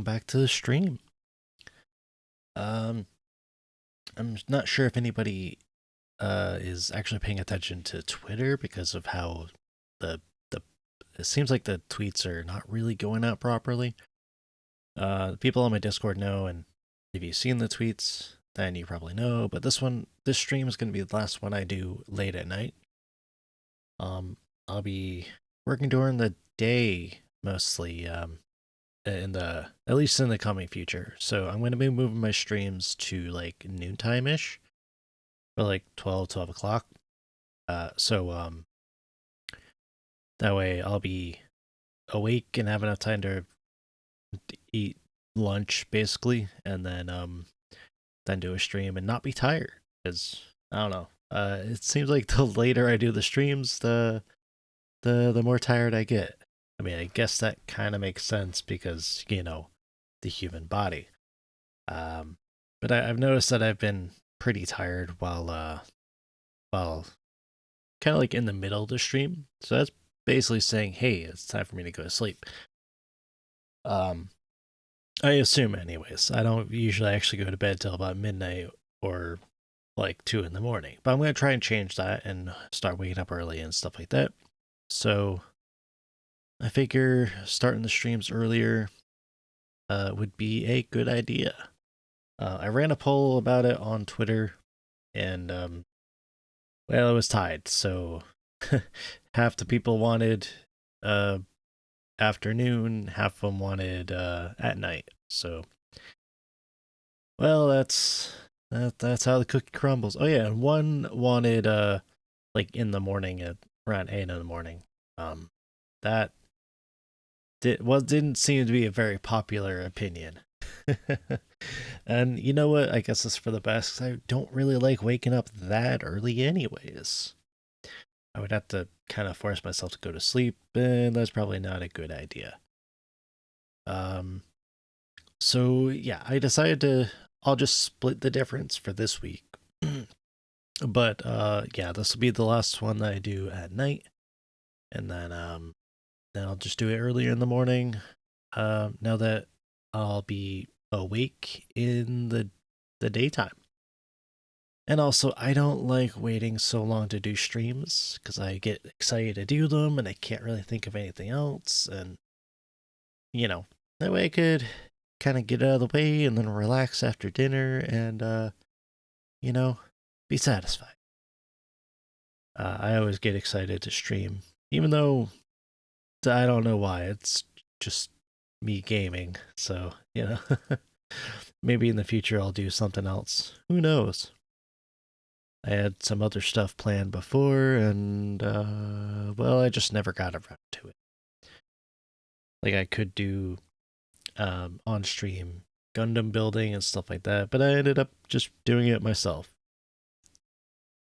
Back to the stream. Um, I'm not sure if anybody is actually paying attention to Twitter because of how the it seems like the tweets are not really going out properly. People on my Discord know, and if you've seen the tweets, then you probably know. But this stream is going to be the last one I do late at night. I'll be working during the day mostly. In the at least in the coming future. So I'm going to be moving my streams to like noontime ish, or like 12 o'clock. So that way I'll be awake and have enough time to eat lunch basically, and then do a stream and not be tired. Because I don't know. It seems like the later I do the streams, the more tired I get. I mean, I guess that kind of makes sense because the human body. Um, but I've noticed that I've been pretty tired while kind of like in the middle of the stream. So that's basically saying, hey, it's time for me to go to sleep. Um, I assume, anyways. I don't usually actually go to bed till about midnight or like 2 in the morning. But I'm gonna try and change that and start waking up early and stuff like that. So I figure starting the streams earlier would be a good idea. I ran a poll about it on Twitter, and well, it was tied. So half the people wanted uh, afternoon, half of them wanted at night. So, well, that's how the cookie crumbles. Oh yeah, and one wanted like in the morning at around 8 in the morning. That didn't seem to be a very popular opinion. And you know what? I guess it's for the best. 'Cause I don't really like waking up that early, anyways. I would have to kind of force myself to go to sleep, and that's probably not a good idea. Um, so yeah, I decided I'll just split the difference for this week. But yeah, this will be the last one that I do at night, and then I'll just do it earlier in the morning. Now that I'll be awake in the daytime. And also, I don't like waiting so long to do streams because I get excited to do them and I can't really think of anything else. And, you know, that way I could kind of get out of the way and then relax after dinner and, you know, be satisfied. I always get excited to stream, even though I don't know why. It's just me gaming. So, maybe in the future I'll do something else. Who knows? I had some other stuff planned before, and well, I just never got around to it. Like I could do on stream Gundam building and stuff like that, but I ended up just doing it myself.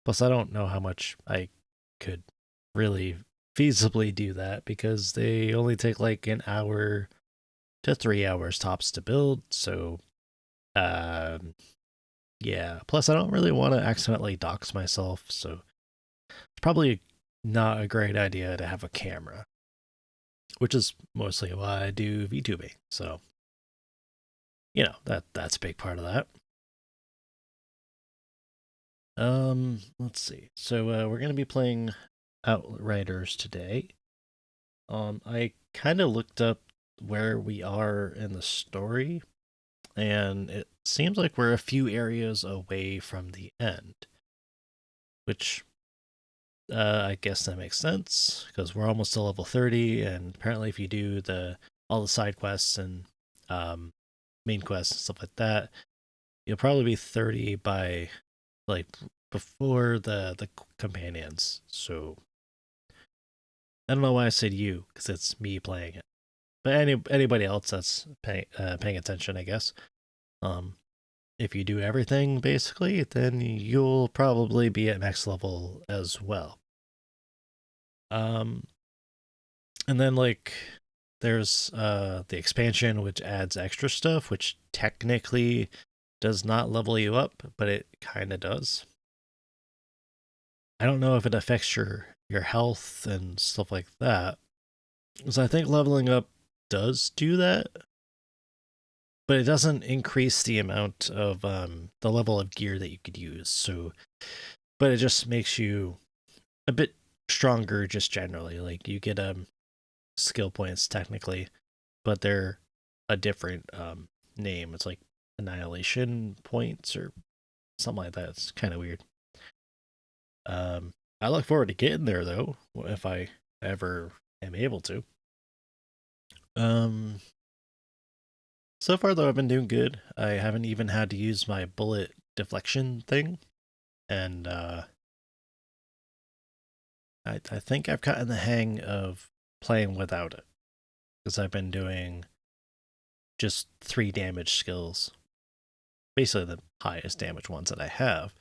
Plus, I don't know how much I could really feasibly do that because they only take like an hour to 3 hours tops to build. So, um, yeah. Plus, I don't really want to accidentally dox myself, so it's probably not a great idea to have a camera, which is mostly why I do VTubing. So, that's a big part of that. Let's see. So we're gonna be playing Outriders today. I kind of looked up where we are in the story, and it seems like we're a few areas away from the end, which I guess that makes sense because we're almost to level 30, and apparently, if you do all the side quests and um, main quests and stuff like that, you'll probably be 30 by like before the companions. So I don't know why I said you because it's me playing it, but anybody else that's paying attention, I guess. Um, if you do everything basically, then you'll probably be at max level as well. Um, and then like there's the expansion which adds extra stuff, which technically does not level you up, but it kind of does. I don't know if it affects your health and stuff like that. So I think leveling up does do that. but it doesn't increase the amount of the level of gear that you could use. So, but it just makes you a bit stronger just generally. Like you get skill points technically, but they're a different name. It's like annihilation points or something like that. It's kind of weird. I look forward to getting there though, if I ever am able to. So far though, I've been doing good. I haven't even had to use my bullet deflection thing, and I think I've gotten the hang of playing without it because I've been doing just 3 damage skills, basically the highest damage ones that I have.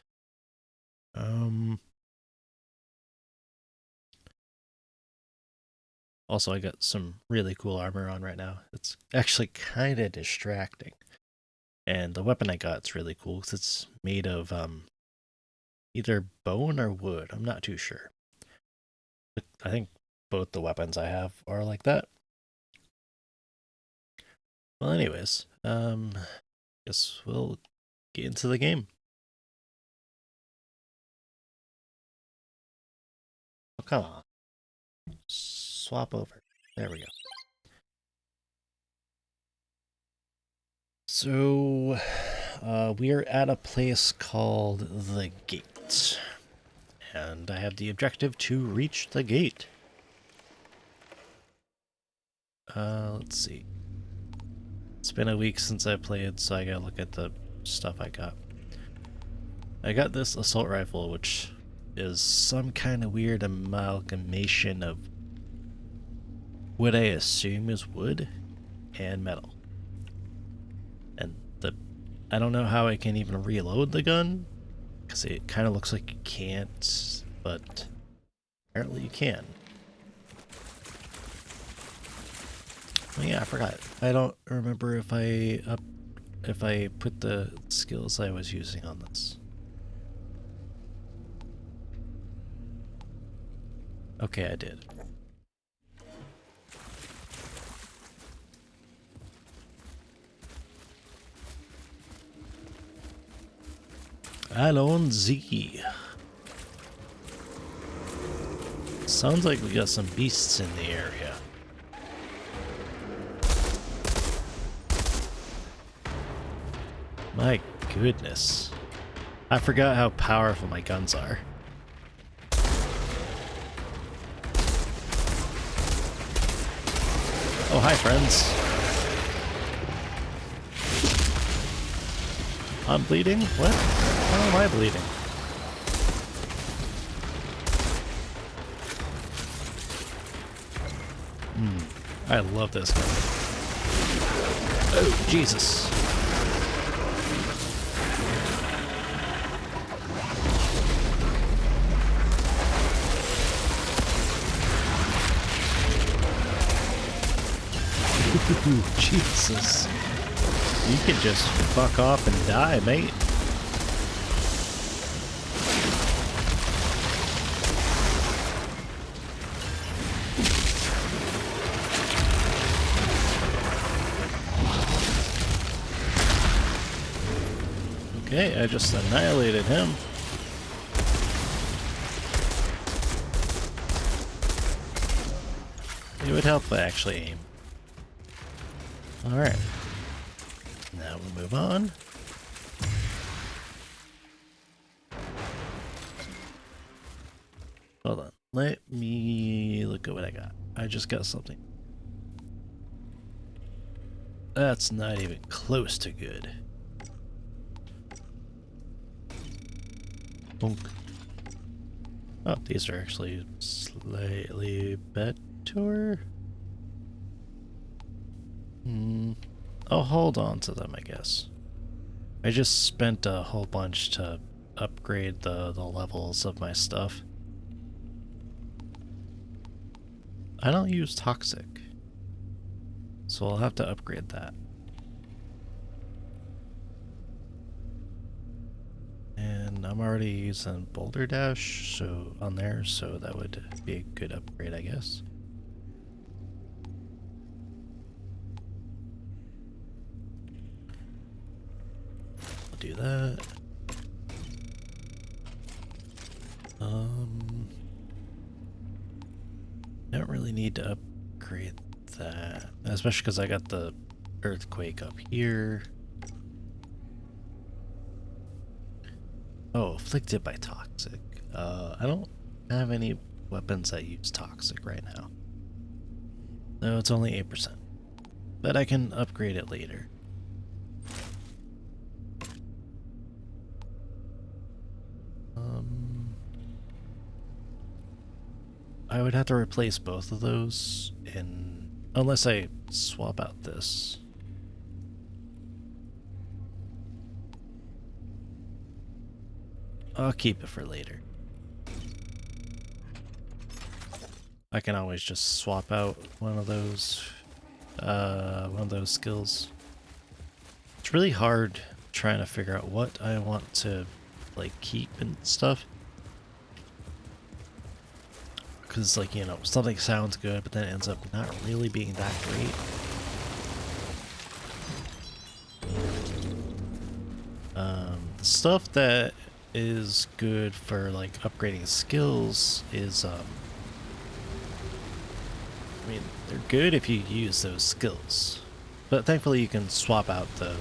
Also, I got some really cool armor on right now. It's actually kind of distracting. And the weapon I got's really cool because it's made of either bone or wood. I'm not too sure. But I think both the weapons I have are like that. Well, anyways, guess we'll get into the game. Oh, come on. Swap over. There we go. So, we are at a place called the Gate. And I have the objective to reach the gate. Let's see. It's been a week since I played, so I gotta look at the stuff I got. I got this assault rifle, which is some kind of weird amalgamation of what I assume is wood and metal. And I don't know how I can even reload the gun, because it kind of looks like you can't, but apparently you can. Oh yeah, I forgot. I don't remember if I put the skills I was using on this. Okay, I did. Allons-y. Sounds like we got some beasts in the area. My goodness. I forgot how powerful my guns are. Oh, hi, friends. I'm bleeding? What? How am I bleeding? I love this gun. Oh, Jesus. Ooh, Jesus. You can just fuck off and die, mate. Okay, I just annihilated him. It would help if I actually aim. Alright. Now we'll move on. Hold on. Let me look at what I got. I just got something. That's not even close to good. Bonk. Oh, these are actually slightly better. I'll hold on to them, I guess. I just spent a whole bunch to upgrade the levels of my stuff. I don't use toxic, so I'll have to upgrade that. And I'm already using Boulder Dash on there, so that would be a good upgrade, I guess. do that. Don't really need to upgrade that, especially because I got the earthquake up here. Oh, afflicted by toxic. I don't have any weapons that use toxic right now. No, it's only 8%. But I can upgrade it later. I would have to replace both of those unless I swap out this. I'll keep it for later. I can always just swap out one of those skills. It's really hard trying to figure out what I want to like keep and stuff. Because, like, you know, something sounds good, but then it ends up not really being that great. The stuff that is good for, like, upgrading skills is, I mean, they're good if you use those skills. But thankfully you can swap out the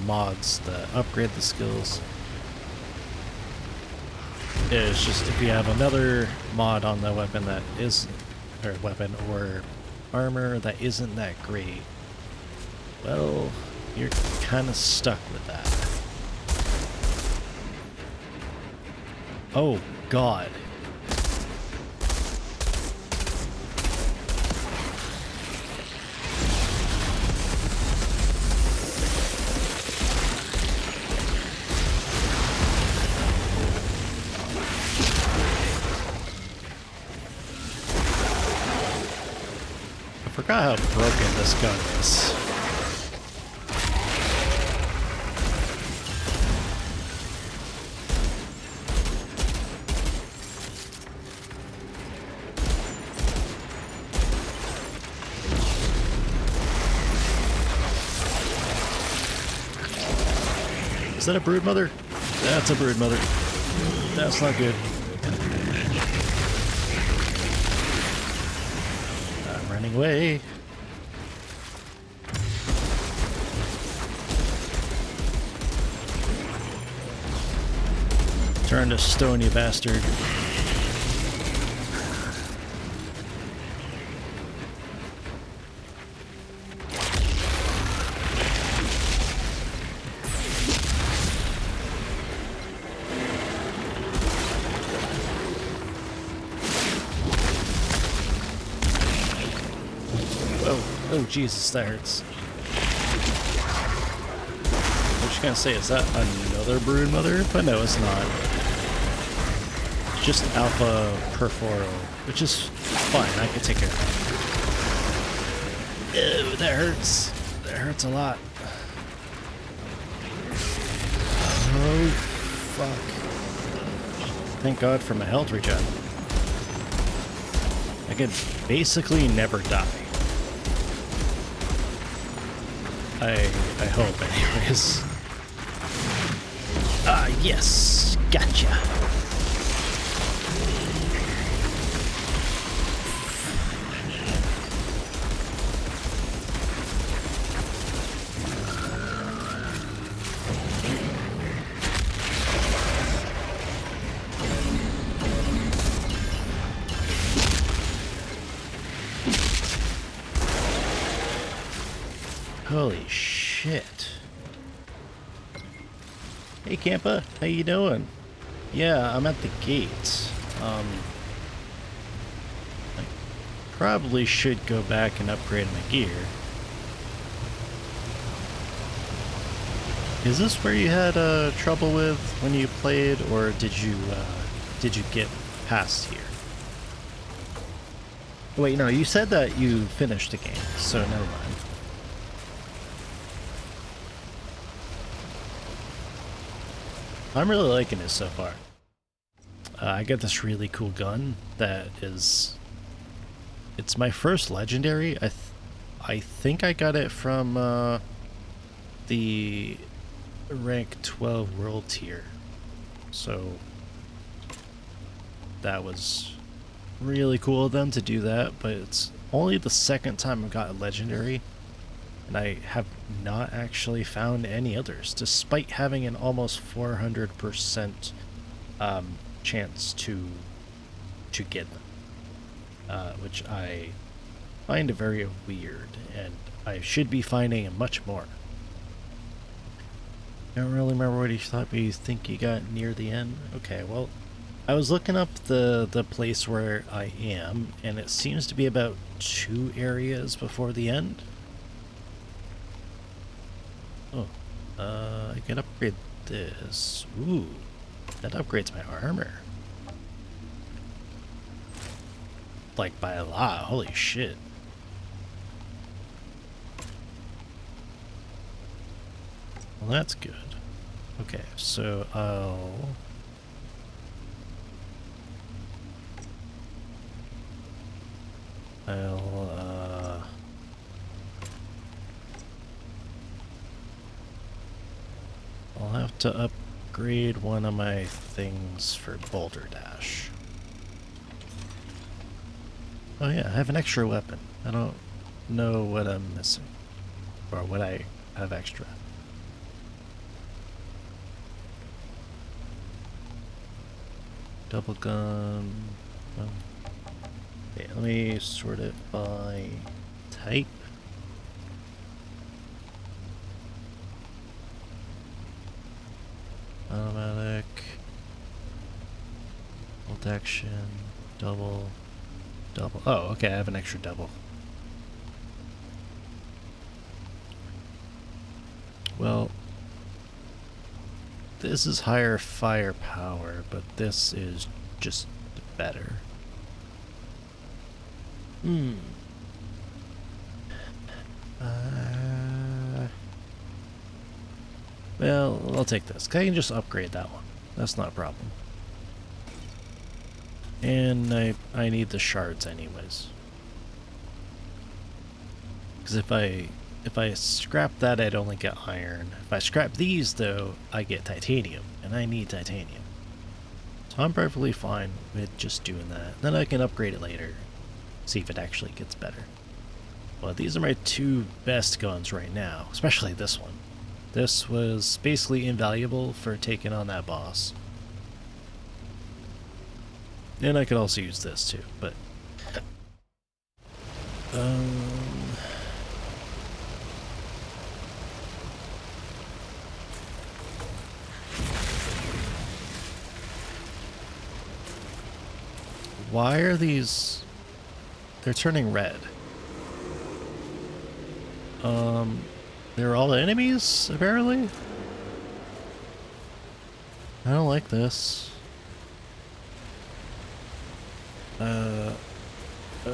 mods that upgrade the skills. It's just if you have another mod on the weapon that is, or weapon or armor that isn't that great, well, you're kind of stuck with that. Oh, God. I forgot how broken this gun is. Is that a broodmother? That's a broodmother. That's not good. I'm running away. Turn to stone, you bastard. Oh, Jesus, that hurts. What you gonna say? Is that another broodmother? But no, it's not. It's just alpha perforo, which is fine. I can take care of it. Ew, that hurts. That hurts a lot. Oh, fuck. Thank God for my health regen. I could basically never die. I hope, anyways. Ah, yes! Gotcha! Holy shit. Hey Campa, how you doing? Yeah, I'm at the gate. I probably should go back and upgrade my gear. Is this where you had trouble with when you played, or did you get past here? Wait, no, you said that you finished the game, so never mind. I'm really liking it so far. I got this really cool gun that is... It's my first legendary. I think I got it from the rank 12 world tier. So that was really cool of them to do that, but it's only the second time I've got a legendary, and I have not actually found any others, despite having an almost 400% chance to get them, which I find very weird, and I should be finding much more. I don't really remember what you think you got near the end. Okay, well, I was looking up the place where I am, and it seems to be about 2 areas before the end. Oh, I can upgrade this. Ooh, that upgrades my armor. Like by a lot, holy shit. Well, that's good. Okay, so I'll have to upgrade one of my things for Boulder Dash. Oh yeah, I have an extra weapon. I don't know what I'm missing, or what I have extra. Double gun. Okay, let me sort it by type. Automatic. Bolt action. Double. Double. Oh, okay, I have an extra double. Well, this is higher firepower, but this is just better. Well, I'll take this. I can just upgrade that one. That's not a problem. And I need the shards anyways. Because if I scrap that, I'd only get iron. If I scrap these, though, I get titanium, and I need titanium. So I'm perfectly fine with just doing that. Then I can upgrade it later, see if it actually gets better. Well, these are my 2 best guns right now, especially this one. This was basically invaluable for taking on that boss. And I could also use this too, but why are these... They're turning red. They're all enemies, apparently? I don't like this. It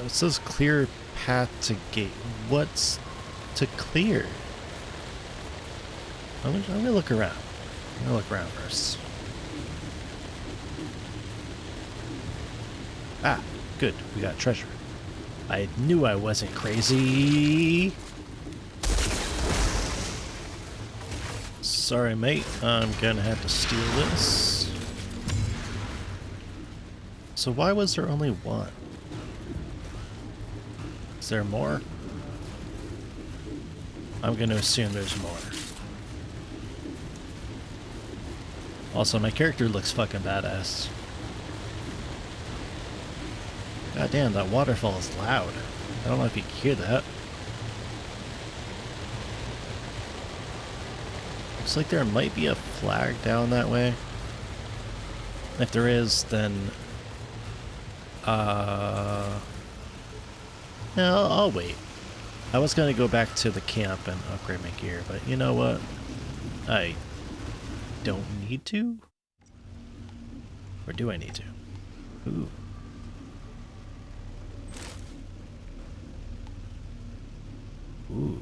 says clear path to gate. What's to clear? I'm gonna look around. I'm gonna look around first. Ah, good. We got treasure. I knew I wasn't crazy. Sorry, mate. I'm gonna have to steal this. So why was there only one? Is there more? I'm gonna assume there's more. Also, my character looks fucking badass. God damn, that waterfall is loud. I don't know if you can hear that. Looks like there might be a flag down that way. If there is, then... No, I'll wait. I was gonna go back to the camp and upgrade my gear, but you know what? I don't need to? Or do I need to? Ooh. Ooh.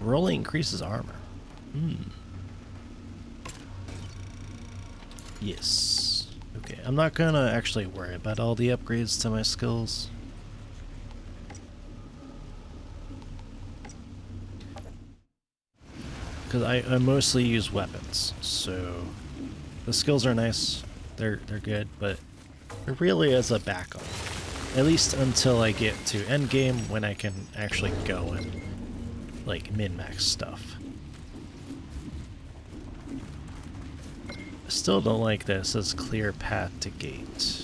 Rolling increases armor. Yes. Okay, I'm not gonna actually worry about all the upgrades to my skills. because I mostly use weapons, so the skills are nice, they're good, but it really is a backup. At least until I get to endgame when I can actually go and like min-max stuff. I still don't like this as clear path to gate.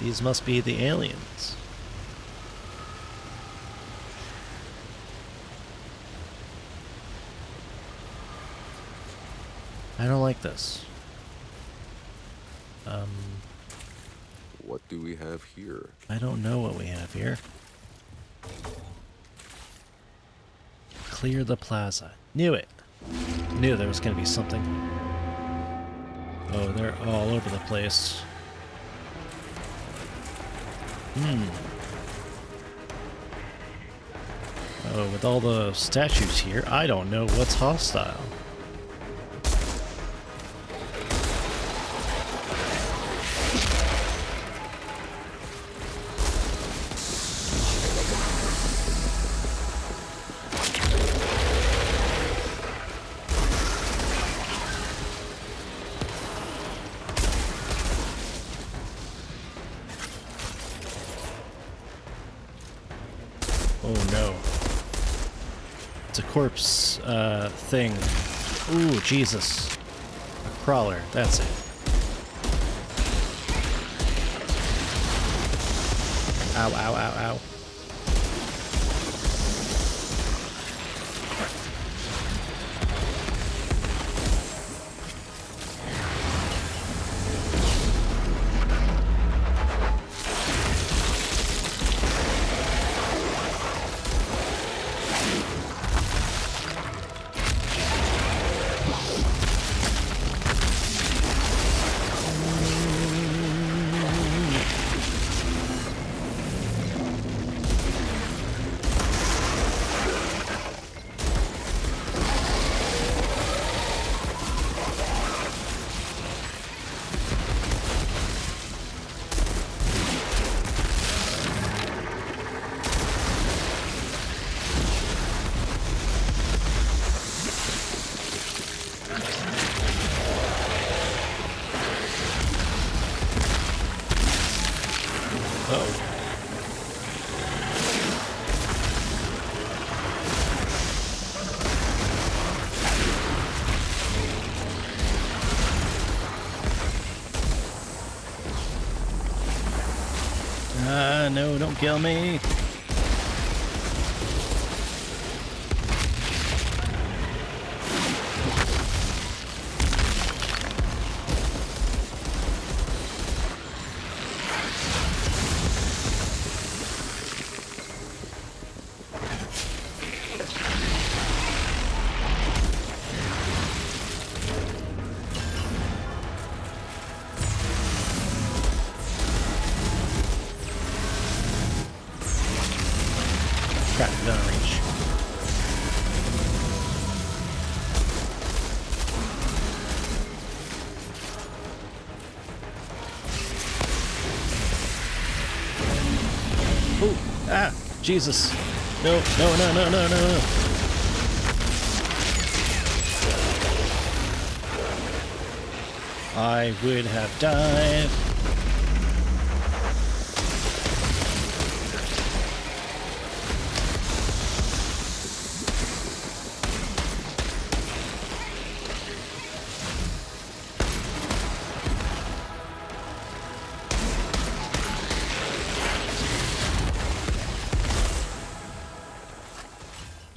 These must be the aliens. I don't like this. What do we have here? I don't know what we have here. Clear the plaza. Knew it. Knew there was going to be something. Oh, they're all over the place. Oh, with all the statues here, I don't know what's hostile. Oh no. It's a corpse thing. Ooh, Jesus. A crawler, that's it. Ow, ow, ow, ow. No, don't kill me. Crap, not reach. Oh, ah, Jesus. No, no, no, no, no, no, no. I would have died.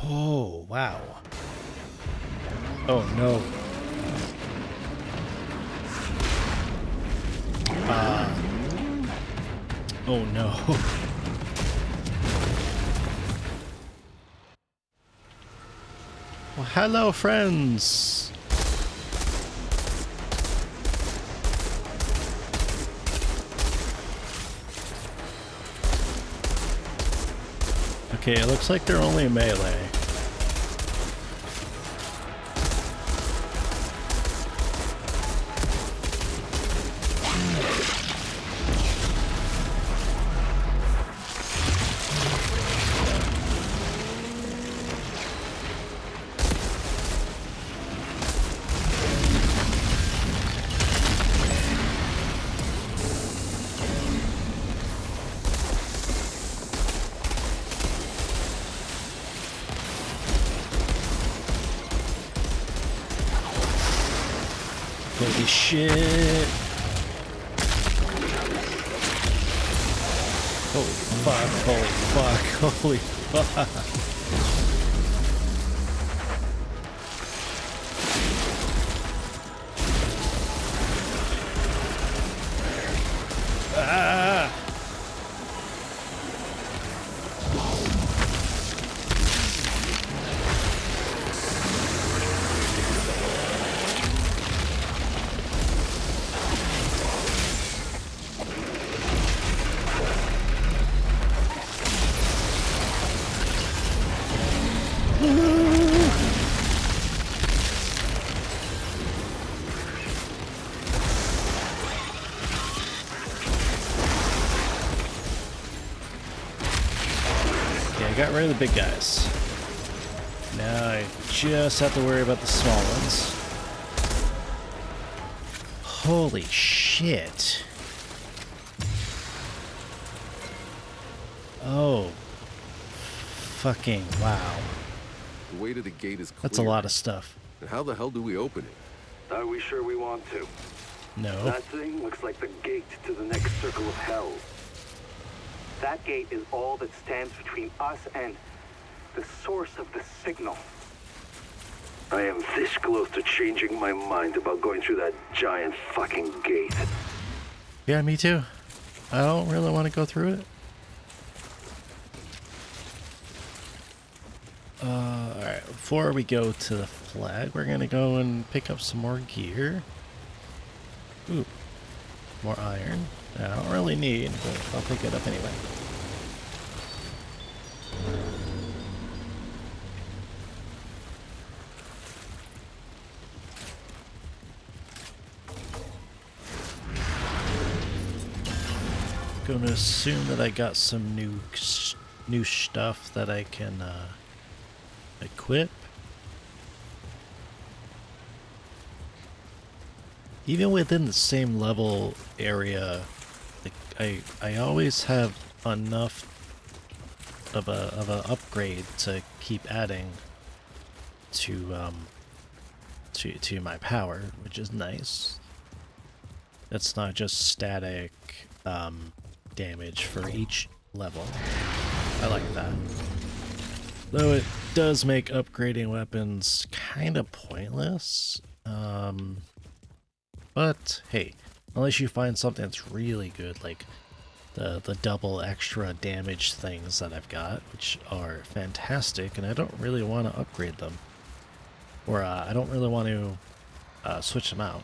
Oh, wow. Oh, no. Oh, no. Well, hello, friends. Okay, it looks like they're only melee. Holy shit! Holy fuck, holy fuck, holy fuck. Ah! Got rid of the big guys. Now I just have to worry about the small ones. Holy shit. Oh. Fucking wow. The way to the gate is clear. That's a lot of stuff. And how the hell do we open it? Are we sure we want to? No. That thing looks like the gate to the next circle of hell. That gate is all that stands between us and the source of the signal. I am this close to changing my mind about going through that giant fucking gate. Yeah, me too. I don't really want to go through it. Alright, before we go to the flag, we're gonna go and pick up some more gear. Ooh, more iron. I don't really need, but I'll pick it up anyway. Gonna assume that I got some new stuff that I can equip. Even within the same level area, like I always have enough of a upgrade to keep adding to my power, which is nice. It's not just static damage for each level. I like that. Though it does make upgrading weapons kind of pointless. But hey, unless you find something that's really good, like the double extra damage things that I've got, which are fantastic, and I don't really want to upgrade them. Or I don't really want to switch them out.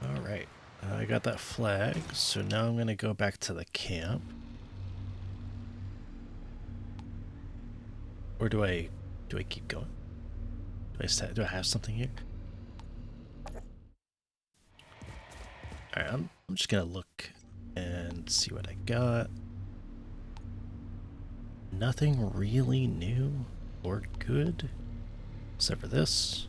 Alright, I got that flag, so now I'm going to go back to the camp. Or do I keep going? Do I have something here? Alright, I'm just gonna look and see what I got. Nothing really new or good, except for this.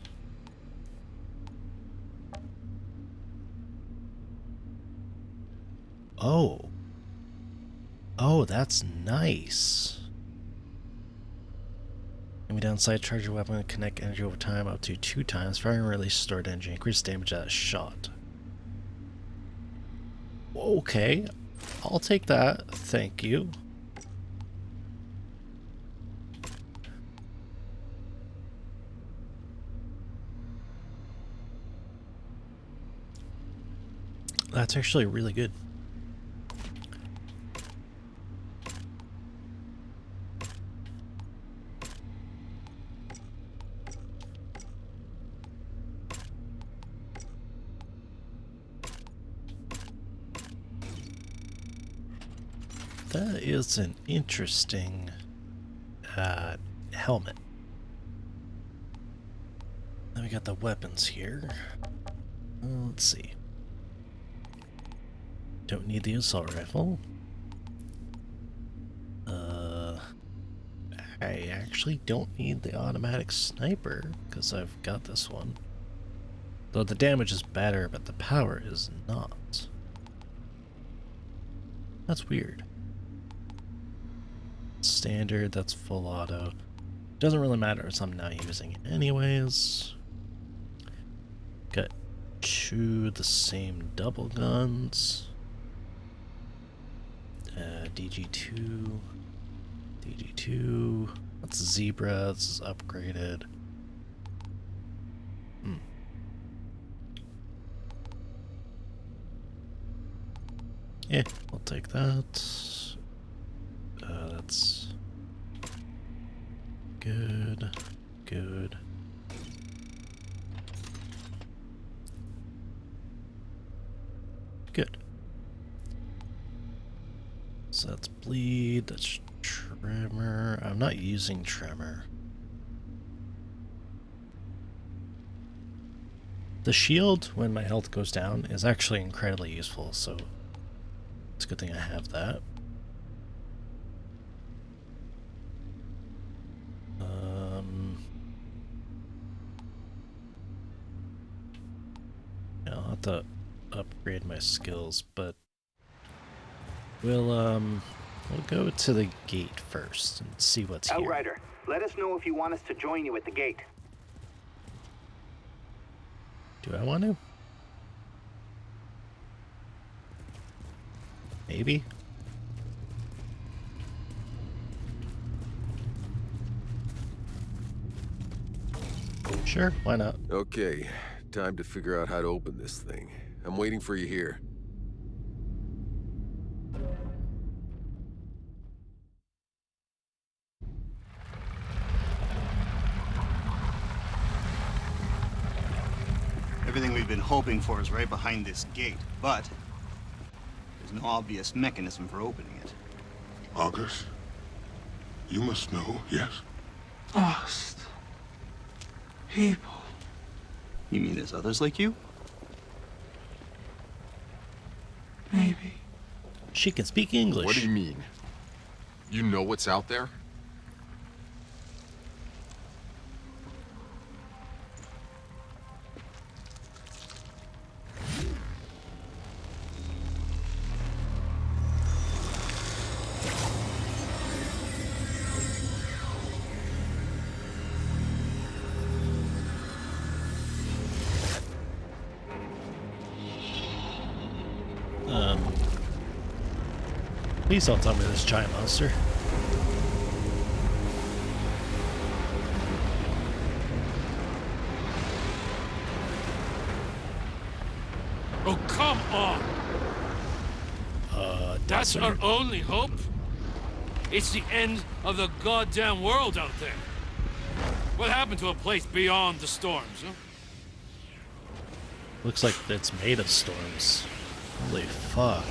Oh, that's nice. Enemy downside, charge your weapon, connect energy over time up to 2 times. Firing and release stored energy, increase damage at a shot. Okay, I'll take that. Thank you. That's actually really good. That is an interesting helmet. Then we got the weapons here. Let's see. Don't need the assault rifle. I actually don't need the automatic sniper because I've got this one. Though the damage is better, but the power is not. That's weird. Standard, that's full auto. Doesn't really matter as I'm not using it anyways. Got 2 of the same double guns. DG2. DG2. That's Zebra. This is upgraded. Yeah, I'll take that. That's good. Good. Good. So that's bleed, that's tremor. I'm not using tremor. The shield, when my health goes down, is actually incredibly useful, so it's a good thing I have that. Yeah, I'll have to upgrade my skills, but we'll go to the gate first and see what's here. Outrider, let us know if you want us to join you at the gate. Do I want to? Maybe. Sure, why not? Okay, time to figure out how to open this thing. I'm waiting for you here. Everything we've been hoping for is right behind this gate, but there's no obvious mechanism for opening it. August, you must know, yes? Lost people. You mean there's others like you? Maybe. She can speak English. What do you mean? You know what's out there? Please don't tell me this giant monster. Oh, come on! That's our only hope? It's the end of the goddamn world out there. What happened to a place beyond the storms, huh? Looks like it's made of storms. Holy fuck.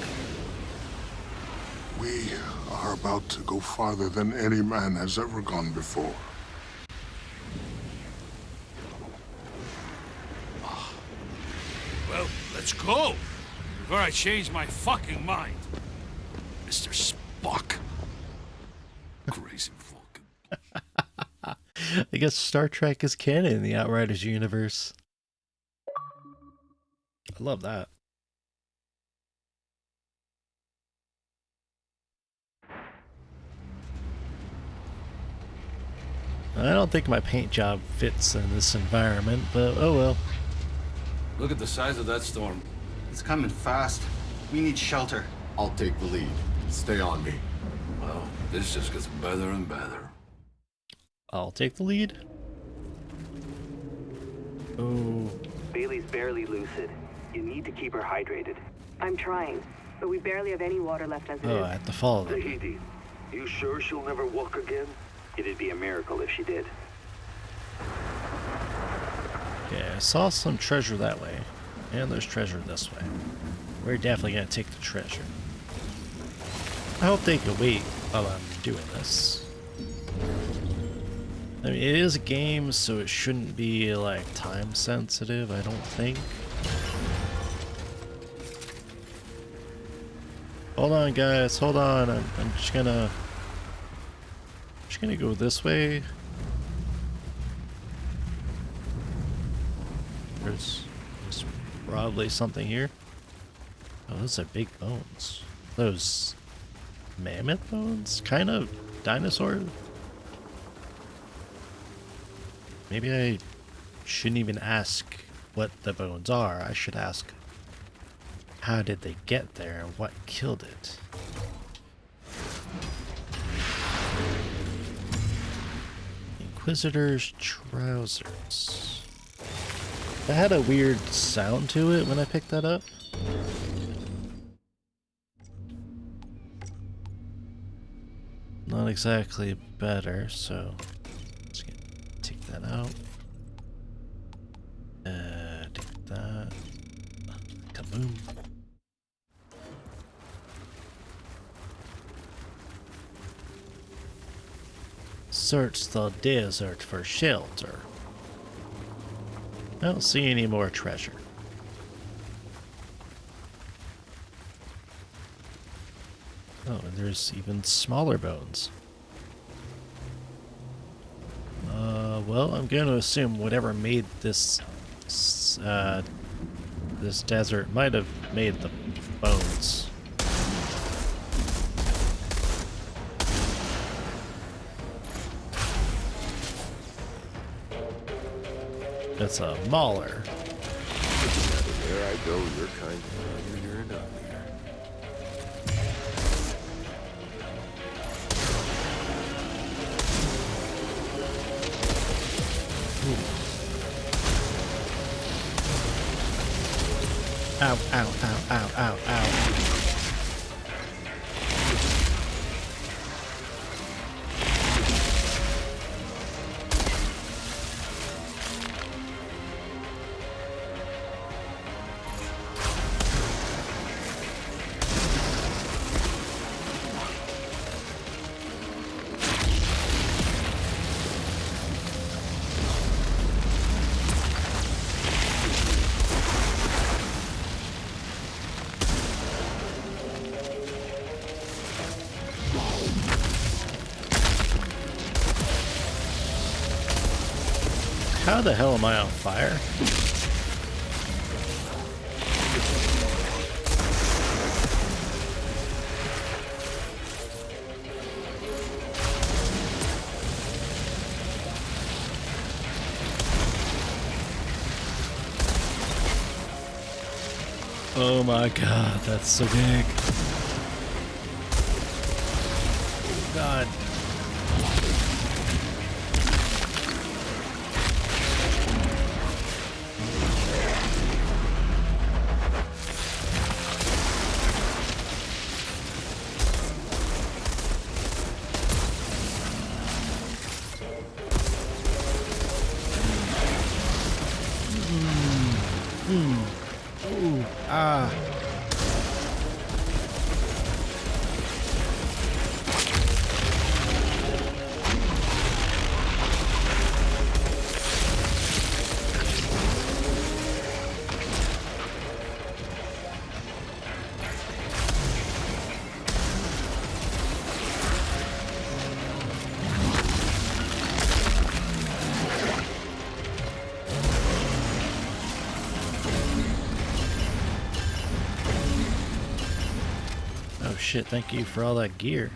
We are about to go farther than any man has ever gone before. Well, let's go! Before I change my fucking mind. Mr. Spock. Crazy fucking... I guess Star Trek is canon in the Outriders universe. I love that. I don't think my paint job fits in this environment, but oh well. Look at the size of that storm. It's coming fast. We need shelter. I'll take the lead. Stay on me. Well, this just gets better and better. I'll take the lead. Oh. Bailey's barely lucid. You need to keep her hydrated. I'm trying, but we barely have any water left as it Oh, is. I have to follow them. Zahidi, you sure she'll never walk again? It'd be a miracle if she did. Yeah, I saw some treasure that way. And there's treasure this way. We're definitely gonna take the treasure. I hope they can wait while I'm doing this. I mean, it is a game, so it shouldn't be, like, time sensitive, I don't think. Hold on, guys, hold on. I'm just gonna go this way. There's probably something here. Oh, those are big bones. Those mammoth bones? Kind of dinosaur? Maybe I shouldn't even ask what the bones are. I should ask, how did they get there and what killed it? Inquisitor's trousers. That had a weird sound to it when I picked that up. Not exactly better, so let's take that out. Take that. Kaboom. Search the desert for shelter. I don't see any more treasure. Oh, and there's even smaller bones. Well, I'm going to assume whatever made this this desert might have made the bones. It's a mauler. There I go, you're kind of uglier and uglier. Ow, ow, ow, ow, ow, ow. How the hell am I on fire? Oh my god, that's so big. Oh god. Ooh, ah. Oh shit, thank you for all that gear.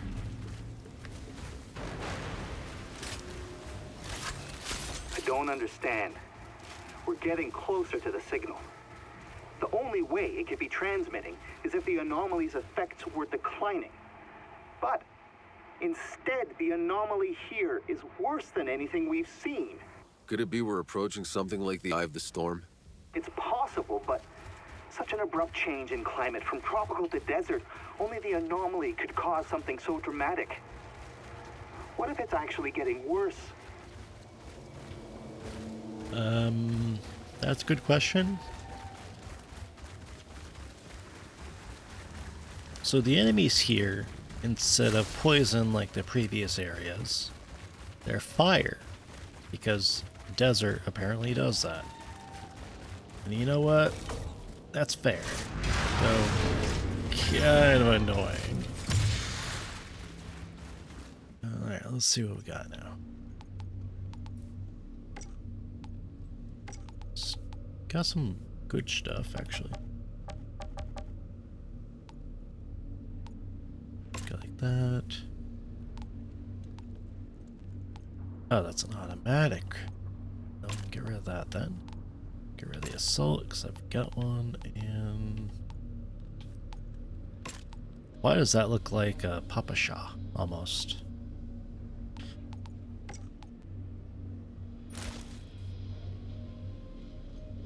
I don't understand. We're getting closer to the signal. The only way it could be transmitting is if the anomaly's effects were declining. But instead, the anomaly here is worse than anything we've seen. Could it be we're approaching something like the Eye of the Storm? It's possible, but such an abrupt change in climate from tropical to desert, only the anomaly could cause something so dramatic. What if it's actually getting worse? That's a good question. So the enemies here, instead of poison like the previous areas, they're fire. Because desert apparently does that. And you know what? That's fair. So, kind of annoying. Alright, let's see what we got now. Got some good stuff, actually. Go like that. Oh, that's an automatic. Get rid of that then. Get rid of the assault because I've got one. And why does that look like a Papa Shah almost?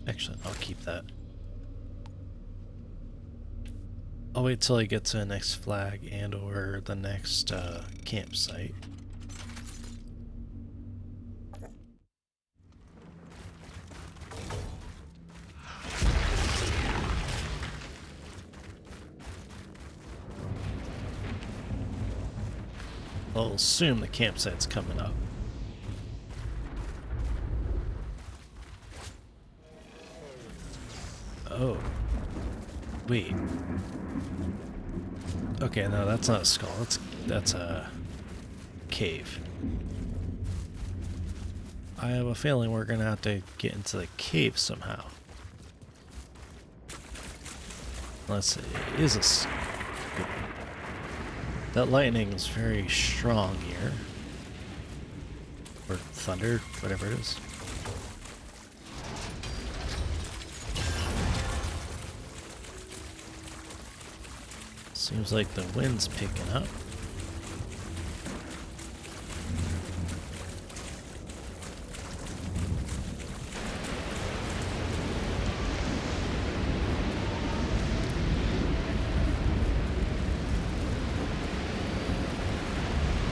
Actually, I'll keep that. I'll wait till I get to the next flag and or the next campsite. I'll assume the campsite's coming up. Oh. Wait. Okay, no, that's not a skull. That's a cave. I have a feeling we're gonna have to get into the cave somehow. Unless it is a... That lightning is very strong here. Or thunder, whatever it is. Seems like the wind's picking up.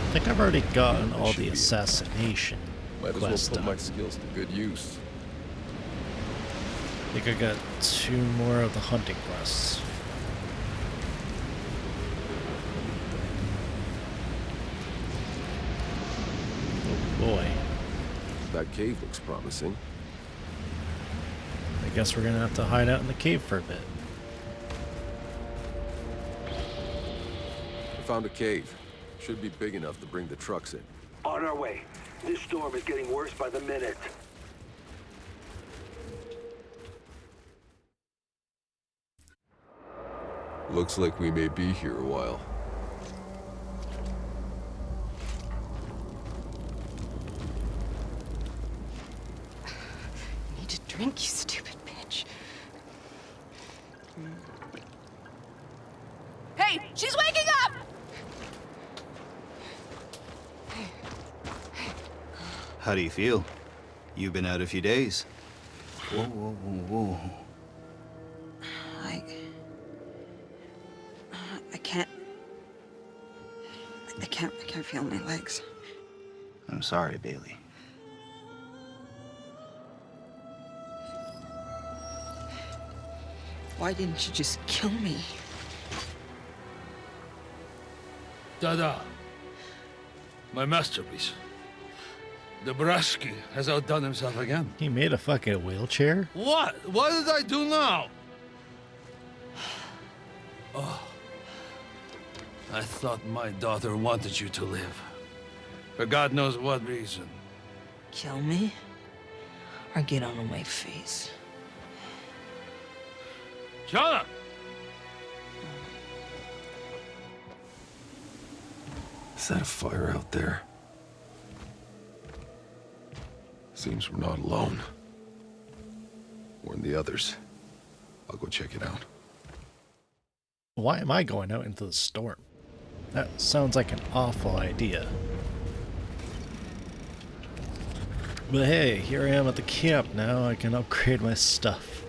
I think I've already gotten all the assassination Might as well quest put done. my skills to good use. I think I got 2 more of the hunting quests. Oh boy. That cave looks promising. I guess we're gonna have to hide out in the cave for a bit. I found a cave. Should be big enough to bring the trucks in. On our way. This storm is getting worse by the minute. Looks like we may be here a while. You need to drink, you stupid bitch. Hey, she's waking up! How do you feel? You've been out a few days. Whoa, whoa, whoa, whoa. I can't feel my legs. I'm sorry, Bailey. Why didn't you just kill me? Dada. My masterpiece. Dabrowski has outdone himself again. He made a fucking wheelchair? What? What did I do now? Oh. I thought my daughter wanted you to live. For God knows what reason. Kill me? Or get on my face? Shauna! Is that a fire out there? Seems we're not alone. Warn the others. I'll go check it out. Why am I going out into the storm? That sounds like an awful idea. But hey, here I am at the camp now. I can upgrade my stuff.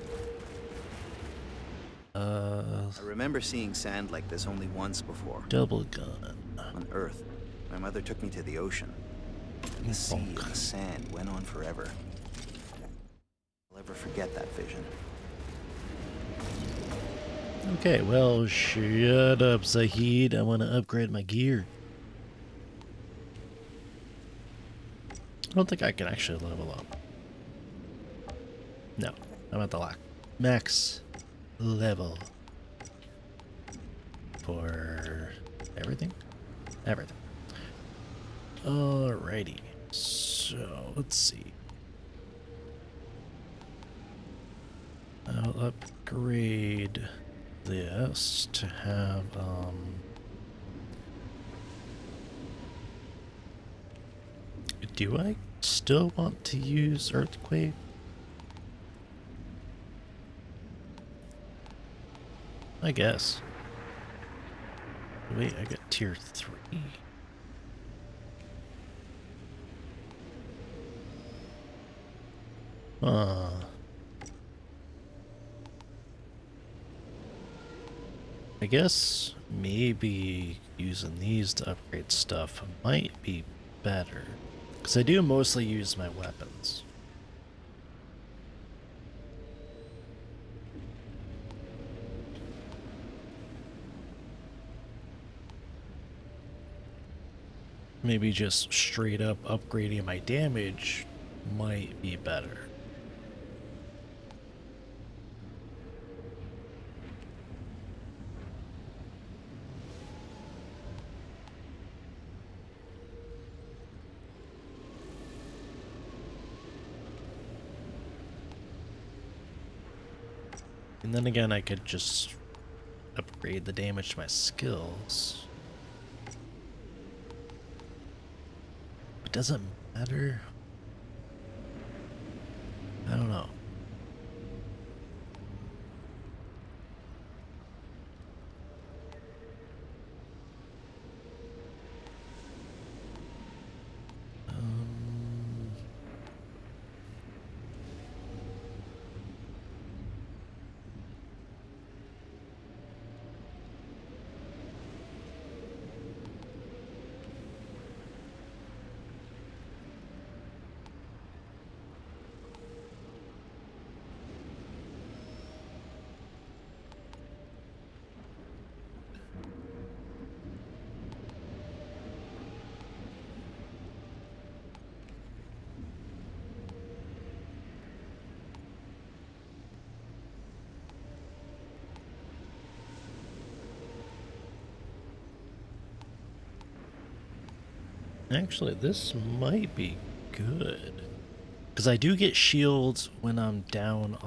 I remember seeing sand like this only once before. Double gun. On Earth. My mother took me to the ocean. The sea and the sand went on forever. I'll never forget that vision. Okay, well, shut up, Zahid. I want to upgrade my gear. I don't think I can actually level up. No, I'm at the max level for everything. Everything. Alrighty. So let's see. I'll upgrade this to have do I still want to use Earthquake? I guess. Wait, I got tier 3. I guess maybe using these to upgrade stuff might be better. Because I do mostly use my weapons. Maybe just straight up upgrading my damage might be better. And then again, I could just upgrade the damage to my skills. It doesn't matter. I don't know. Actually, this might be good. Because I do get shields when I'm down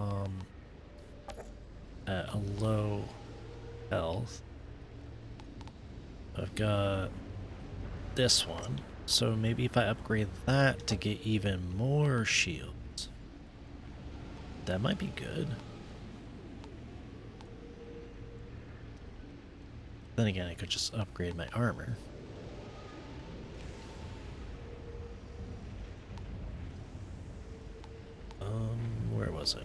at a low health. I've got this one. So maybe if I upgrade that to get even more shields, that might be good. Then again, I could just upgrade my armor. Where was it?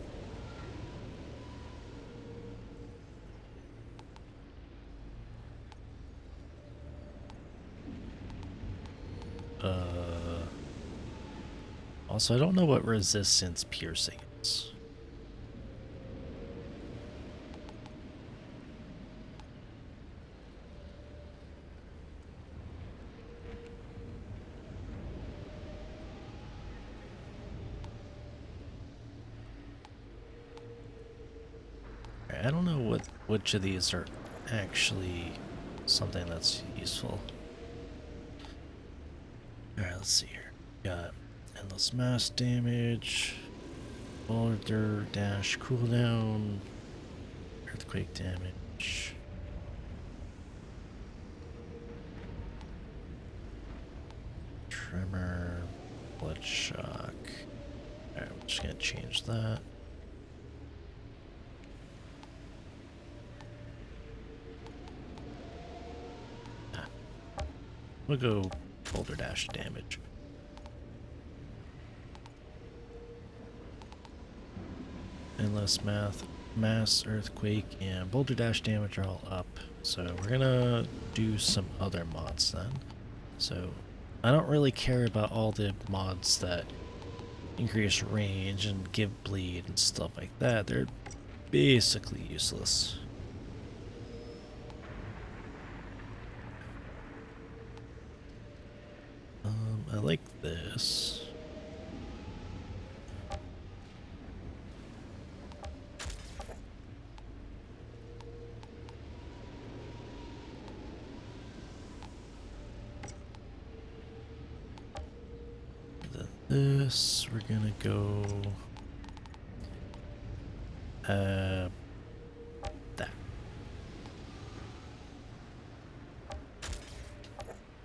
Also, I don't know what resistance piercing is. I don't know which of these are actually something that's useful. Alright, let's see here. Got endless mass damage, boulder dash cooldown, earthquake damage. Tremor, blood shock. Alright, I'm just gonna change that. We'll go boulder dash damage. Endless mass, earthquake, and boulder dash damage are all up. So we're gonna do some other mods then. So I don't really care about all the mods that increase range and give bleed and stuff like that. They're basically useless. I like this. This, we're gonna go that.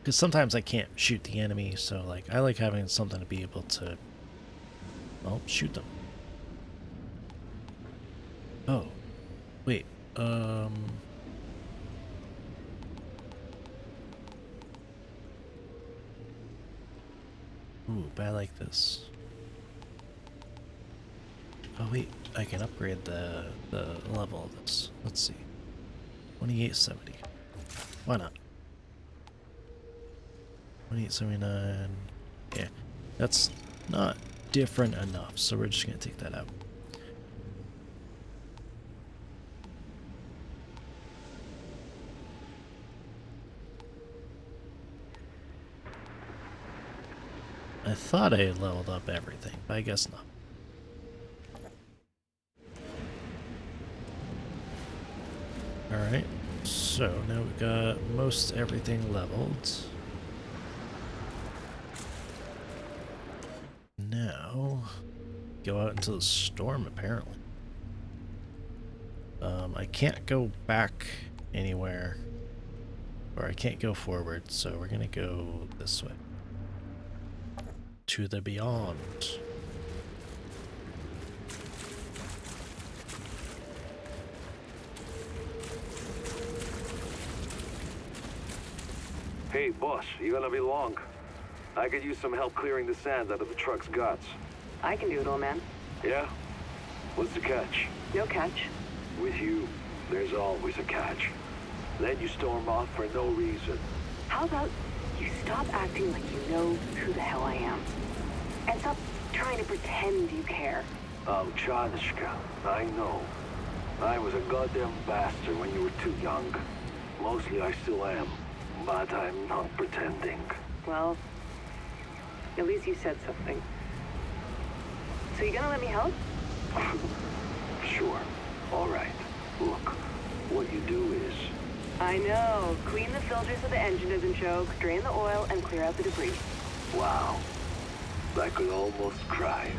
Because sometimes I can't shoot the enemy, so like I like having something to be able to, well, shoot them. Oh, wait, ooh, but I like this. Oh wait, I can upgrade the level of this. Let's see. 2870. Why not? 2879. Yeah, that's not different enough, so we're just gonna take that out. I thought I had leveled up everything, but I guess not. Alright, so now we've got most everything leveled. Now, go out into the storm apparently. I can't go back anywhere, or I can't go forward, so we're gonna go this way. To the beyond. Hey, boss, you gonna be long? I could use some help clearing the sand out of the truck's guts. I can do it, old man. Yeah? What's the catch? No catch. With you, there's always a catch. Then you storm off for no reason. How about you stop acting like you know who the hell I am? And stop trying to pretend you care. Oh, Chanishka, I know. I was a goddamn bastard when you were too young. Mostly I still am, but I'm not pretending. Well, at least you said something. So you gonna let me help? Sure. All right. Look, what you do is... I know. Clean the filters so the engine doesn't choke, drain the oil, and clear out the debris. Wow. I could almost cry.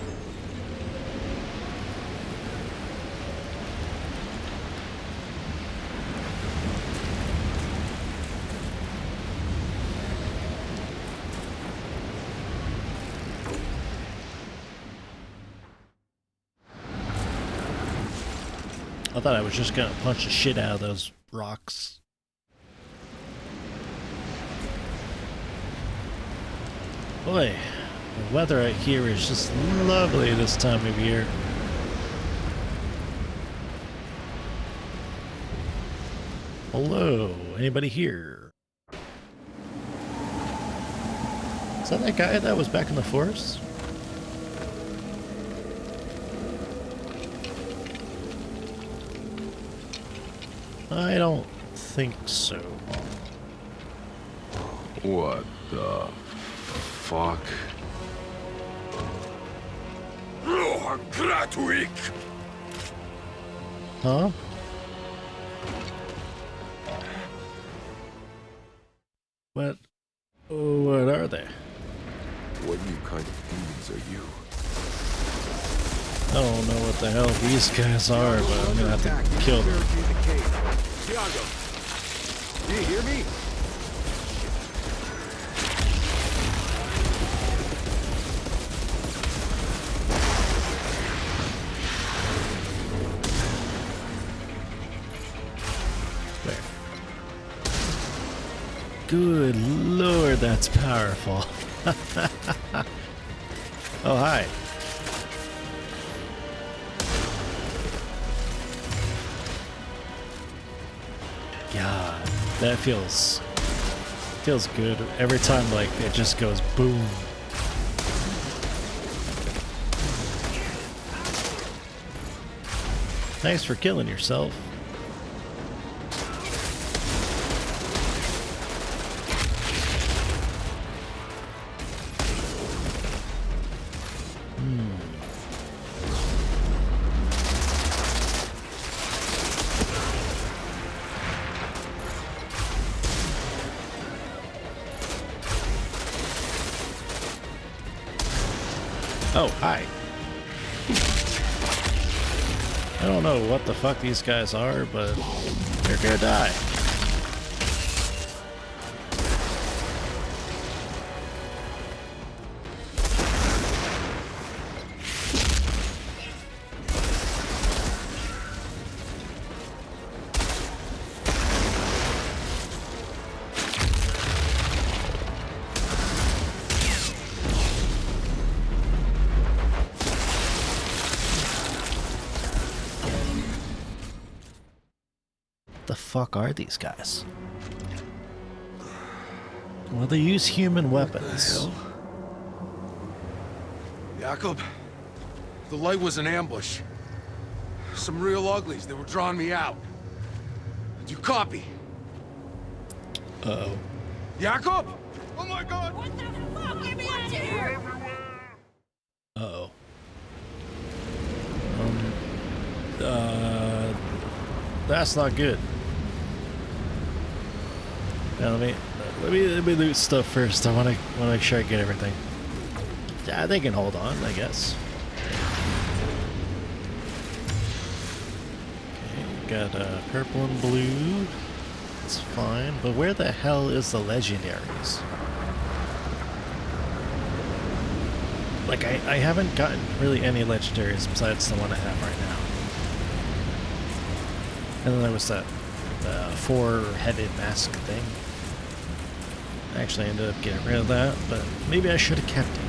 I thought I was just gonna punch the shit out of those rocks. Boy, the weather out here is just lovely this time of year. Hello, anybody here? Is that guy that was back in the forest? I don't think so. What the fuck? Huh? What are they? What new kind of demons are you? I don't know what the hell these guys are, but I'm gonna have to kill them. Tiago, do you hear me? There. Good lord, that's powerful. Oh, hi. God, that feels good. Every time, like, it just goes boom. Thanks for killing yourself. Oh, hi. I don't know what the fuck these guys are, but they're gonna die. fuck are these guys? Well, they use human weapons. Jakob, the light was an ambush. Some real uglies that were drawing me out. Do you copy? Uh-oh. Jakob! Oh my god! What the fuck? Get me out of here! Uh-oh. That's not good. Now let me loot stuff first. I wanna make sure I get everything. Yeah, they can hold on, I guess. Okay, got purple and blue. It's fine, but where the hell is the legendaries? Like, I haven't gotten really any legendaries besides the one I have right now. And then there was that four-headed mask thing. I actually ended up getting rid of that, but maybe I should have kept it.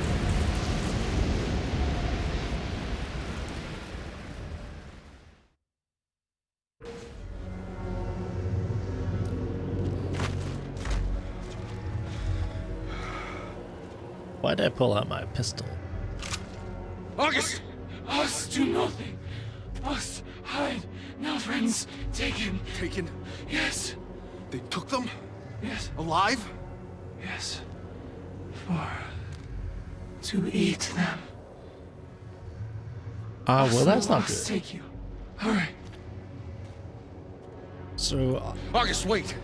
Why did I pull out my pistol? August! Us do nothing. Us hide. No friends taken. Taken? Yes. They took them? Yes. Alive? Yes. To eat them. Ah, well, that's not Us good. take you. All right. So, August, wait!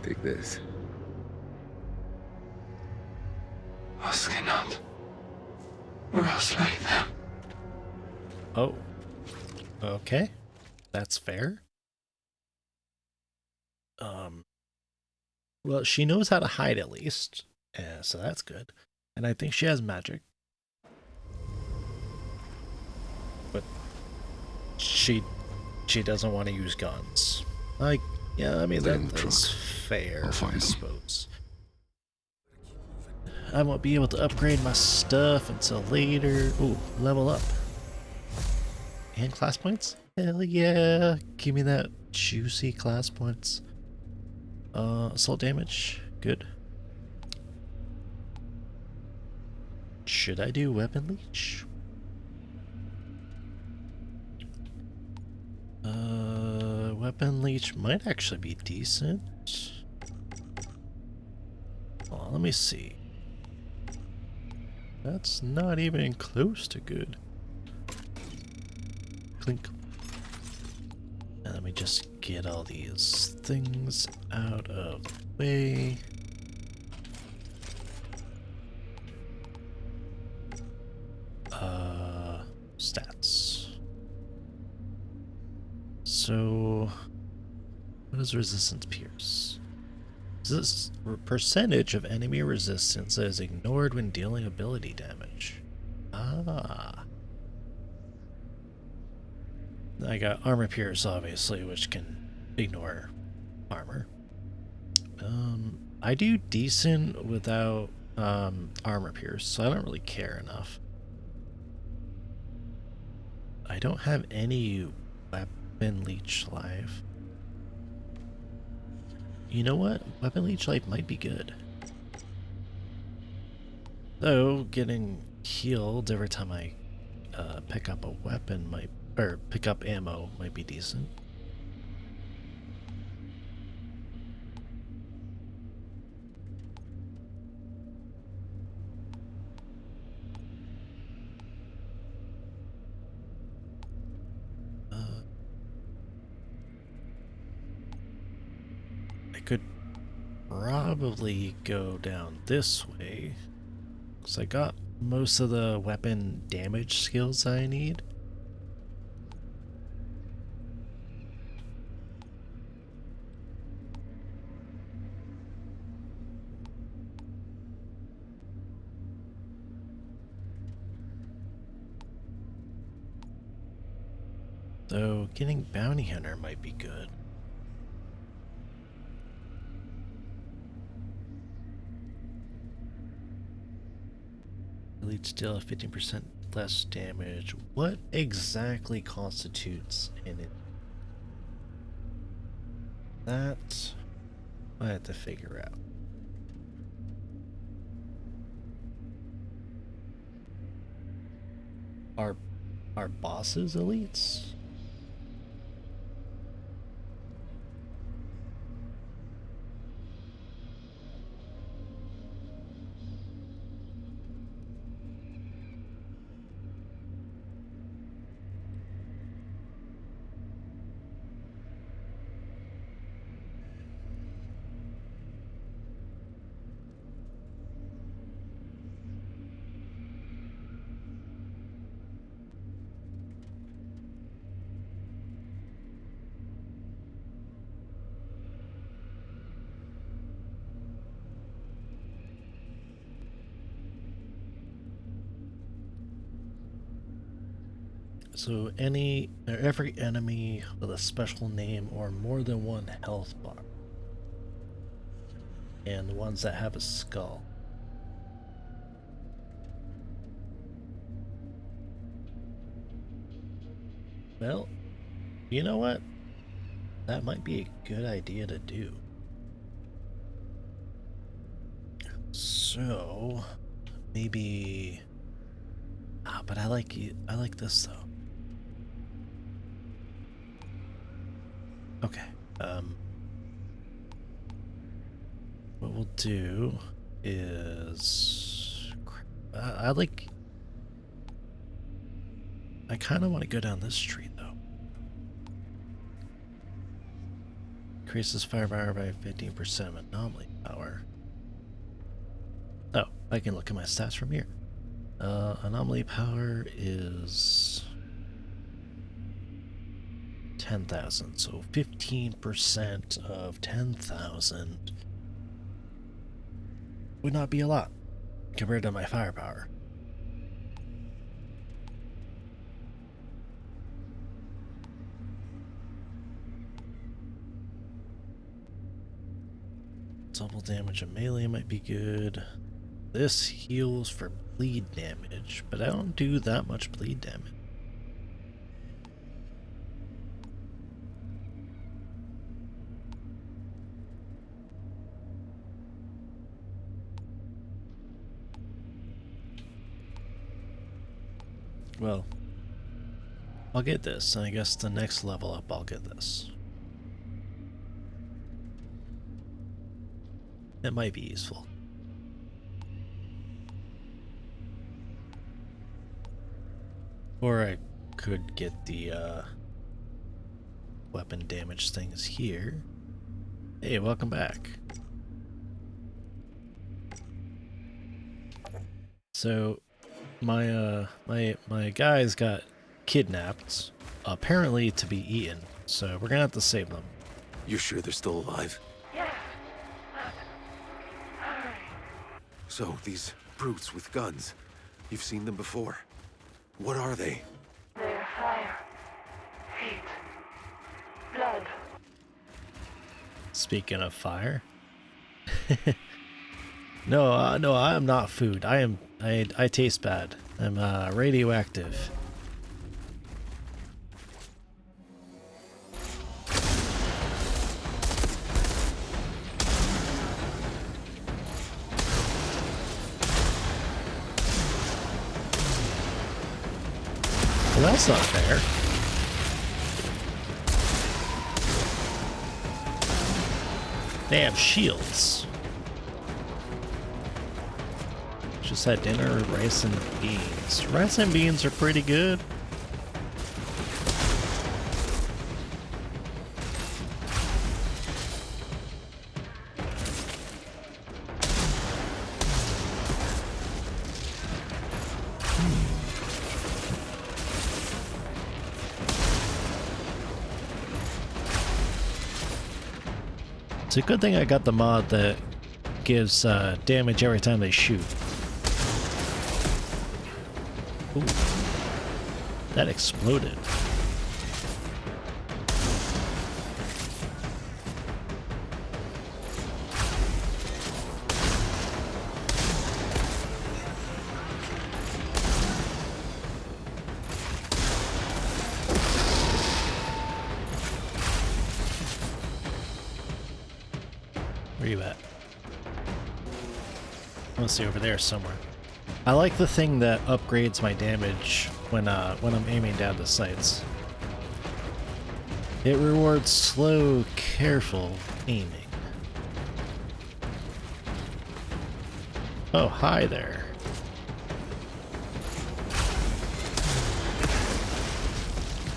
Take this. Us cannot. We're us like them. oh, okay, that's fair. Well, she knows how to hide at least, so that's good. And I think she has magic. But she doesn't want to use guns. Like, yeah, I mean, Lay in the that's trunk. fair, I'll find I 'em. suppose. I won't be able to upgrade my stuff until later. Ooh, level up. And class points? Hell yeah. Give me that juicy class points. Assault damage. Good. Should I do weapon leech? Weapon leech might actually be decent. Oh, let me see. That's not even close to good. Clink. And let me just get all these things out of the way. Stats. So, what is resistance pierce? This percentage of enemy resistance that is ignored when dealing ability damage. Ah. I got armor pierce, obviously, which can ignore armor. I do decent without armor pierce, so I don't really care enough. I don't have any weapon leech life. You know what? Weapon leech life might be good. Though getting healed every time I pick up a weapon might, or pick up ammo might be decent. I could probably go down this way, because I got most of the weapon damage skills I need. Though getting bounty hunter might be good. Elite still a 15% less damage. What exactly constitutes an it? That I have to figure out. Are bosses elites? So every enemy with a special name or more than one health bar. And the ones that have a skull. Well, you know what? That might be a good idea to do. So, maybe... but I like this though. Okay, what we'll do is... I kind of want to go down this street though. Increases firepower by 15% anomaly power. Oh, I can look at my stats from here. Anomaly power is 10,000, so 15% of 10,000 would not be a lot compared to my firepower. Double damage of melee might be good. This heals for bleed damage, but I don't do that much bleed damage. Well, I'll get this, and I guess the next level up I'll get this. It might be useful. Or I could get the weapon damage things here. Hey, welcome back. So my guys got kidnapped, apparently to be eaten. So we're gonna have to save them. You're sure they're still alive? Yes. So, these brutes with guns, you've seen them before. What are they? They're fire, heat, blood. Speaking of fire. No, I am not food. I taste bad. I'm radioactive. Well, that's not fair. They have shields. Just had dinner, rice and beans. Rice and beans are pretty good. It's a good thing I got the mod that gives damage every time they shoot. Ooh. That exploded. Where you at? Let's see, over there somewhere. I like the thing that upgrades my damage when I'm aiming down the sights. It rewards slow, careful aiming. Oh, hi there.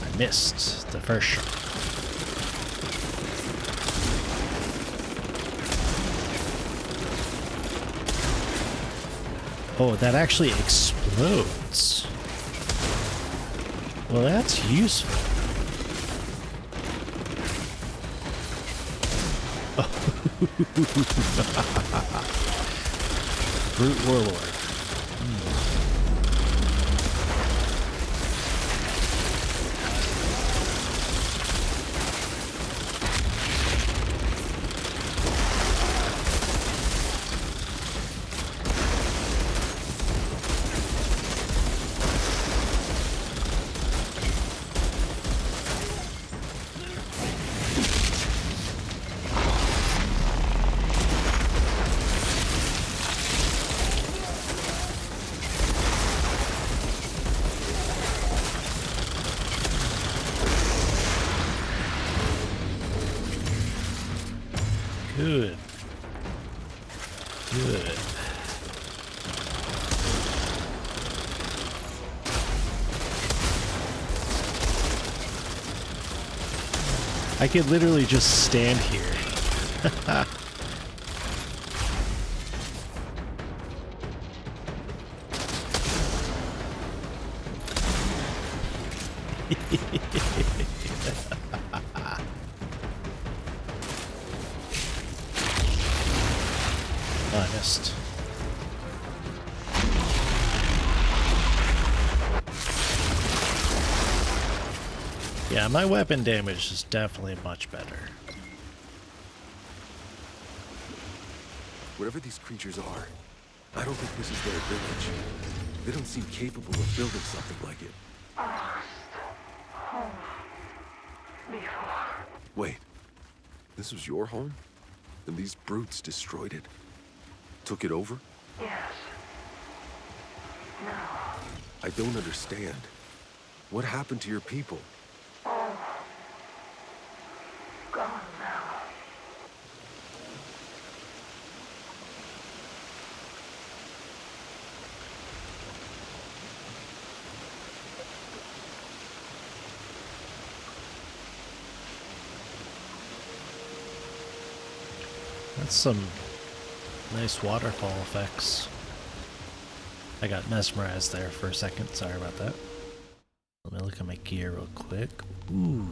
I missed the first shot. Oh, that actually explodes. Well, that's useful. Brute Warlord. Good. Good. I could literally just stand here. Honest. Yeah, my weapon damage is definitely much better. Whatever these creatures are, I don't think this is their village. They don't seem capable of building something like it. Wait, this was your home? And these brutes destroyed it? Took it over? Yes. No. I don't understand. What happened to your people? Gone now. That's some nice waterfall effects. I got mesmerized there for a second. Sorry about that. Let me look at my gear real quick. Ooh.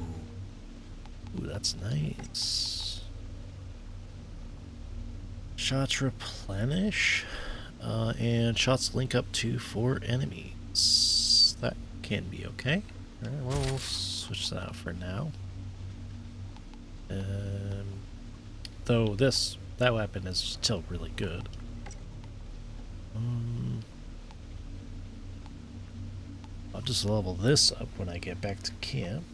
Ooh, that's nice. Shots replenish. And shots link up to 4 enemies. That can be okay. Alright, well, we'll switch that out for now. Though that weapon is still really good. I'll just level this up when I get back to camp.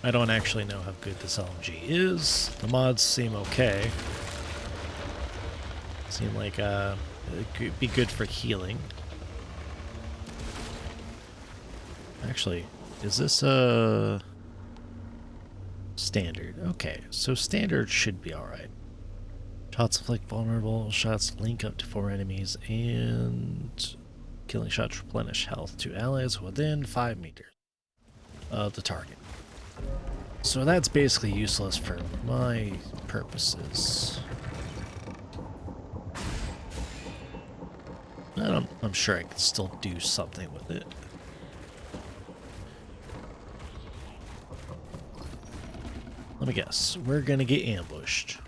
I don't actually know how good this LMG is. The mods seem okay. Seem like it could be good for healing. Actually, is this a standard? Okay, so standard should be alright. Shots inflict vulnerable, shots link up to 4 enemies, and killing shots replenish health to allies within 5 meters of the target. So that's basically useless for my purposes. I'm sure I could still do something with it. Let me guess. We're gonna get ambushed.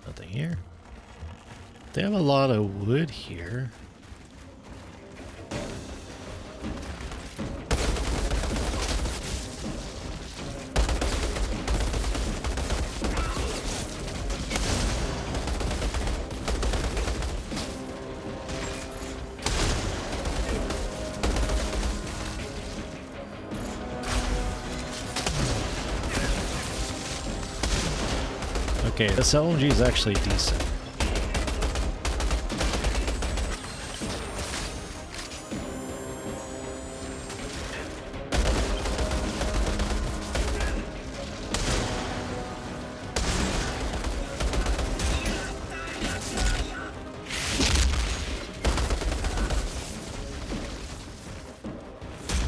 Nothing here. They have a lot of wood here. Okay, this LMG is actually decent.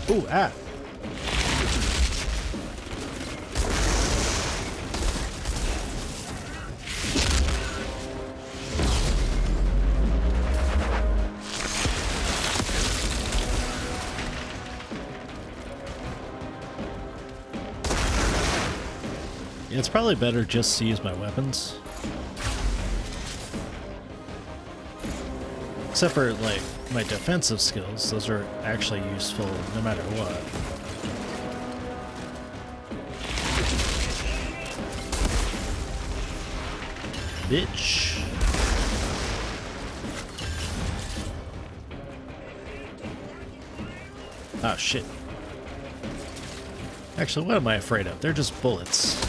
Ooh, ah! It's probably better just to use my weapons. Except for, like, my defensive skills. Those are actually useful no matter what. Bitch. Oh, shit. Actually, what am I afraid of? They're just bullets.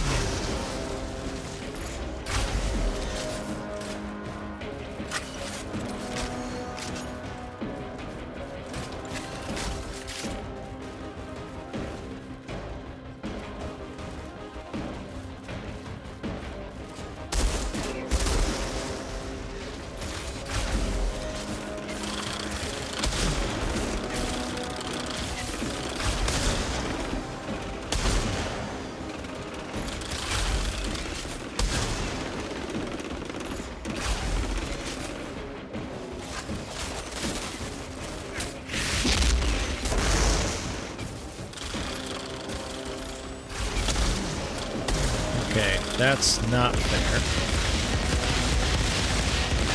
Okay, that's not fair.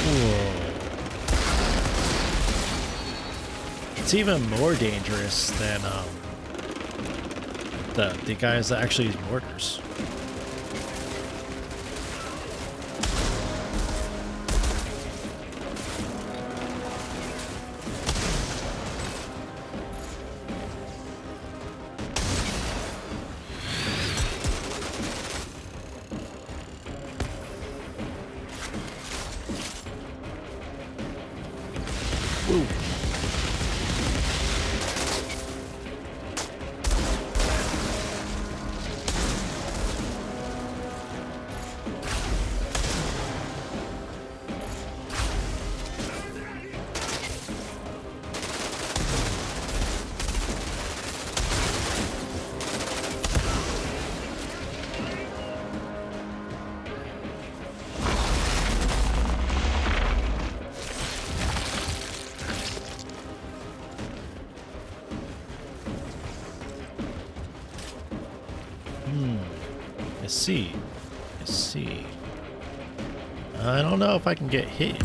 Whoa. It's even more dangerous than the guys that actually use mortars. Ooh. I see. I don't know if I can get hit.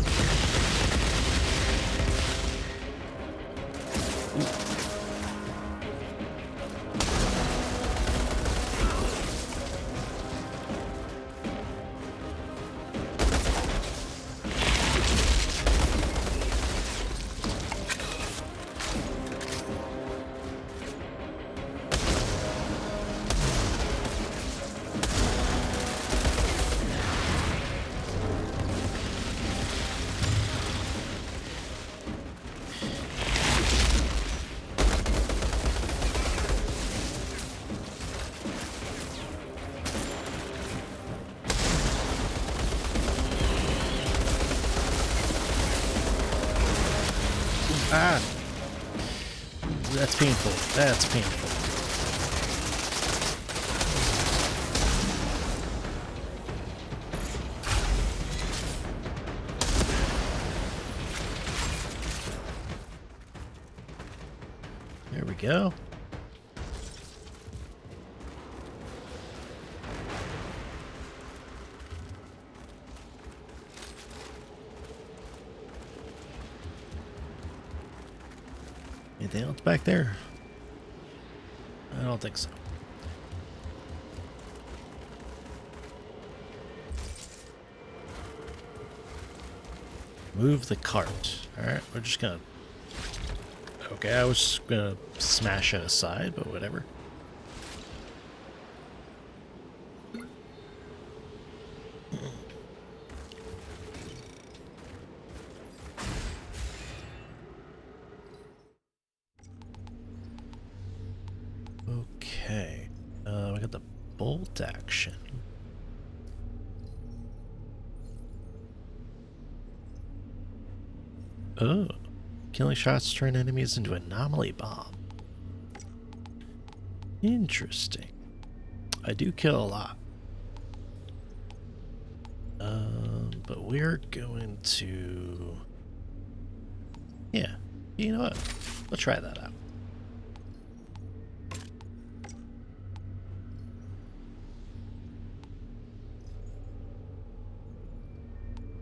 Ah! That's painful. That's painful. There we go. Anything else back there? I don't think so. Move the cart. Alright, we're just gonna... Okay, I was just gonna smash it aside, but whatever. bolt action. Oh, killing shots turn enemies into anomaly bomb. Interesting. I do kill a lot. But we're going to... Yeah, you know what? We'll try that out.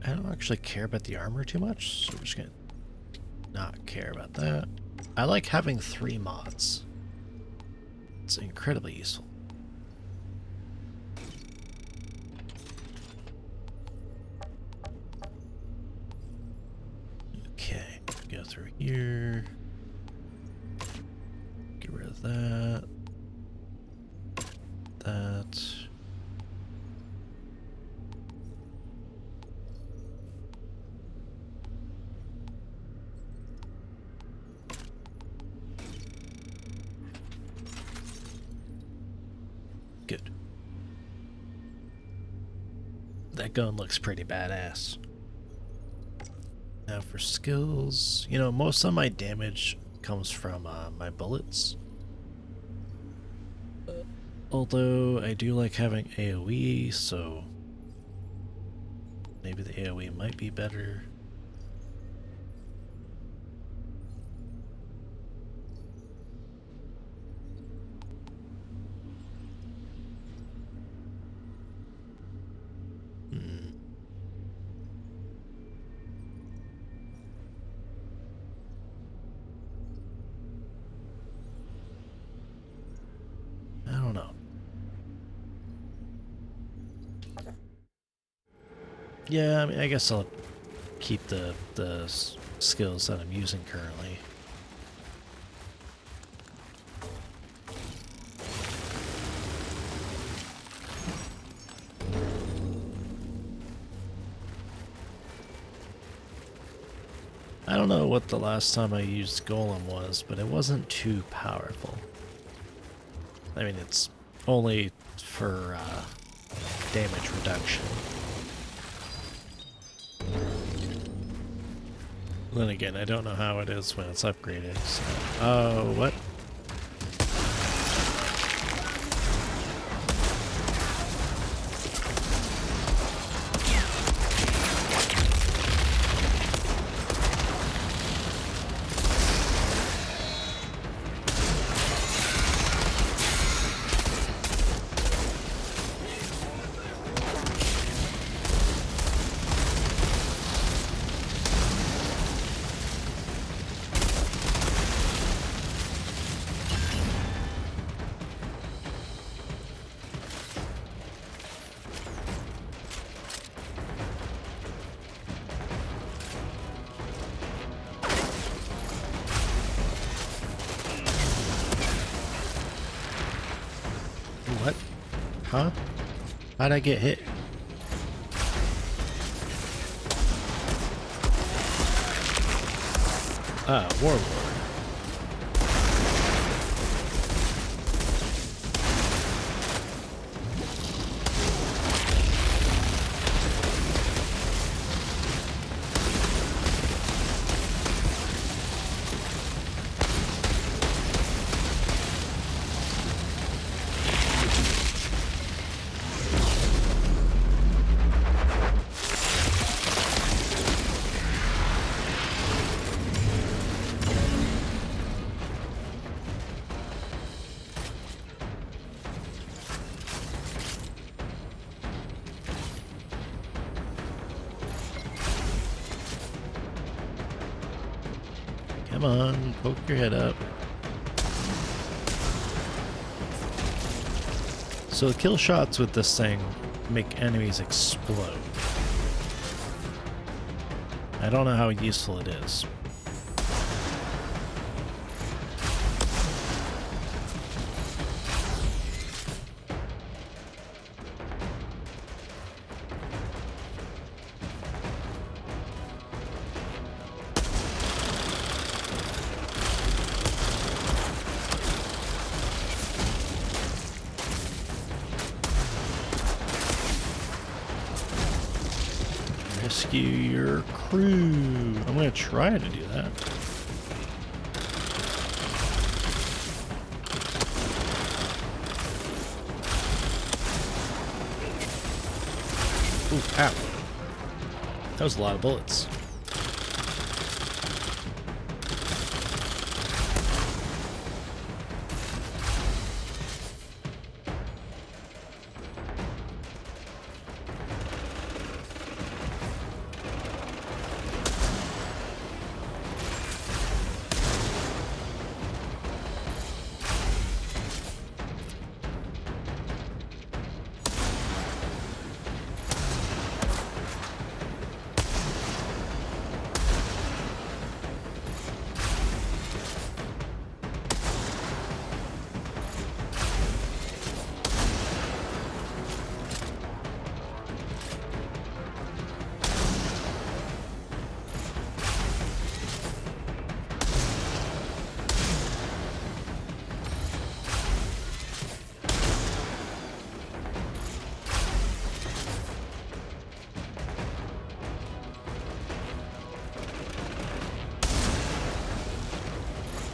I don't actually care about the armor too much, so we're just gonna not care about that. I like having 3 mods. It's incredibly useful. Okay, go through here. Get rid of that. That. Good. That gun looks pretty badass. Now for skills, you know, most of my damage comes from my bullets. Although I do like having AoE, so maybe the AoE might be better. I don't know. Yeah, I mean, I guess I'll keep the skills that I'm using currently. I don't know what the last time I used Golem was, but it wasn't too powerful. I mean, it's only for damage reduction. Then again, I don't know how it is when it's upgraded. So. Oh, what? What? Huh? How'd I get hit? Ah, Warlord. Come on, poke your head up. So the kill shots with this thing make enemies explode. I don't know how useful it is. Rescue your crew. I'm gonna try to do that. Ooh, ow. That was a lot of bullets.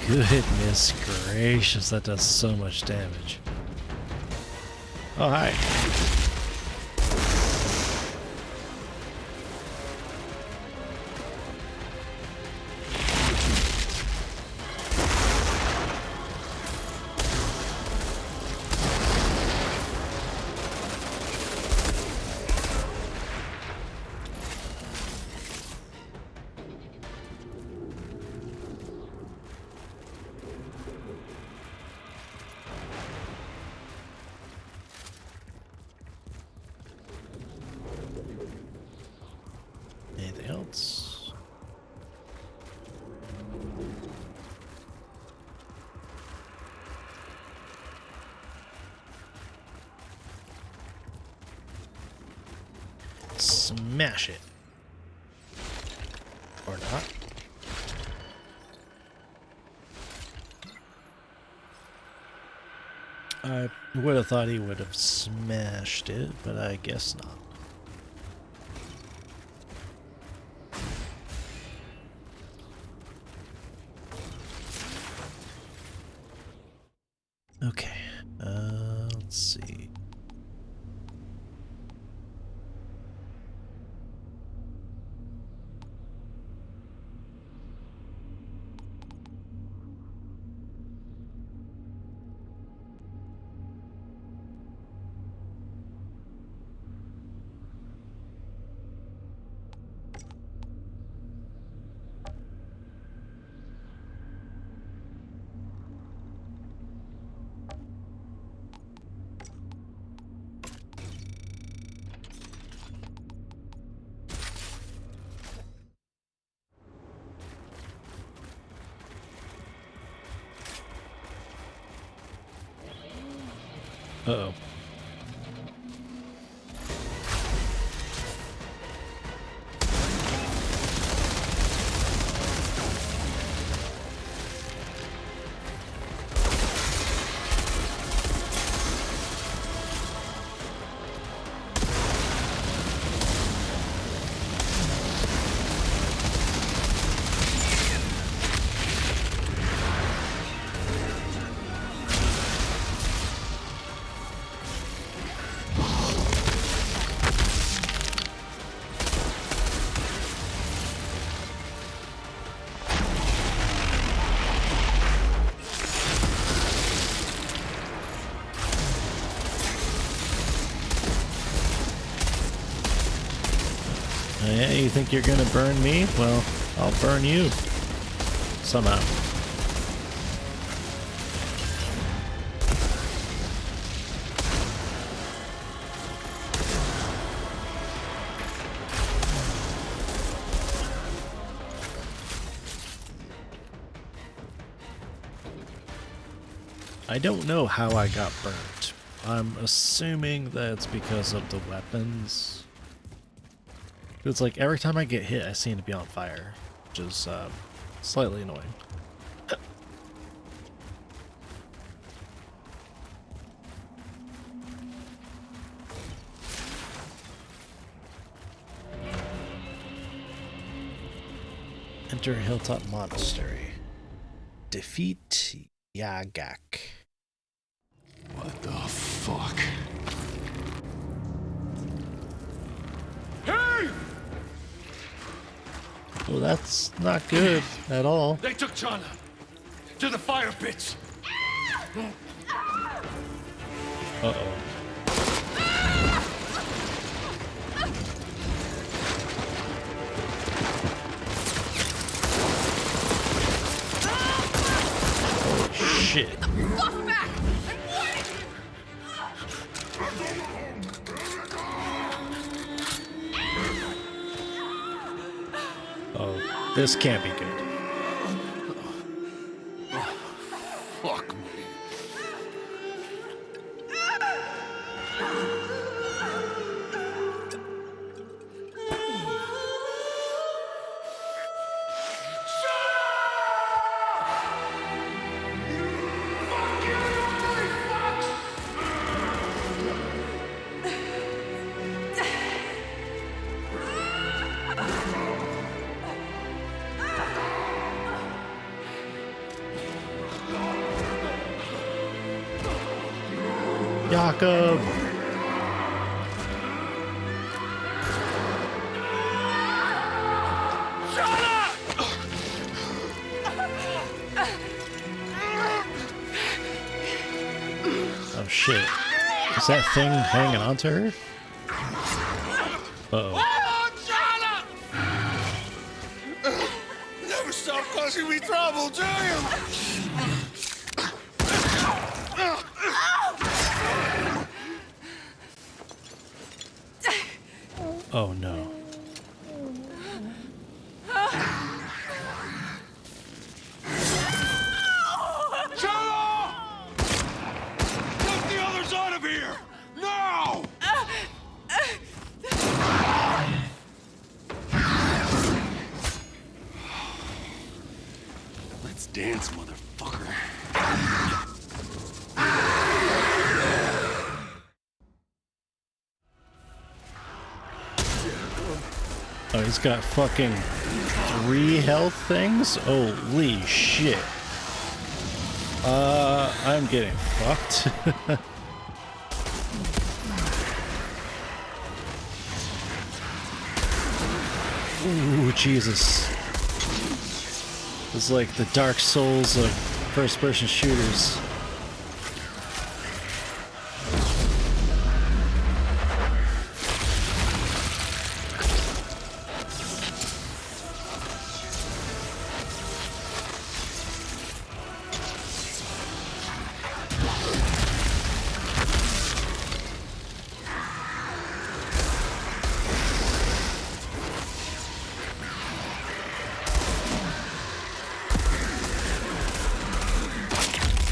Goodness gracious, that does so much damage. Oh, hi. Anything else? Smash it. Or not. I would have thought he would have smashed it, but I guess not. Okay, let's see. Uh-oh. Yeah, you think you're gonna burn me? Well, I'll burn you. Somehow. I don't know how I got burnt. I'm assuming that it's because of the weapons. It's like every time I get hit, I seem to be on fire, which is slightly annoying. Enter Hilltop Monastery. Defeat Yagak. What the fuck? Hey! Well, that's not good at all. They took Chana to the fire pits. Uh-oh. Shit. Fuck back! Oh, this can't be good. Fuck me. Jakob! Oh shit. Is that thing hanging on to her? Uh-oh. Never stop causing me trouble, do you? Oh no. Get the others out of here! Now! Let's dance, motherfucker. Oh, he's got fucking 3 health things? Holy shit. I'm getting fucked. Ooh, Jesus. It's like the Dark Souls of first-person shooters.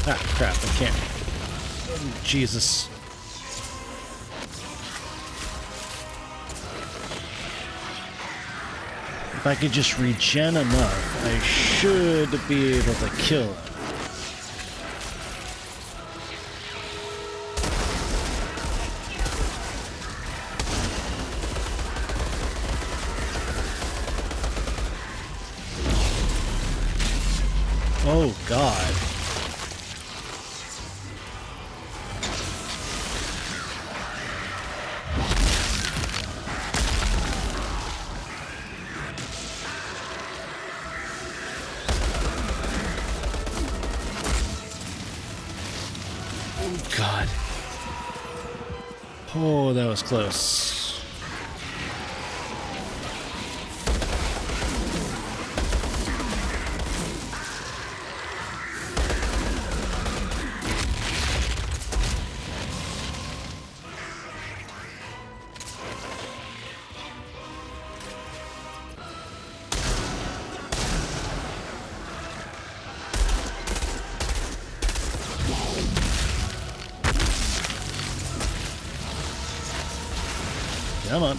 Ah, crap, I can't. Oh, Jesus. If I could just regen enough, I should be able to kill him. Oh, God. God. Oh, that was close. Come on.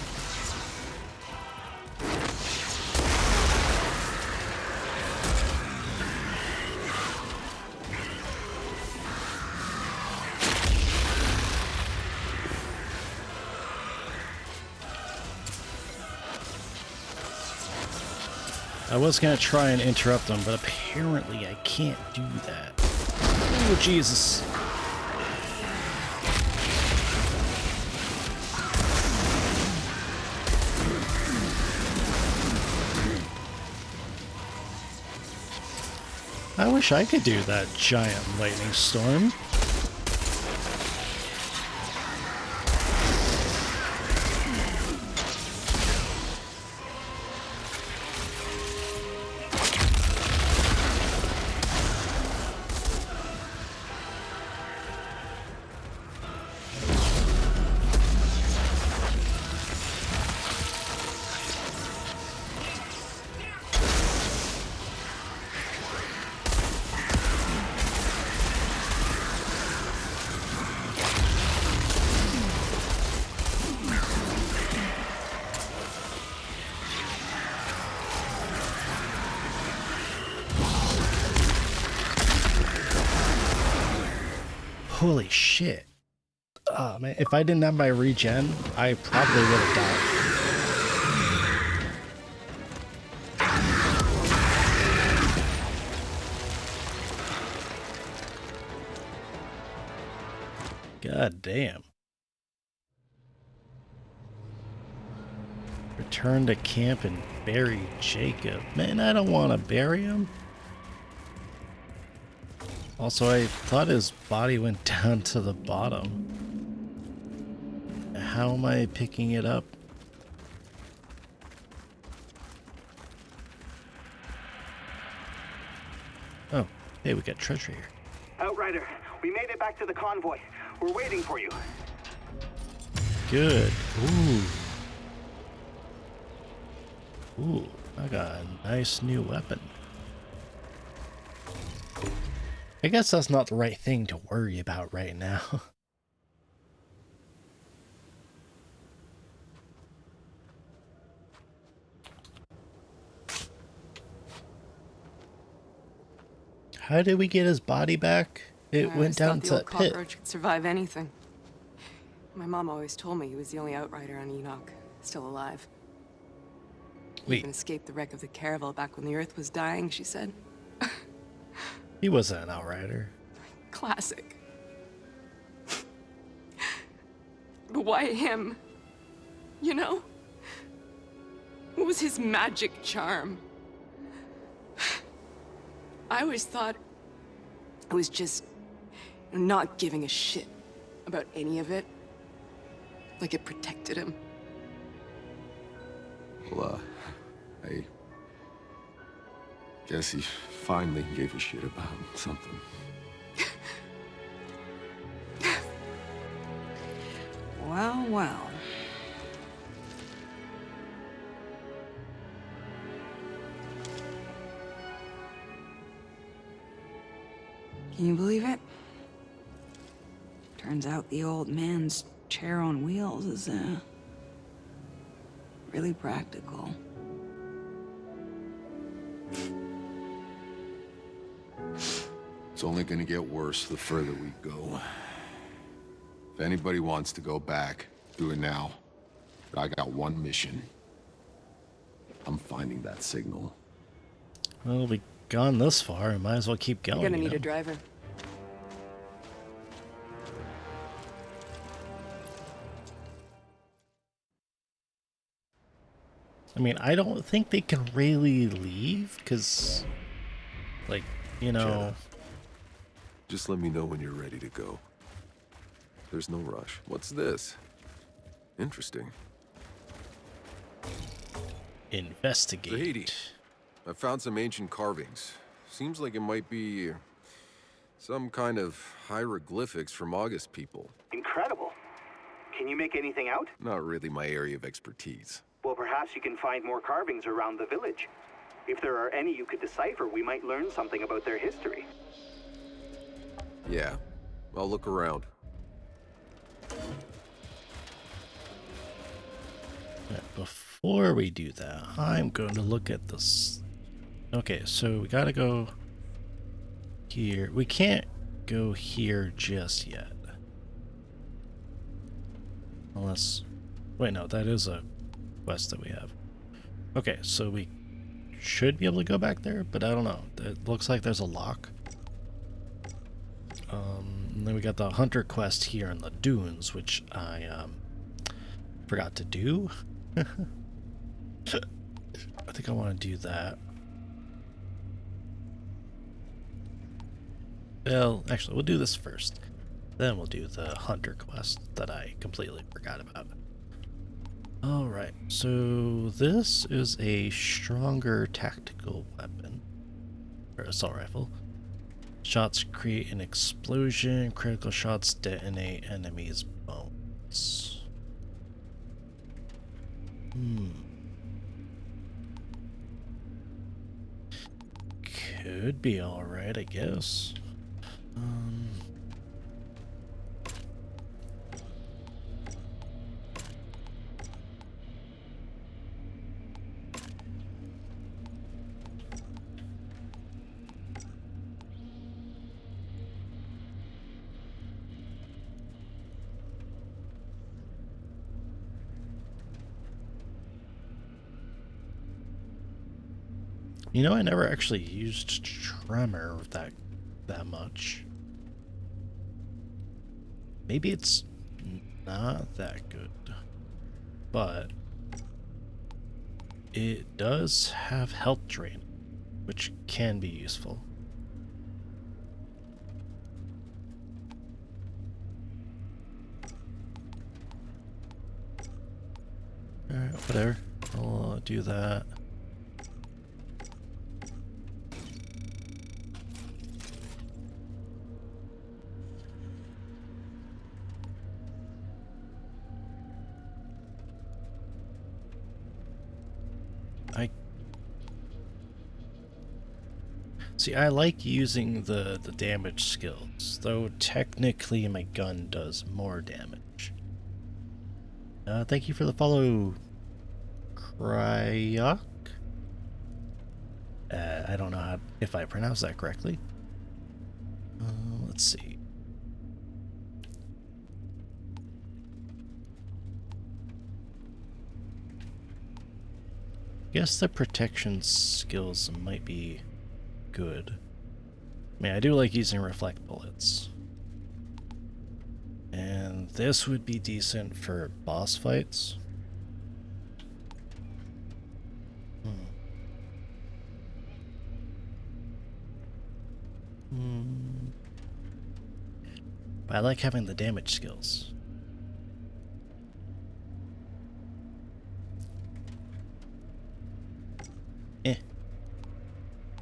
I was gonna try and interrupt them, but apparently I can't do that. Oh, Jesus. I wish I could do that giant lightning storm. Holy shit. Oh man, if I didn't have my regen, I probably would have died. God damn. Return to camp and bury Jacob. Man, I don't want to bury him. Also, I thought his body went down to the bottom. How am I picking it up? Oh, hey, we got treasure here. Outrider, we made it back to the convoy. We're waiting for you. Good. Ooh, I got a nice new weapon. I guess that's not the right thing to worry about right now. How did we get his body back? It went down to that pit. Cockroach could survive anything. My mom always told me he was the only outrider on Enoch still alive. He even escaped the wreck of the caravel back when the Earth was dying, she said. He wasn't an outrider. Classic. But why him? You know? What was his magic charm? I always thought it was just not giving a shit about any of it. Like it protected him. Well, I guess he finally gave a shit about something. Well, well. Can you believe it? Turns out the old man's chair on wheels is, really practical. It's only gonna get worse the further we go. If anybody wants to go back, do it now. But I got one mission. I'm finding that signal. Well, we've gone this far, and might as well keep going. You're gonna need a driver. I mean, I don't think they can really leave, because, like, you know... Jenna, just let me know when you're ready to go. There's no rush. What's this? Interesting. Investigate. Zahedi, I found some ancient carvings. Seems like it might be some kind of hieroglyphics from August people. Incredible. Can you make anything out? Not really my area of expertise. Well, perhaps you can find more carvings around the village. If there are any you could decipher, we might learn something about their history. Yeah, I'll look around. Before we do that, I'm going to look at this. Okay, so we gotta go here. We can't go here just yet. Unless... Wait, no, that is a quest that we have. Okay, so we should be able to go back there, but I don't know. It looks like there's a lock. And then we got the hunter quest here in the dunes, which I forgot to do. I think I want to do that. Well, actually, we'll do this first. Then we'll do the hunter quest that I completely forgot about. Alright, so this is a stronger tactical weapon. Or assault rifle. Shots create an explosion. Critical shots detonate enemies' bones. Could be alright, I guess. You know, I never actually used Tremor that much. Maybe it's not that good, but it does have health drain, which can be useful. Alright, whatever. I'll do that. See, I like using the damage skills, though technically my gun does more damage. Thank you for the follow, Kryok. I don't know if I pronounced that correctly. Let's see. I guess the protection skills might be good. I mean, I do like using reflect bullets. And this would be decent for boss fights. But I like having the damage skills.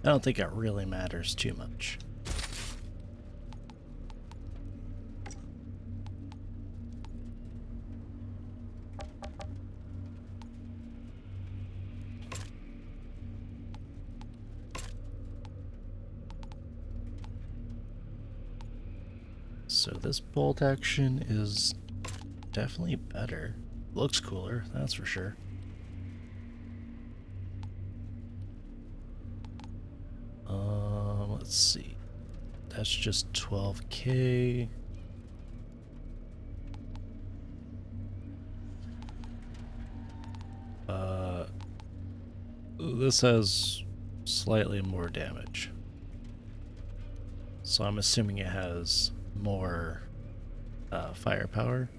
I don't think it really matters too much. So this bolt action is definitely better. Looks cooler, that's for sure. Let's see. That's just 12k. This has slightly more damage. So I'm assuming it has more firepower.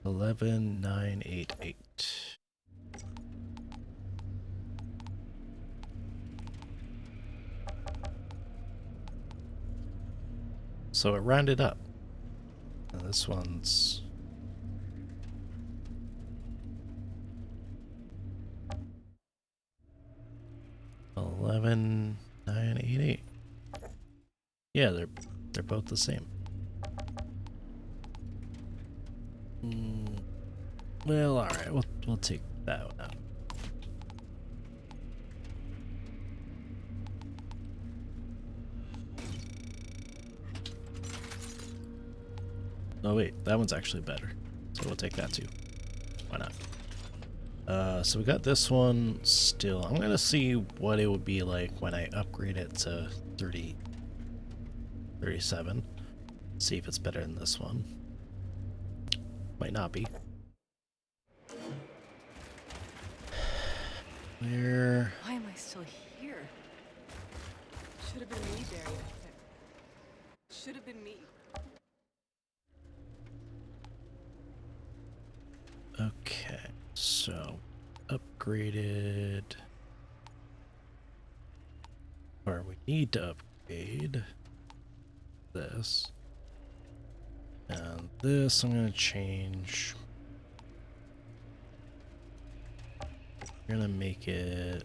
$11,988. So it rounded up. And this one's $11,988. Yeah, they're both the same. Well, all right, we'll take that one out. Oh wait, that one's actually better, so we'll take that too. Why not? So we got this one still. I'm gonna see what it would be like when I upgrade it to 37. See if it's better than this one. Might not be. Where? Why am I still here? Should have been me buried up there. Should have been me. Okay, so upgraded, or we need to upgrade this, and this I'm going to change. We're going to make it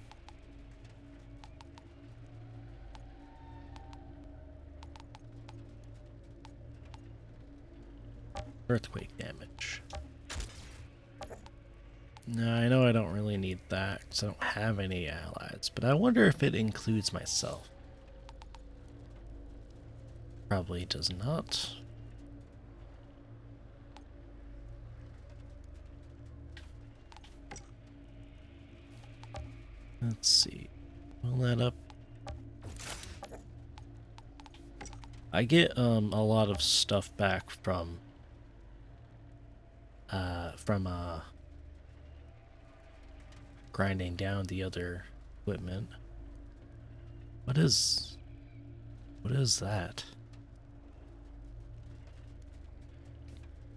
earthquake damage. No, I know I don't really need that because I don't have any allies, but I wonder if it includes myself. Probably does not. Let's see. Fill that up. I get a lot of stuff back from grinding down the other equipment. What is that?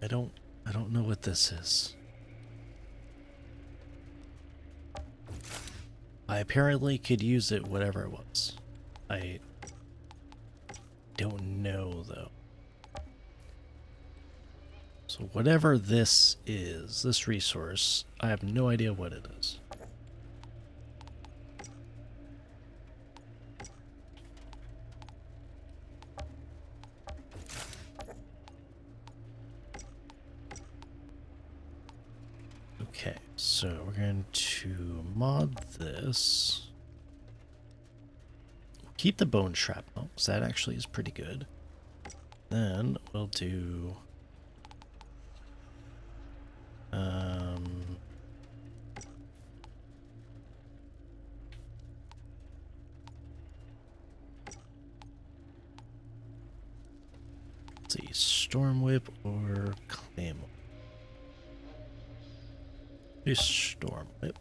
I don't know what this is. I apparently could use it whatever it was. I don't know though. So whatever this is, this resource, I have no idea what it is. Okay, so we're going to mod this. Keep the bone shrapnel, because that actually is pretty good. Then we'll do let's see, Storm Whip or Claymore. Do Storm Whip.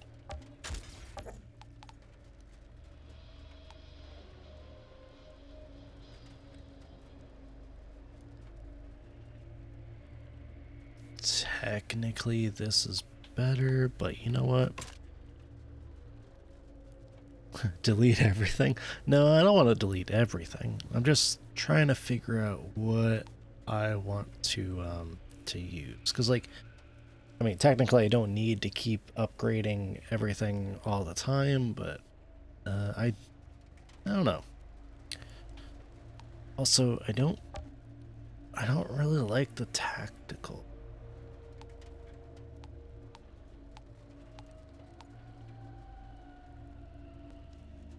Technically this is better, but you know what? Delete everything? No, I don't want to delete everything. I'm just trying to figure out what I want to use, because like, I mean, technically I don't need to keep upgrading everything all the time, but I don't know. Also, I don't really like the tactical.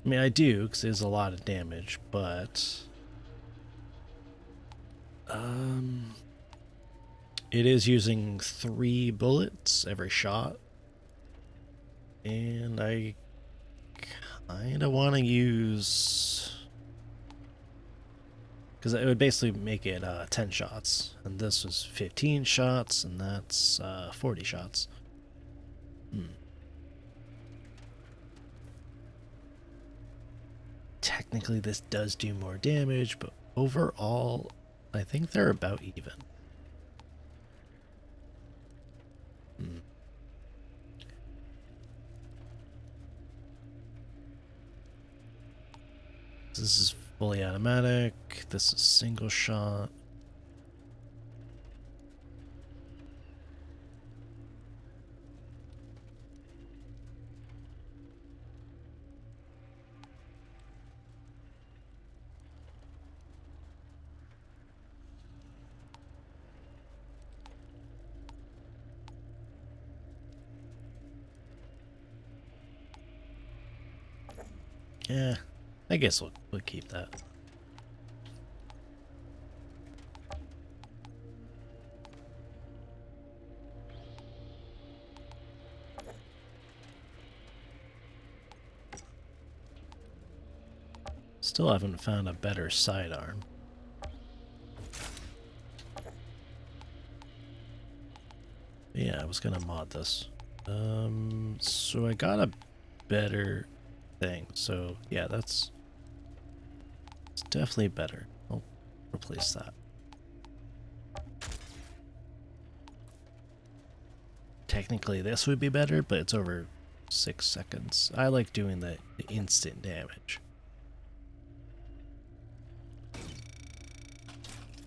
I mean, I do, because there's a lot of damage, but it is using 3 bullets every shot, and I kind of want to use, because it would basically make it 10 shots, and this was 15 shots, and that's 40 shots. Technically this does do more damage, but overall I think they're about even. This is fully automatic, this is single shot. Yeah, I guess we'll keep that. Still haven't found a better sidearm. Yeah, I was gonna mod this. So I got a better thing. So yeah, it's definitely better. I'll replace that. Technically this would be better, but it's over 6 seconds. I like doing the instant damage.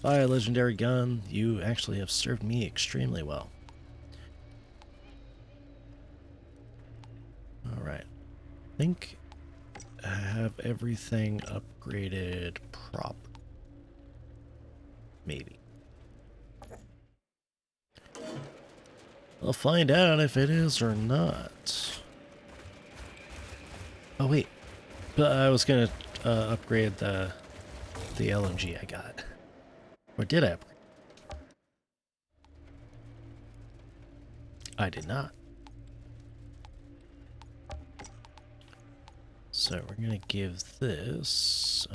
Bye, legendary gun. You actually have served me extremely well. Alright. I think I have everything upgraded proper. Maybe. I'll find out if it is or not. Oh wait, but I was gonna upgrade the LMG I got. Or did I upgrade? I did not. So we're gonna give this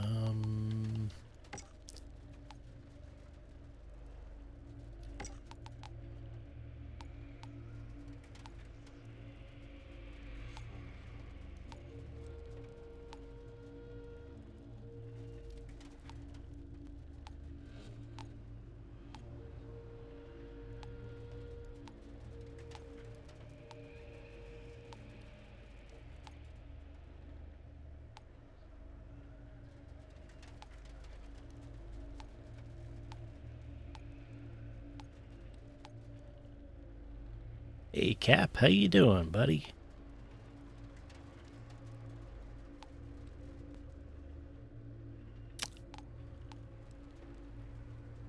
Hey Cap, how you doing, buddy?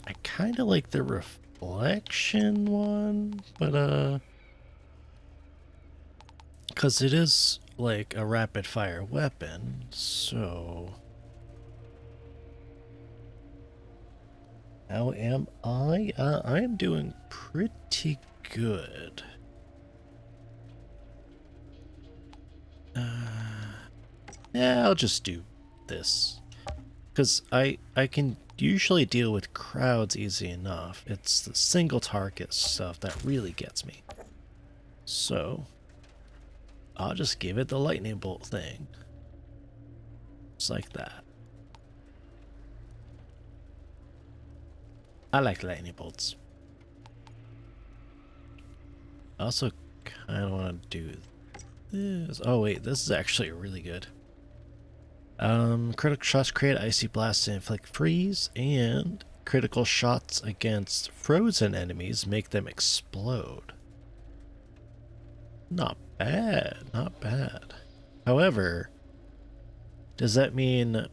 I kind of like the reflection one, but because it is like a rapid fire weapon, so how am I? I am doing pretty good. Yeah, I'll just do this. Because I can usually deal with crowds easy enough. It's the single target stuff that really gets me. So, I'll just give it the lightning bolt thing. Just like that. I like lightning bolts. I also kind of want to do this. Oh wait, this is actually really good. Critical shots create icy blasts and inflict freeze, and critical shots against frozen enemies make them explode. Not bad, not bad. However, does that mean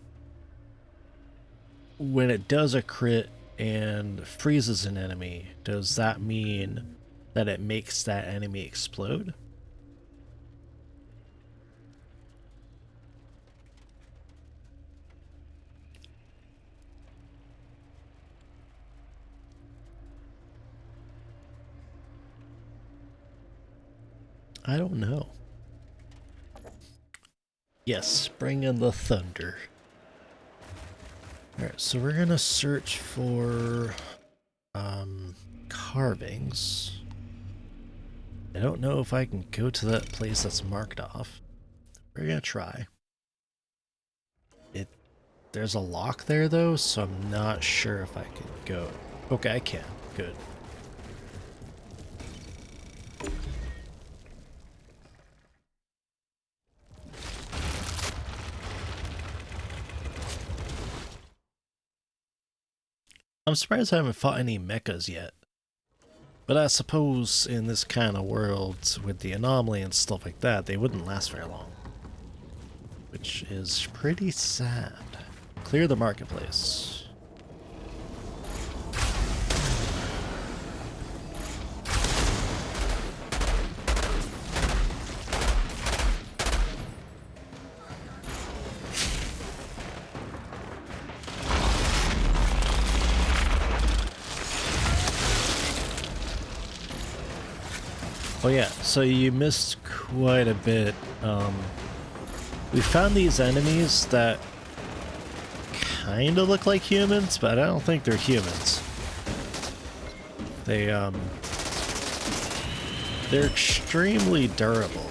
when it does a crit and freezes an enemy, does that mean that it makes that enemy explode? I don't know. Yes, bring in the thunder. Alright, so we're gonna search for carvings. I don't know if I can go to that place that's marked off. We're gonna try. There's a lock there though, so I'm not sure if I can go. Okay, I can. Good. I'm surprised I haven't fought any mechas yet. But I suppose in this kind of world, with the anomaly and stuff like that, they wouldn't last very long. Which is pretty sad. Clear the marketplace. Oh yeah, so you missed quite a bit. We found these enemies that kind of look like humans, but I don't think they're humans. They They're extremely durable.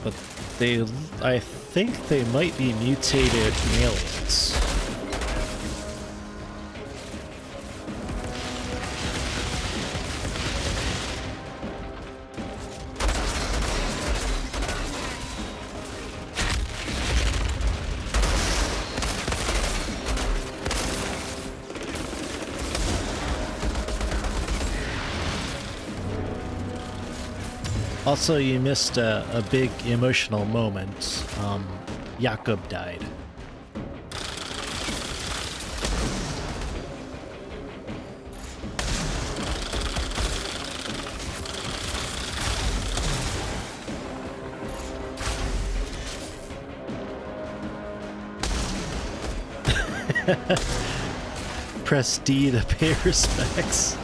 But I think they might be mutated aliens. Also, you missed a big emotional moment. Jakob died. Press D to pay respects.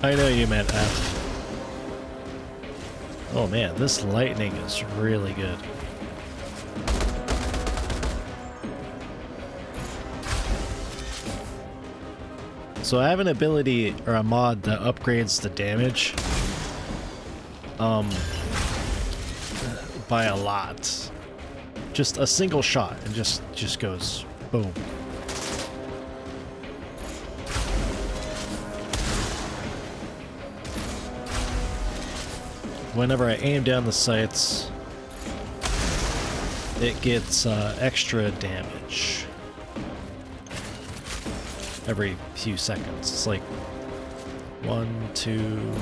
I know you meant F. Oh man, this lightning is really good. So I have an ability or a mod that upgrades the damage by a lot. Just a single shot and just goes boom. Whenever I aim down the sights, it gets extra damage every few seconds. It's like 2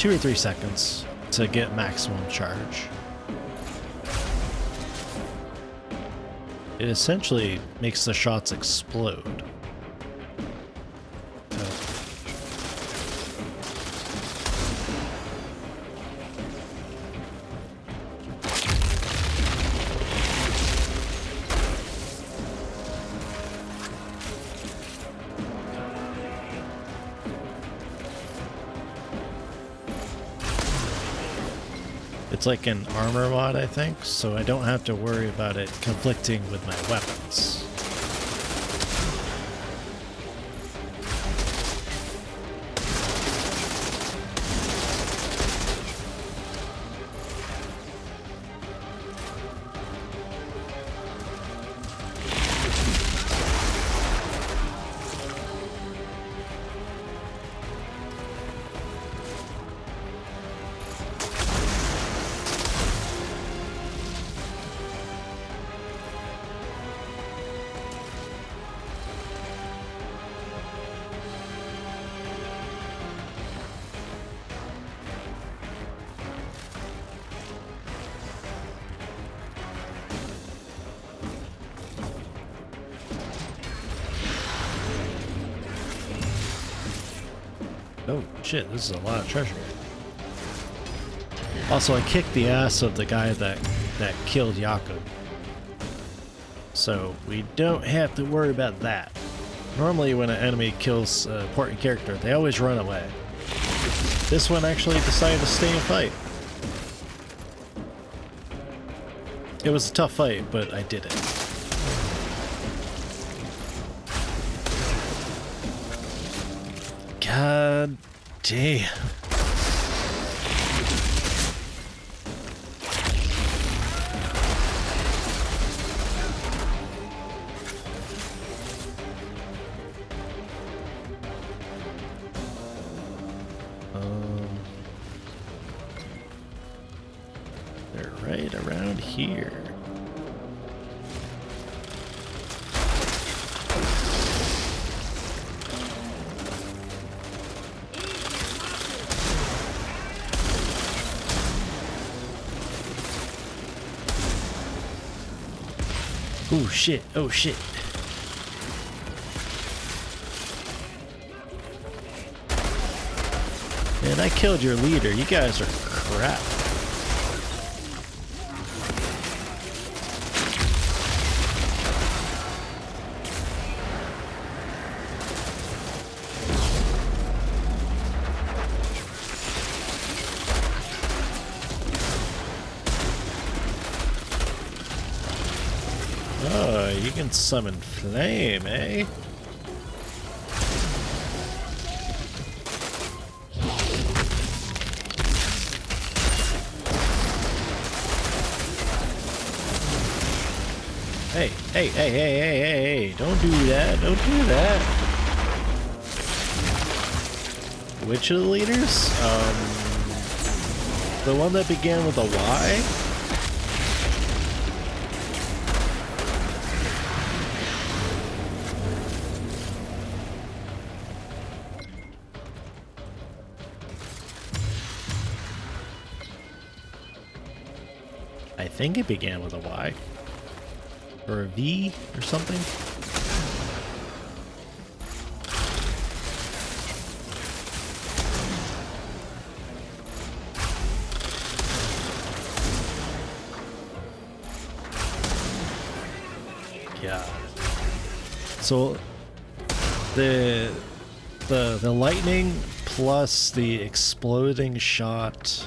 or 3 seconds to get maximum charge. It essentially makes the shots explode. It's like an armor mod, I think, so I don't have to worry about it conflicting with my weapons. Oh shit, this is a lot of treasure. Also, I kicked the ass of the guy that killed Jakob. So we don't have to worry about that. Normally when an enemy kills an important character, they always run away. This one actually decided to stay and fight. It was a tough fight, but I did it. God damn. They're right around here. Oh shit, oh shit. Man, I killed your leader. You guys are crap. Oh, you can summon flame, eh? Hey, don't do that, don't do that. Which of the leaders? The one that began with a Y? I think it began with a Y. Or a V or something. Yeah. So the lightning plus the exploding shot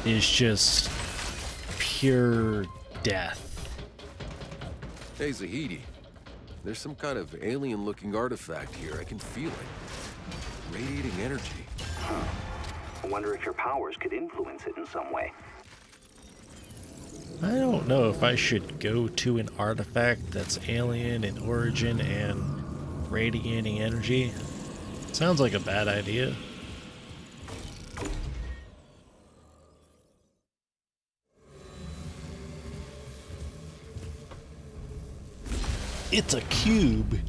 is just pure death. Hey, Zahidi. There's some kind of alien-looking artifact here. I can feel it. Radiating energy. Huh. I wonder if your powers could influence it in some way. I don't know if I should go to an artifact that's alien in origin and radiating energy. Sounds like a bad idea. It's a cube.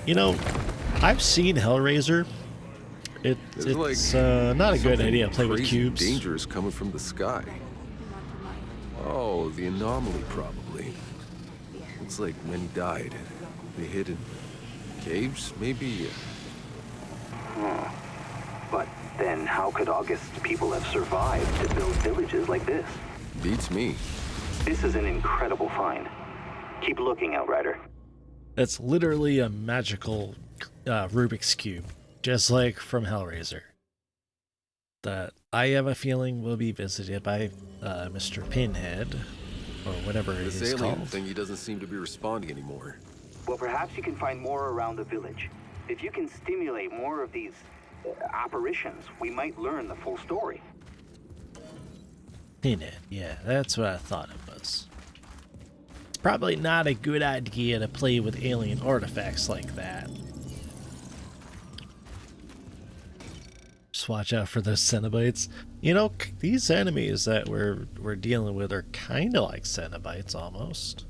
You know, I've seen Hellraiser. It's not a good idea to play with cubes. Dangerous coming from the sky. Oh, the anomaly probably. Looks like many died. They hid in caves, maybe. Huh. But then how could August's people have survived to build villages like this? Beats me. This is an incredible find. Keep looking, Outrider. That's literally a magical Rubik's Cube, just like from Hellraiser. That I have a feeling will be visited by Mr. Pinhead, or whatever it is this alien called. thingy doesn't seem to be responding anymore. Well, perhaps you can find more around the village. If you can stimulate more of these apparitions, we might learn the full story. Pinhead, yeah, that's what I thought it was. It's probably not a good idea to play with alien artifacts like that. Just watch out for those Cenobites. You know, these enemies that we're dealing with are kind of like Cenobites almost.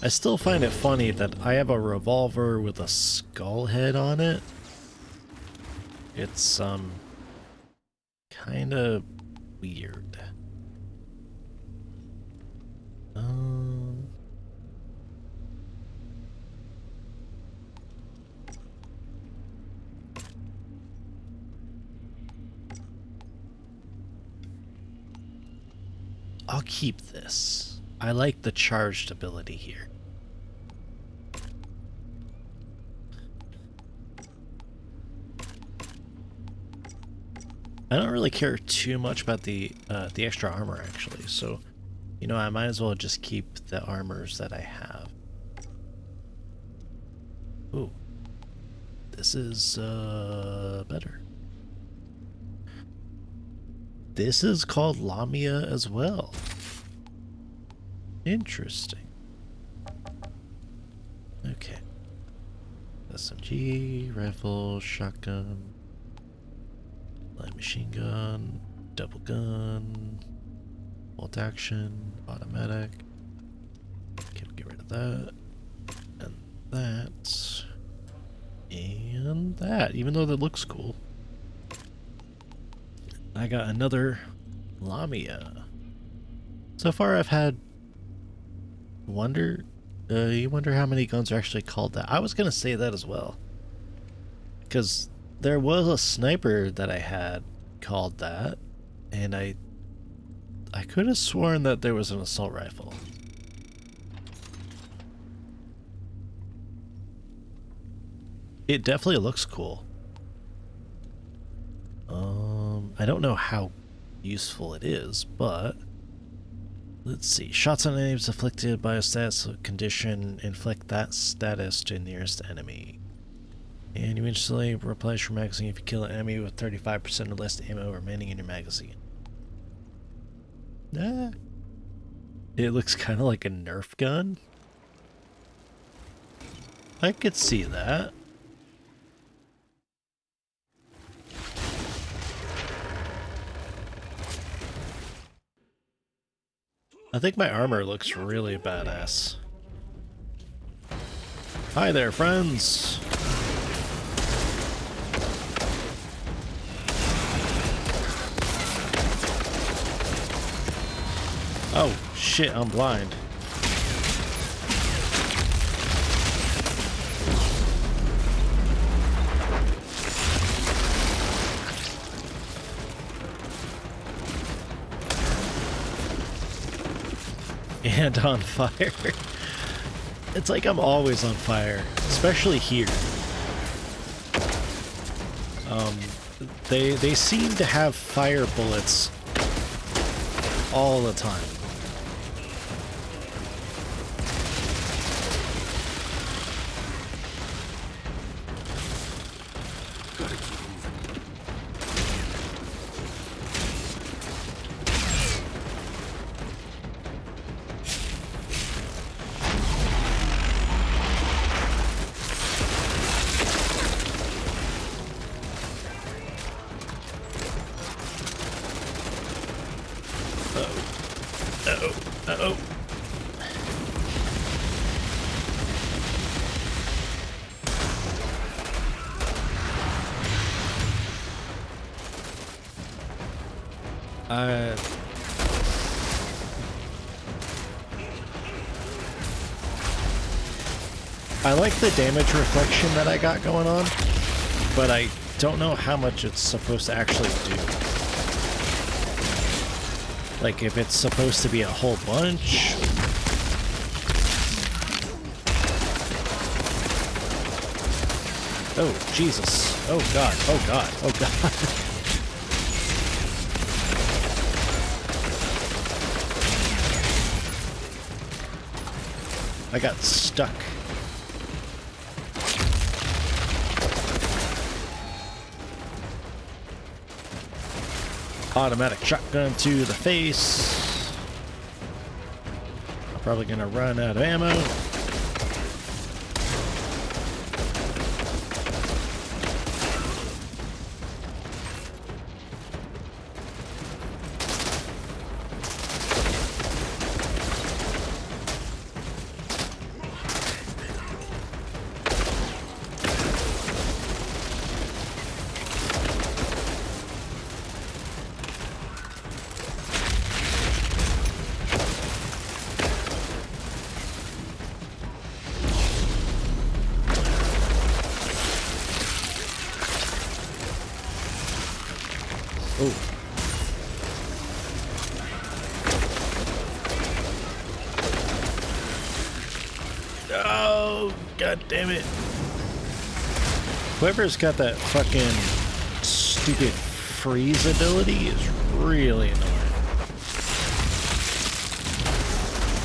I still find it funny that I have a revolver with a skull head on it. It's, kinda weird. I'll keep this. I like the charged ability here. I don't really care too much about the extra armor, actually, so, you know, I might as well just keep the armors that I have. Ooh. This is, better. This is called Lamia as well. Interesting. Okay. SMG, rifle, shotgun. Light machine gun, double gun, bolt action, automatic. Can get rid of that. And that. And that, even though that looks cool. I got another Lamia. So far I've had you wonder how many guns are actually called that. I was gonna say that as well. Because there was a sniper that I had called that, and I could have sworn that there was an assault rifle. It definitely looks cool. I don't know how useful it is, but let's see. Shots on enemies afflicted by a status condition inflict that status to the nearest enemy. And you instantly replenish your magazine if you kill an enemy with 35% or less ammo remaining in your magazine. It looks kind of like a Nerf gun. I could see that. I think my armor looks really badass. Hi there, friends! Oh, shit, I'm blind. And on fire. It's like I'm always on fire, especially here. They seem to have fire bullets all the time. Uh-oh. I like the damage reflection that I got going on, but I don't know how much it's supposed to actually do. Like, if it's supposed to be a whole bunch. Oh, Jesus. Oh, God. Oh, God. Oh, God. I got stuck. Automatic shotgun to the face. I'm probably gonna run out of ammo. Oh, God damn it. Whoever's got that fucking stupid freeze ability is really annoying.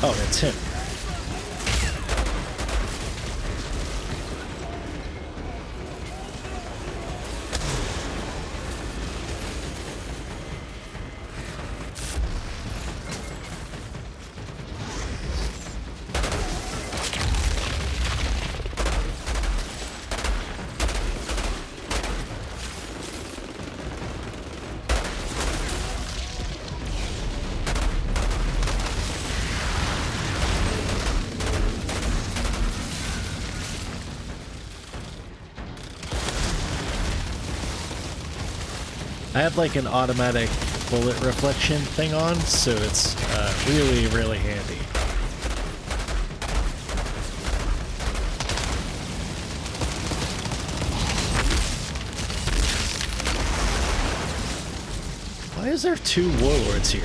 Oh, it's him. I have like an automatic bullet reflection thing on, so it's really, really handy. Why is there 2 warlords here?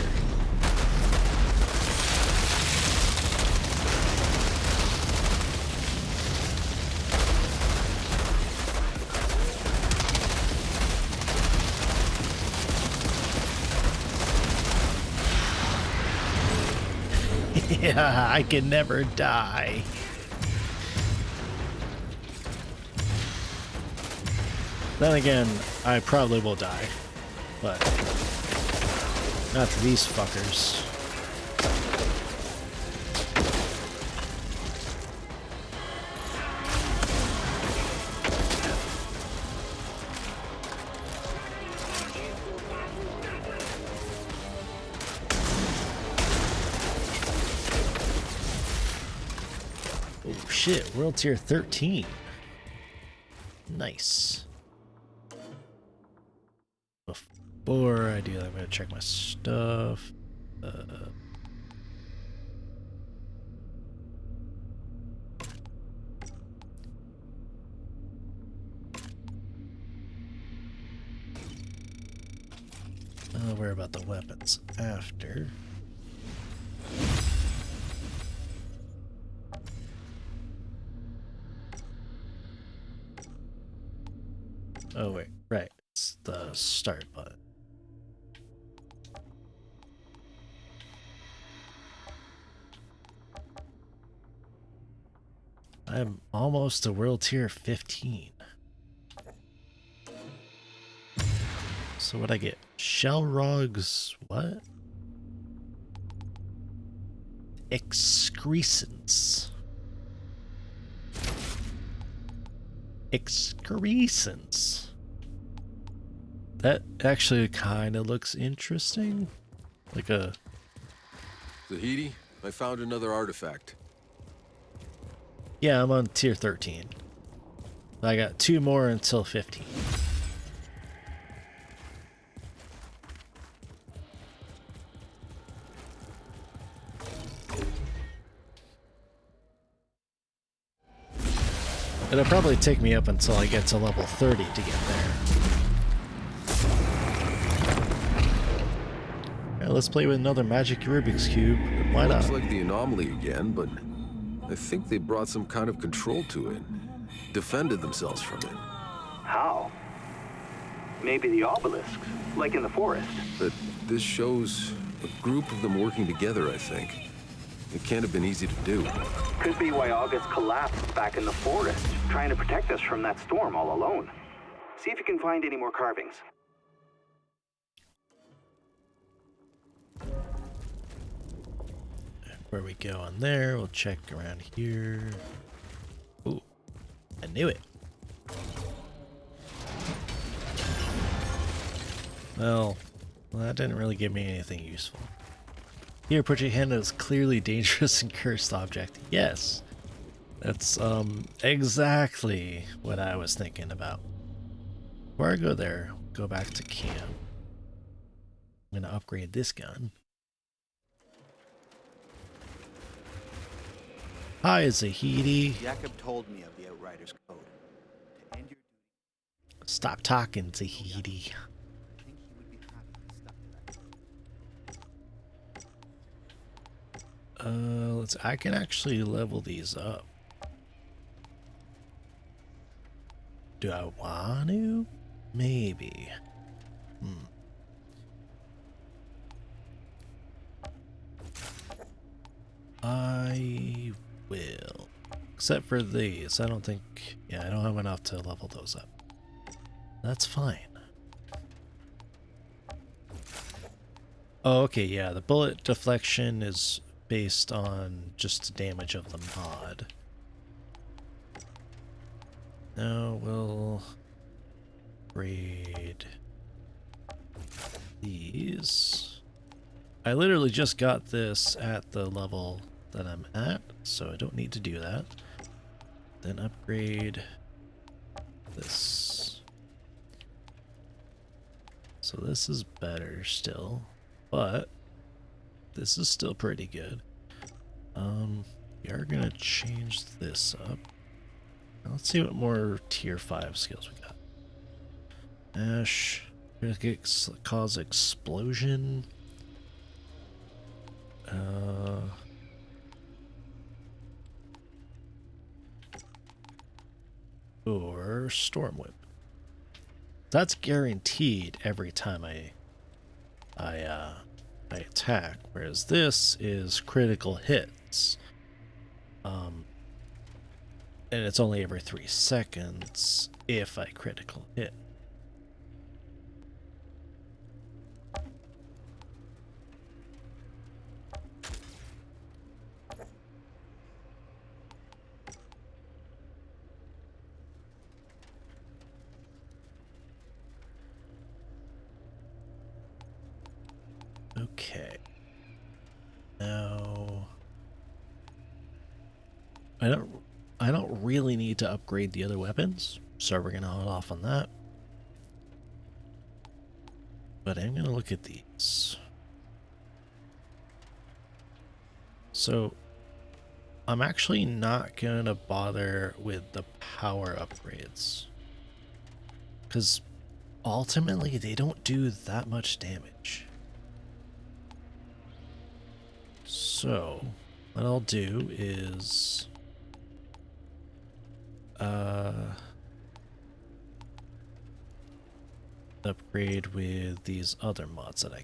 Yeah, I can never die. Then again, I probably will die, but not to these fuckers. Oh shit, World Tier 13. Nice. Before I do that, I'm gonna check my stuff. I'll worry about the weapons after. Oh wait, right. It's the start button. I'm almost to World Tier 15. So what I get? Shell Rogs, what? Excrescence. Excrescence. That actually kind of looks interesting. Like a... Zahidi, I found another artifact. Yeah, I'm on tier 13. I got 2 more until 15. It'll probably take me up until I get to level 30 to get there. Right, let's play with another magic Rubik's Cube. Why not? Looks like the anomaly again, but I think they brought some kind of control to it. Defended themselves from it. How? Maybe the obelisks, like in the forest. But this shows a group of them working together, I think. It can't have been easy to do. Could be why August collapsed back in the forest, trying to protect us from that storm all alone. See if you can find any more carvings. Where we go on there, we'll check around here. Ooh, I knew it. Well, that didn't really give me anything useful. Here, put your hand on this clearly dangerous and cursed object. Yes, that's exactly what I was thinking about. Before I go there, go back to camp. I'm gonna upgrade this gun. Hi, Zahidi. Jacob told me of the Outriders code. To end your duty. Stop talking, Zahidi. I think he would be happy to stuck to that. I can actually level these up. Do I want to? Maybe. I will. Except for these. I don't think... Yeah, I don't have enough to level those up. That's fine. Oh, okay, yeah. The bullet deflection is based on just damage of the mod. Now we'll raid these. I literally just got this at the level that I'm at, so I don't need to do that. Then upgrade this. So this is better still, but this is still pretty good. We are gonna change this up. Now let's see what more tier 5 skills we got. Ash, cause explosion. Or storm whip. That's guaranteed every time I attack, whereas this is critical hits. And it's only every 3 seconds if I critical hit. Okay. Now I don't really need to upgrade the other weapons, so we're gonna hold off on that. But I'm gonna look at these. So I'm actually not gonna bother with the power upgrades, because ultimately they don't do that much damage. So what I'll do is upgrade with these other mods that I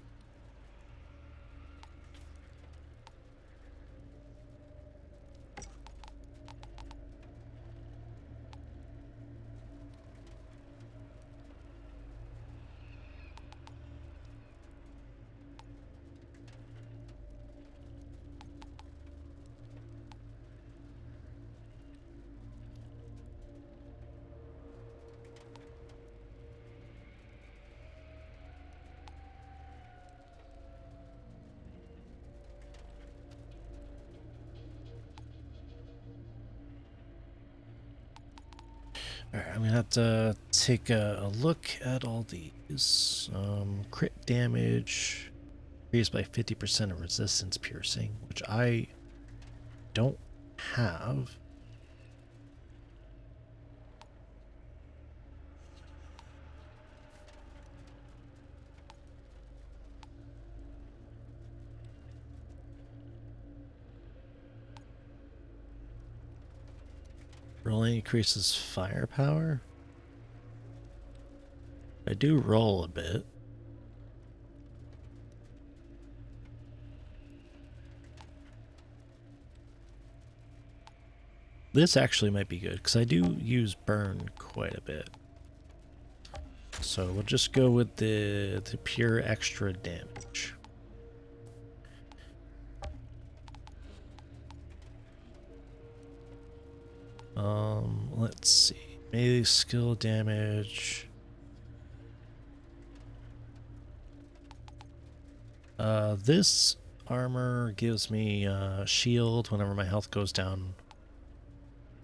Alright, I'm gonna have to take a look at all these. Crit damage increased by 50% of resistance piercing, which I don't have. Rolling increases firepower. I do roll a bit. This actually might be good, because I do use burn quite a bit. So we'll just go with the pure extra damage. Let's see. Melee skill damage. This armor gives me shield whenever my health goes down.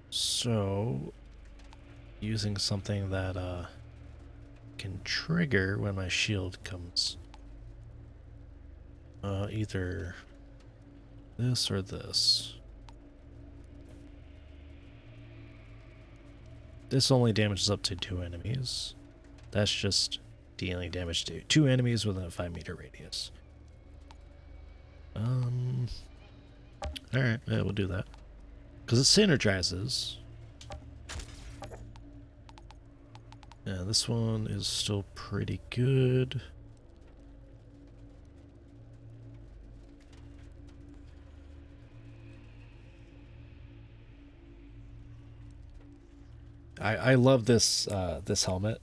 So, using something that can trigger when my shield comes. Either this or this. This only damages up to 2 enemies. That's just dealing damage to 2 enemies within a 5-meter radius. Alright, yeah, we'll do that. Because it synergizes. Yeah, this one is still pretty good. I love this this helmet,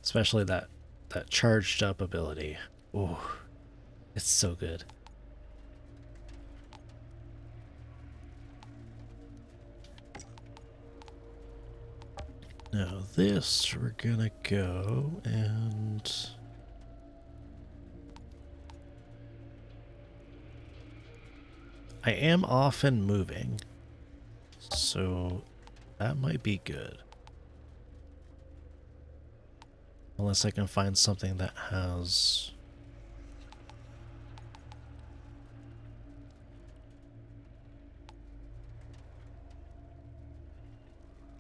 especially that charged up ability. Oh, it's so good. Now this, we're gonna go and I am often moving, so that might be good. Unless I can find something that has...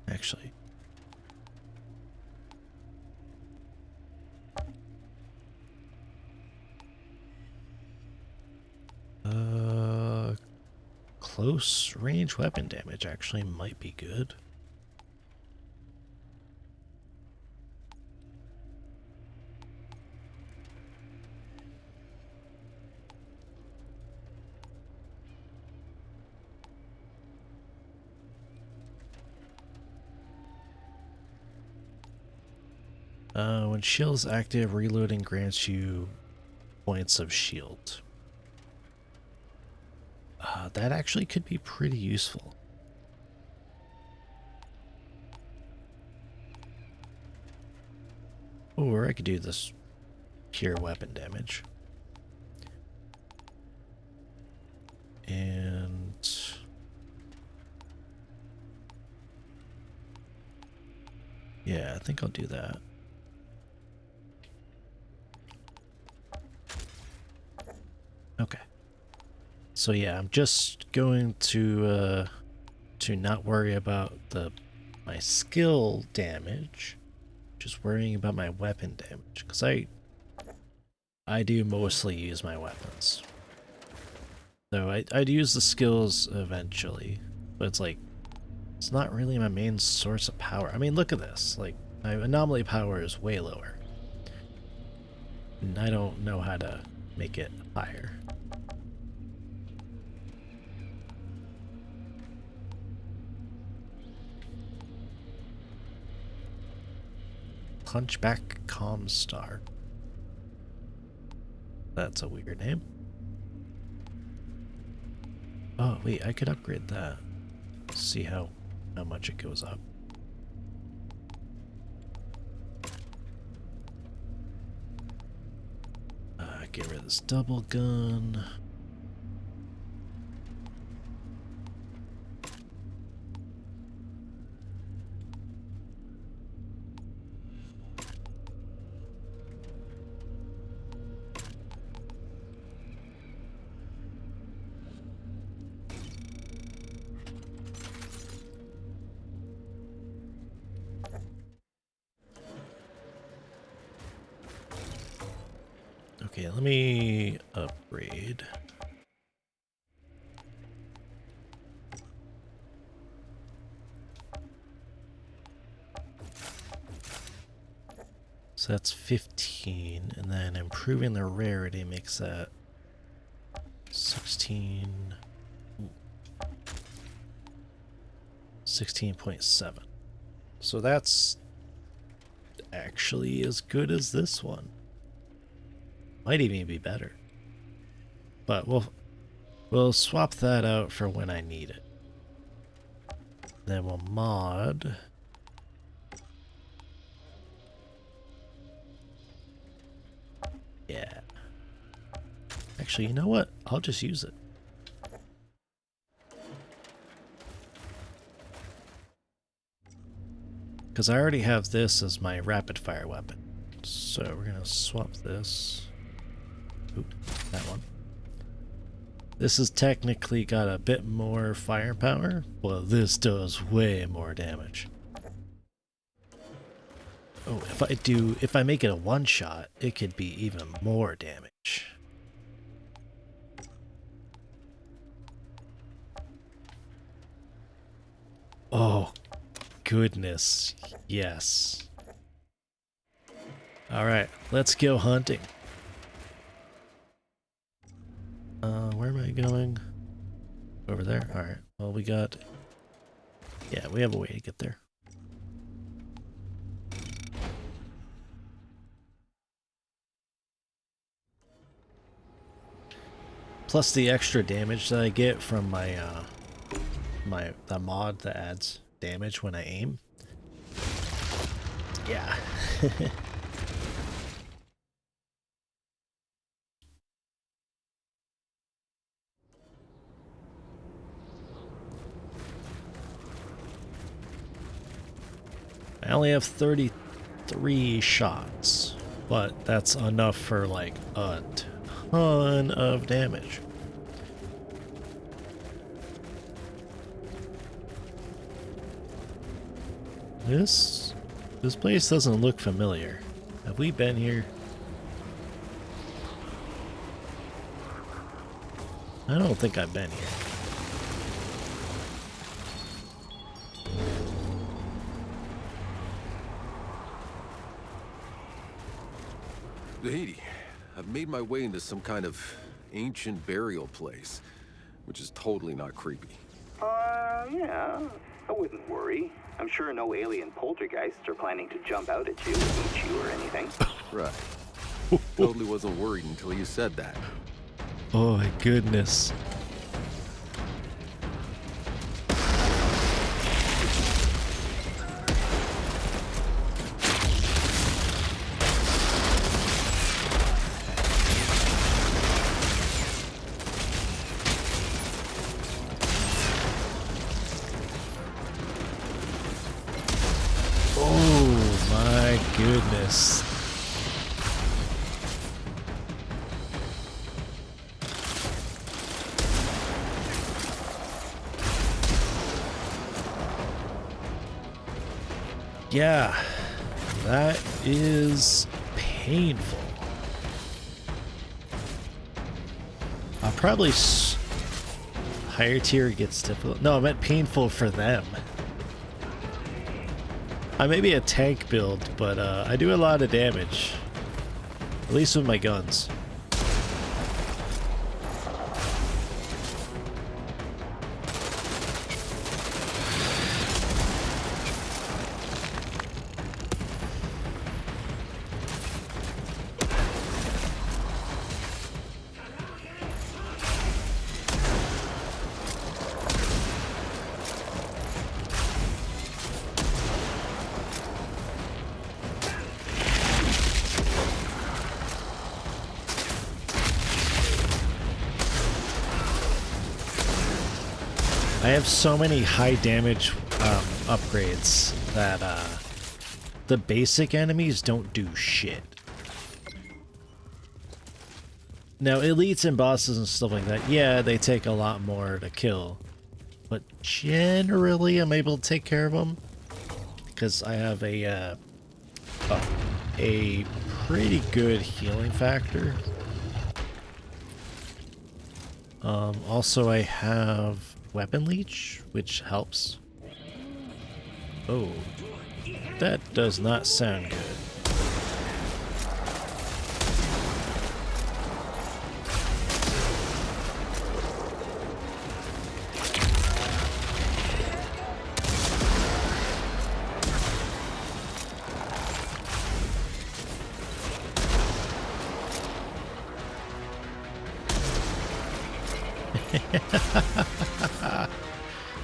Actually... Close range weapon damage actually might be good. When shield is active, reloading grants you points of shield. That actually could be pretty useful. Or I could do this pure weapon damage. And... yeah, I think I'll do that. Okay. So yeah, I'm just going to not worry about my skill damage, just worrying about my weapon damage, because I do mostly use my weapons. So I'd use the skills eventually, but it's like, it's not really my main source of power. I mean, look at this, like, my anomaly power is way lower. And I don't know how to make it higher. Hunchback Comstar. That's a weird name. Oh, wait, I could upgrade that. See how much it goes up. Get rid of this double gun. Okay, let me upgrade. So that's 15, and then improving the rarity makes that 16. 16.7. So that's actually as good as this one. Might even be better. But we'll swap that out for when I need it. Then we'll mod. Yeah. Actually, you know what? I'll just use it. Because I already have this as my rapid fire weapon. So we're going to swap this. Oop, that one. This has technically got a bit more firepower, but this does way more damage. Oh, if I make it a one-shot, it could be even more damage. Oh, goodness, yes. Alright, let's go hunting. Where am I going? Over there? Alright, well we got... yeah, we have a way to get there. Plus the extra damage that I get from my, the mod that adds damage when I aim. Yeah. I only have 33 3 shots, but that's enough for like a ton of damage. This place doesn't look familiar. Have we been here? I don't think I've been here. Zahidi, I've made my way into some kind of ancient burial place, which is totally not creepy. Yeah. I wouldn't worry. I'm sure no alien poltergeists are planning to jump out at you, eat you, or anything. Right. Totally wasn't worried until you said that. Oh my goodness. Oh my goodness. Yeah, that is painful. I'll probably higher tier gets difficult. No, I meant painful for them. I may be a tank build, but I do a lot of damage. At least with my guns. I have so many high damage upgrades that the basic enemies don't do shit. Now, elites and bosses and stuff like that, yeah, they take a lot more to kill. But generally, I'm able to take care of them. Because I have a pretty good healing factor. Also, I have Weapon Leech, which helps. Oh, that does not sound good.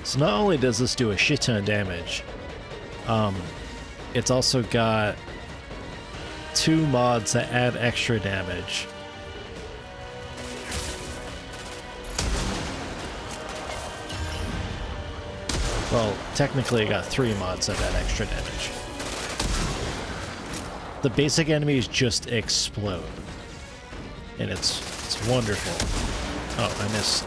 So not only does this do a shit ton of damage, it's also got 2 mods that add extra damage. Well, technically I got 3 mods that add extra damage. The basic enemies just explode. And it's wonderful. Oh, I missed.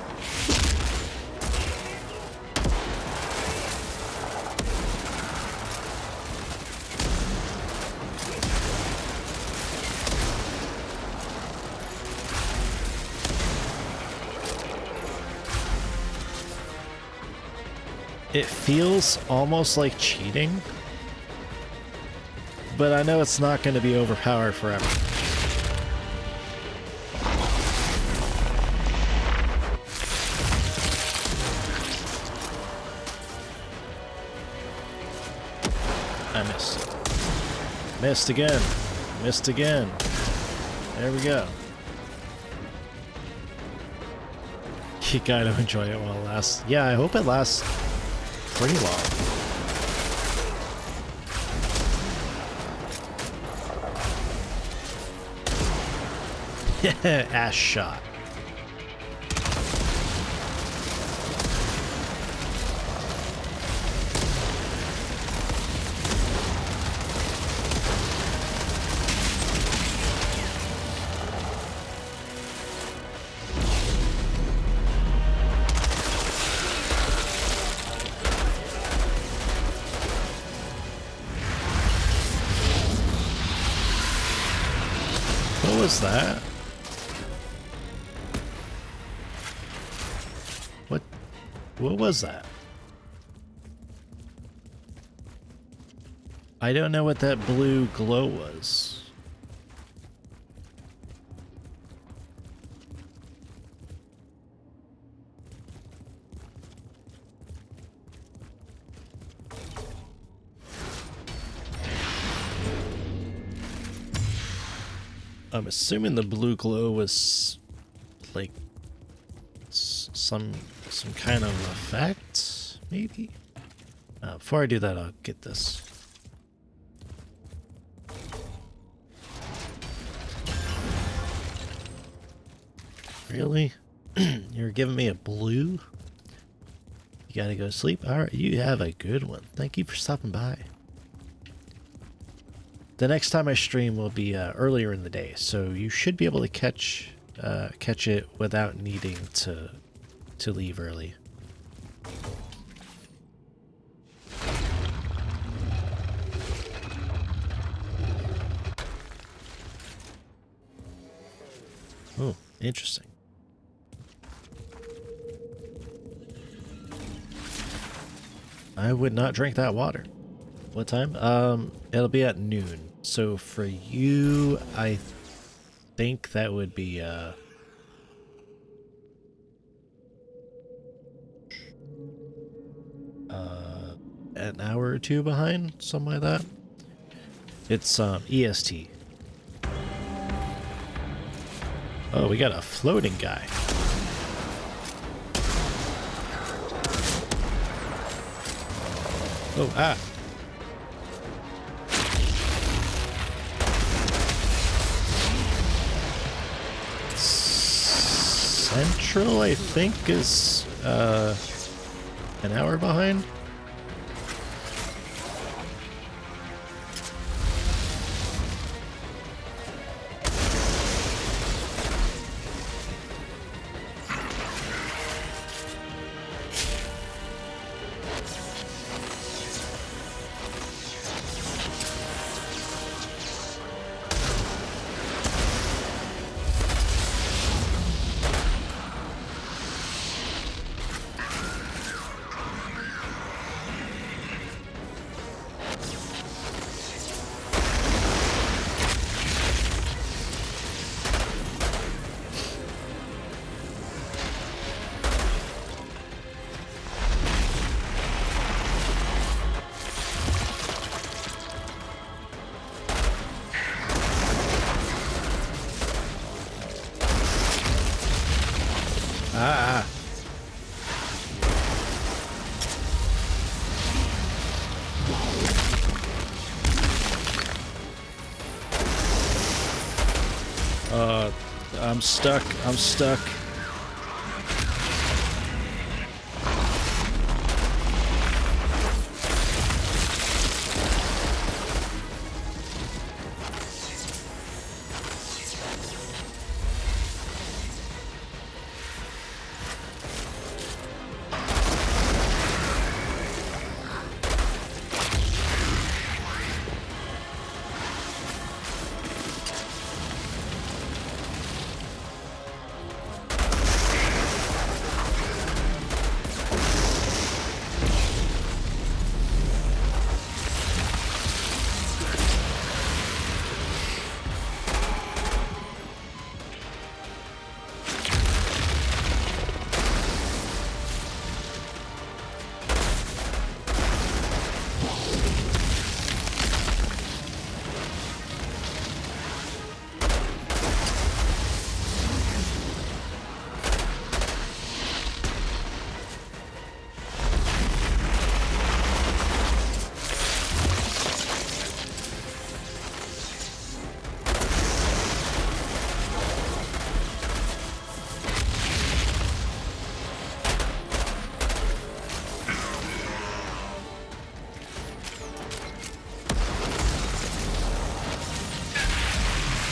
It feels almost like cheating, but I know it's not going to be overpowered forever. I missed. Missed again. Missed again. There we go. You gotta enjoy it while it lasts. Yeah, I hope it lasts pretty long. Ass shot. was that? What was that? I don't know what that blue glow was. I'm assuming the blue glow was like some kind of effect, maybe? Before I do that, I'll get this. Really? You're giving me a blue? You gotta go to sleep? Alright, you have a good one. Thank you for stopping by. The next time I stream will be earlier in the day, so you should be able to catch it without needing to leave early. Oh, interesting. I would not drink that water. What time? It'll be at noon. So for you, I think that would be an hour or two behind, something like that. It's EST. Oh, we got a floating guy. Oh, ah. Central, I think, is an hour behind. Ah. I'm stuck. I'm stuck.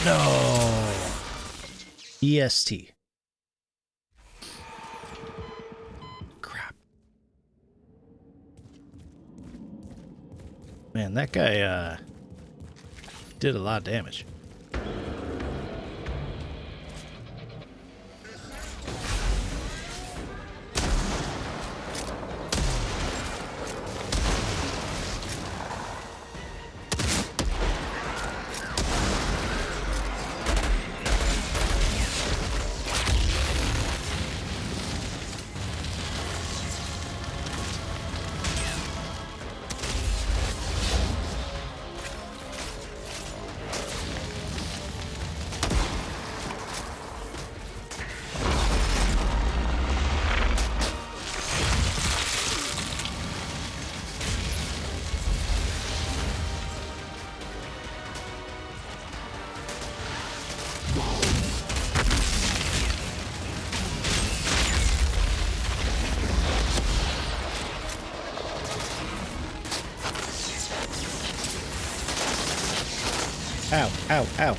No. EST. Crap. Man, that guy did a lot of damage. Ow, ow, ow.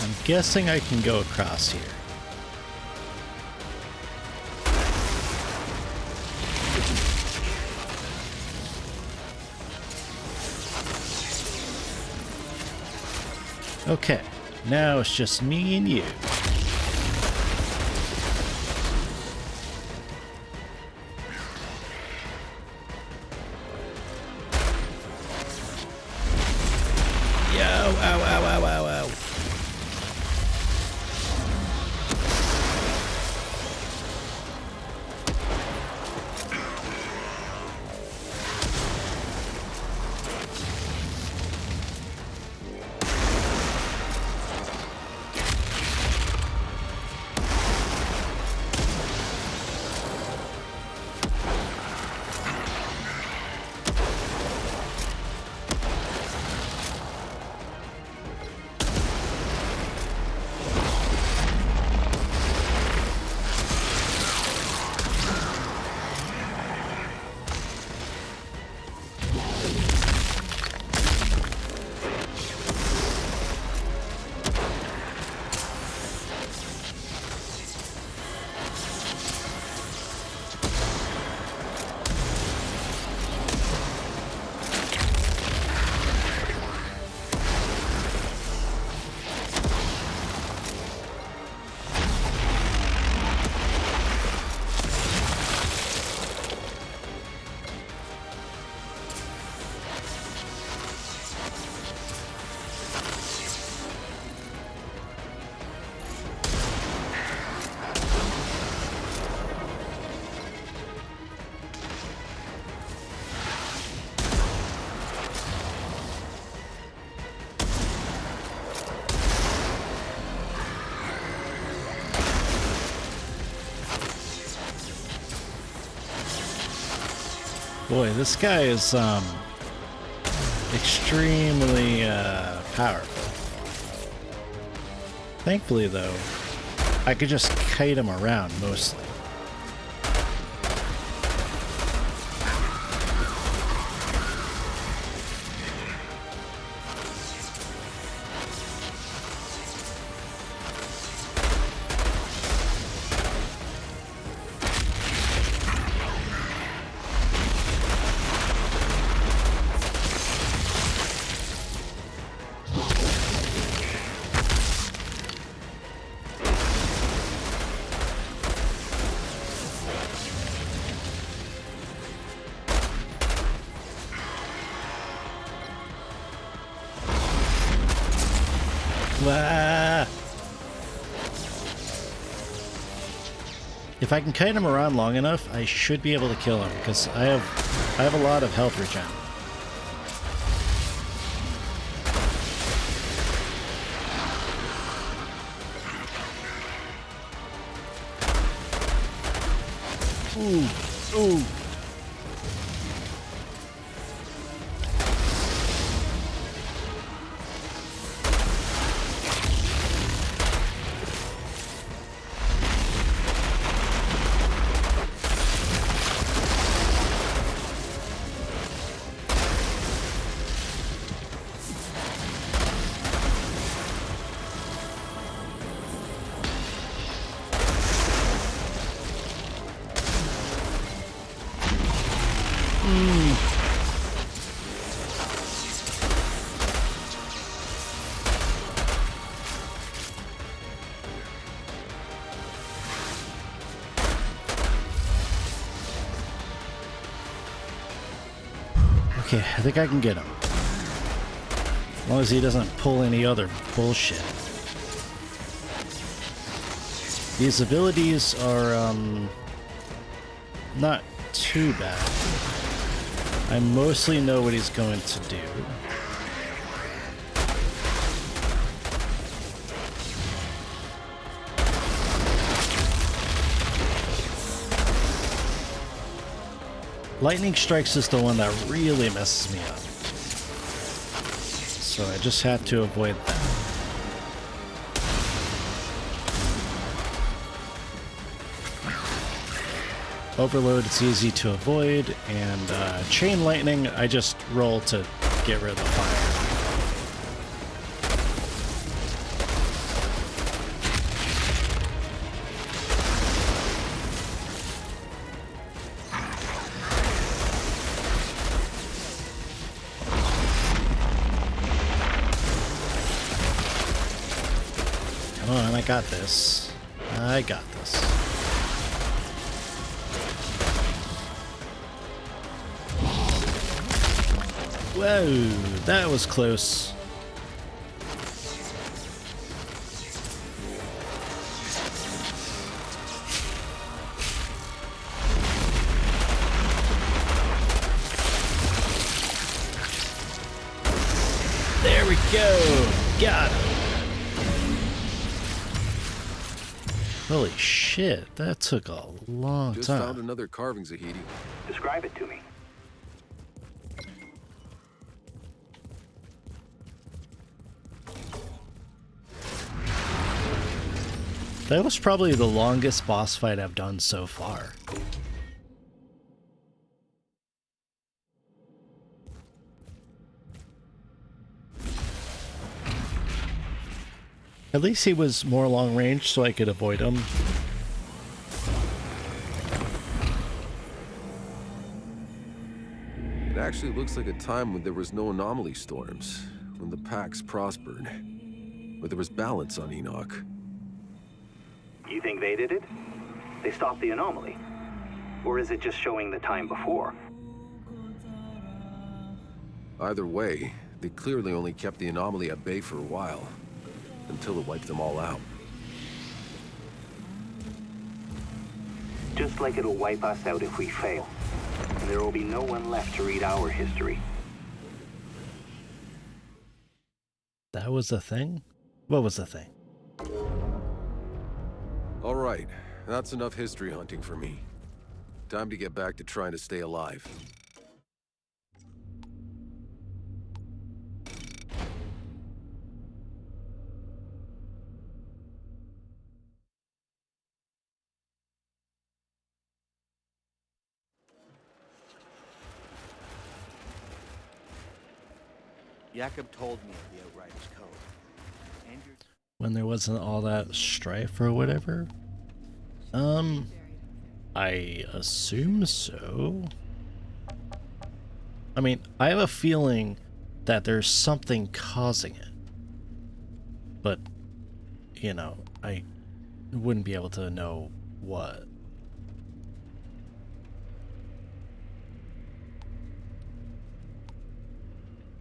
I'm guessing I can go across here. Okay, now it's just me and you. Yo, ow, ow, ow, ow, ow. Boy, this guy is extremely powerful. Thankfully, though, I could just kite him around mostly. If I can kite him around long enough, I should be able to kill him, because I have a lot of health regen. Ooh, ooh. Okay, I think I can get him. As long as he doesn't pull any other bullshit. These abilities are, not too bad. I mostly know what he's going to do. Lightning strikes is the one that really messes me up. So I just had to avoid that. Overload, it's easy to avoid, and chain lightning, I just roll to get rid of the fire. Come on, I got this. I got this. Whoa, that was close. There we go. Got him. Holy shit, that took a long time. Just found another carving, Zahidi. Describe it to me. That was probably the longest boss fight I've done so far. At least he was more long range so I could avoid him. It actually looks like a time when there was no anomaly storms, when the packs prospered, where there was balance on Enoch. You think they did it? They stopped the anomaly? Or is it just showing the time before? Either way, they clearly only kept the anomaly at bay for a while, until it wiped them all out. Just like it'll wipe us out if we fail. And there will be no one left to read our history. That was the thing? What was the thing? All right, that's enough history hunting for me. Time to get back to trying to stay alive. Jakob told me of the Outriders code. And your... When there wasn't all that strife or whatever? I assume so. I mean, I have a feeling that there's something causing it. But, you know, I wouldn't be able to know what.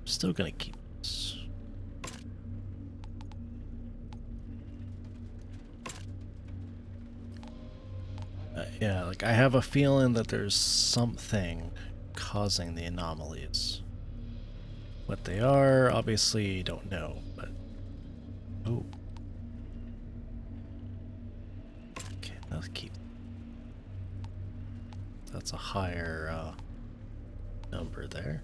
I'm still gonna keep this. Yeah, like I have a feeling that there's something causing the anomalies. What they are, obviously don't know, but... Oh. Okay, let's keep... That's a higher number there.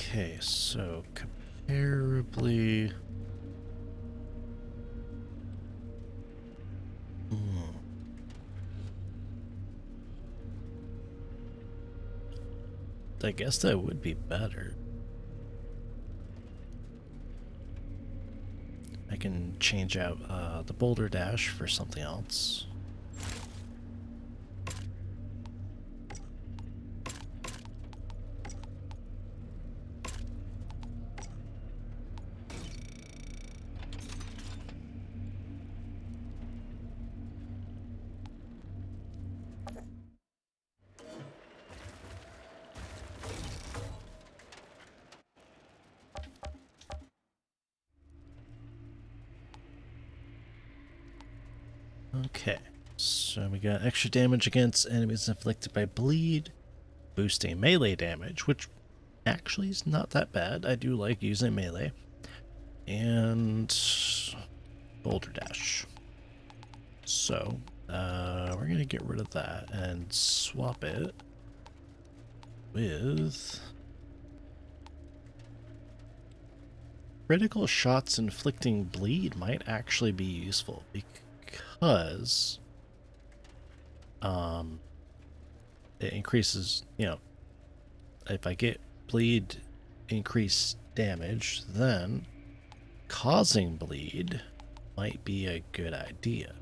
Okay, so comparably... I guess that would be better. I can change out the boulder dash for something else. Okay, so we got extra damage against enemies inflicted by bleed, boosting melee damage, which actually is not that bad. I do like using melee. And boulder dash. So, we're gonna get rid of that and swap it with critical shots inflicting bleed might actually be useful because it increases, you know, if I get bleed increased damage, then causing bleed might be a good idea.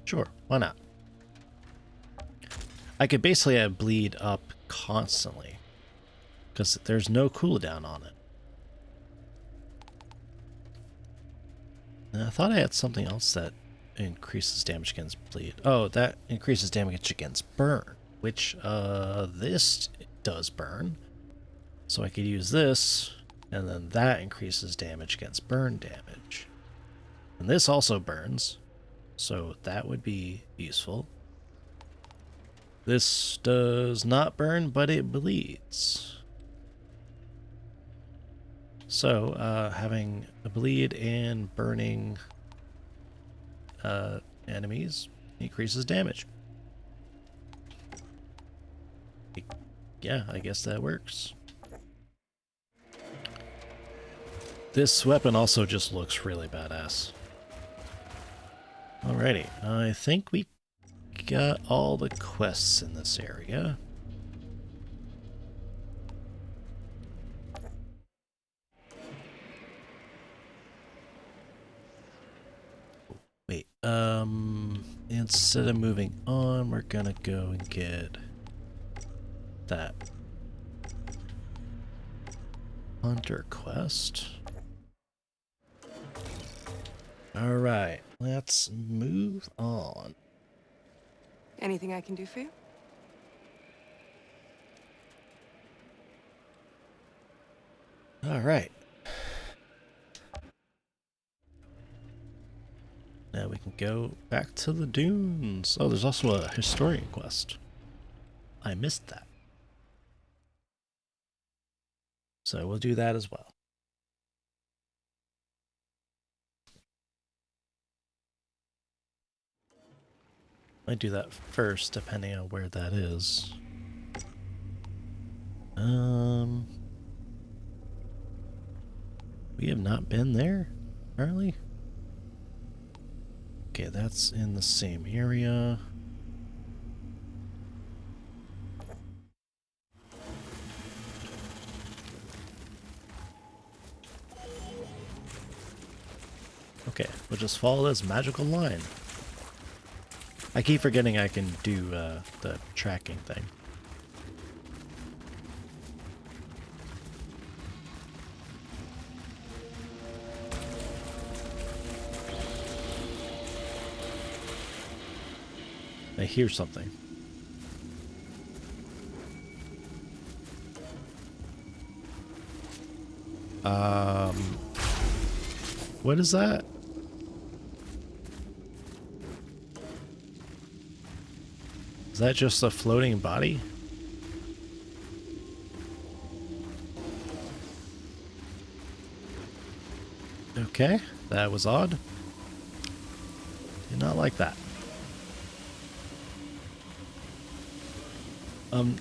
Sure, why not? I could basically have bleed up constantly because there's no cooldown on it. And I thought I had something else that increases damage against bleed. Oh, that increases damage against burn, which this does burn. So I could use this, and then that increases damage against burn damage. And this also burns, so that would be useful. This does not burn, but it bleeds. So, having a bleed and burning enemies increases damage. Yeah, I guess that works. This weapon also just looks really badass. Alrighty, I think we got all the quests in this area. Wait, instead of moving on, we're gonna go and get that hunter quest. Alright, let's move on. Anything I can do for you? Alright. Now we can go back to the dunes. Oh, there's also a historian quest. I missed that. So we'll do that as well. Might do that first, depending on where that is. We have not been there, apparently. Okay, that's in the same area. Okay, we'll just follow this magical line. I keep forgetting I can do the tracking thing. I hear something. What is that? Is that just a floating body? Okay, that was odd. Did not like that.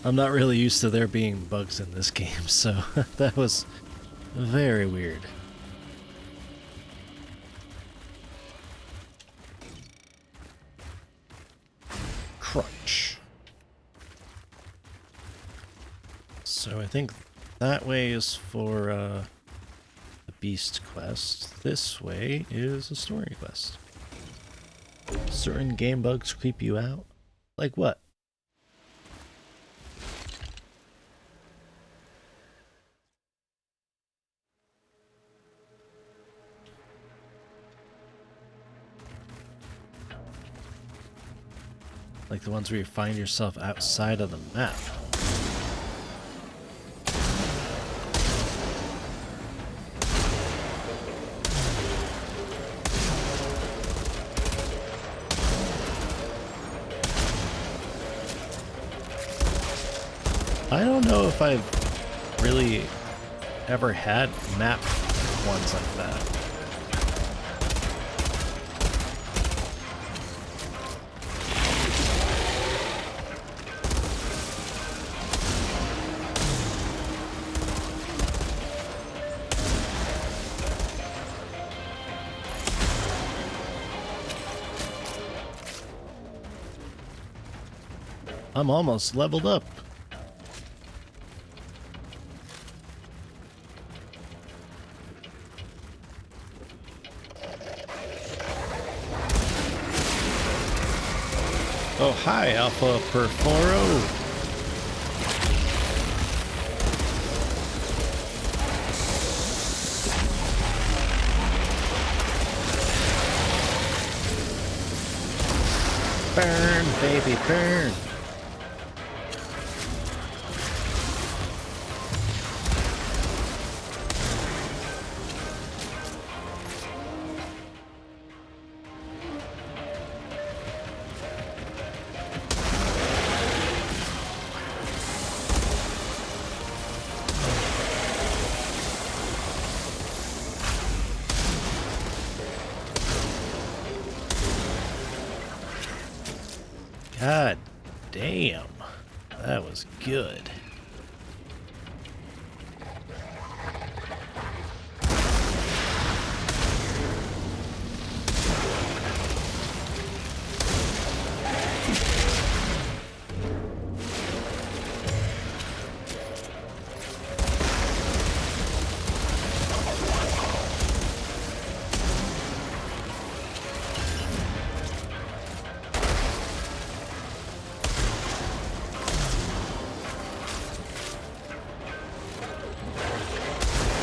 I'm not really used to there being bugs in this game, so that was very weird. Crunch. So I think that way is for the beast quest. This way is a story quest. Certain game bugs creep you out? Like what? Like the ones where you find yourself outside of the map. I don't know if I've really ever had map ones like that. I'm almost leveled up. Oh, hi, Alpha Perforo. Burn, baby, burn. God damn, that was good.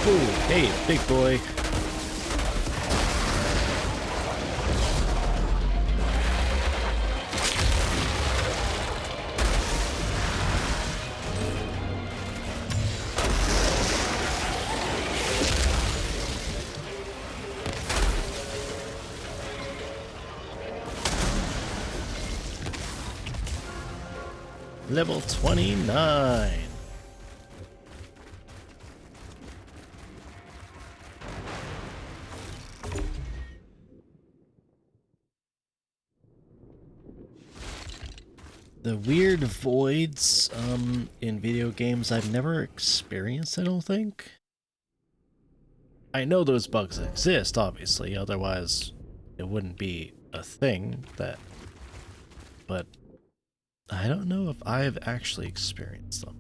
Ooh, hey, big boy. Level 29. The weird voids in video games I've never experienced, I don't think. I know those bugs exist, obviously, otherwise it wouldn't be a thing but I don't know if I've actually experienced them.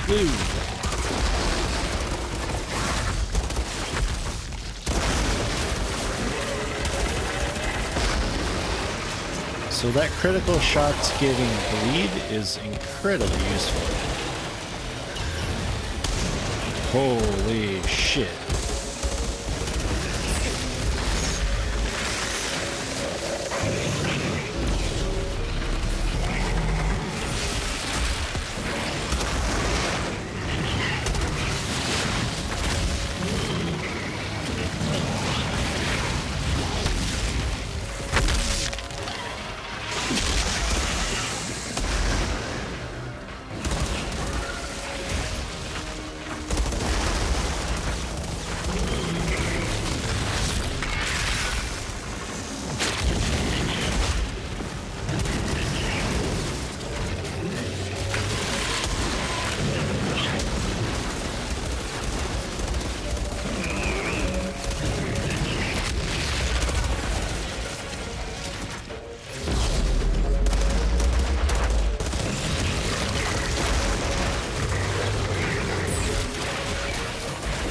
Woo. So that critical shots giving bleed is incredibly useful. Holy shit.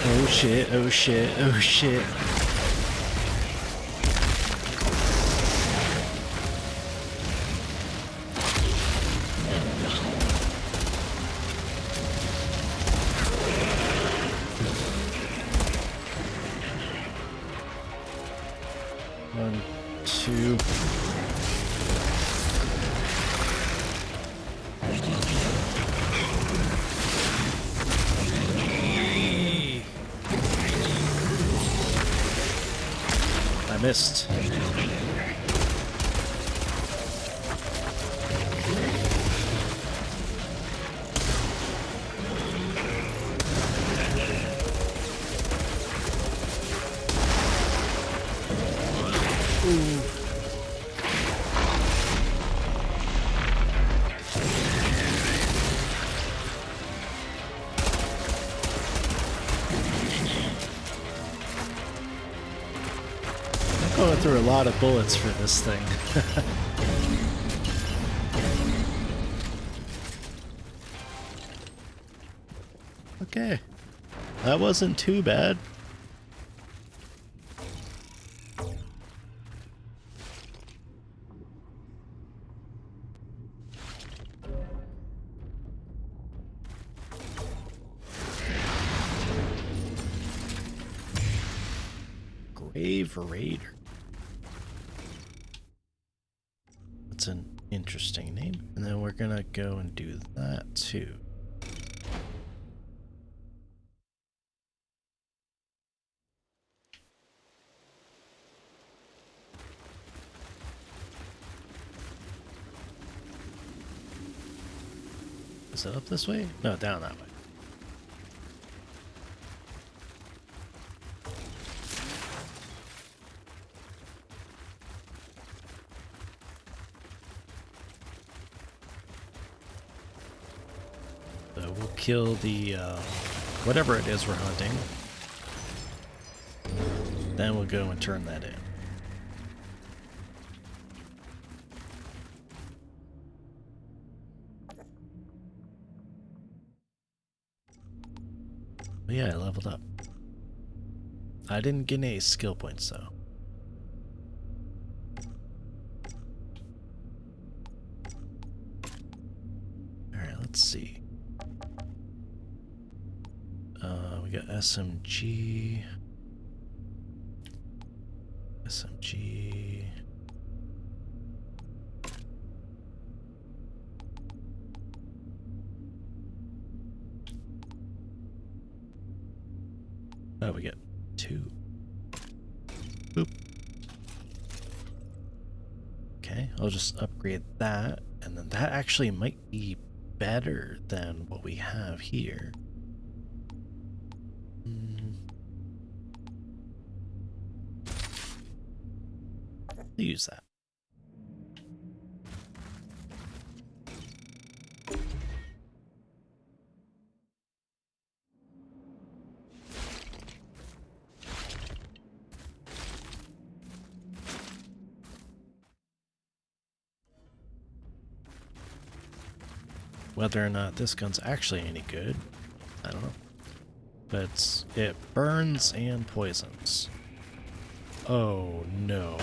Oh shit, oh shit, oh shit. 1, 2. I missed. Going through a lot of bullets for this thing. Okay, that wasn't too bad. Grave Raider. That's an interesting name. And then we're gonna go and do that too. Is it up this way? No, down that way. So we'll kill the, whatever it is we're hunting. Then we'll go and turn that in. But yeah, I leveled up. I didn't get any skill points though. Alright, let's see. We got SMG. SMG. Oh, we get 2. Boop. Okay, I'll just upgrade that, and then that actually might be better than what we have here. Use that. Whether or not this gun's actually any good, I don't know. But it burns and poisons. Oh no.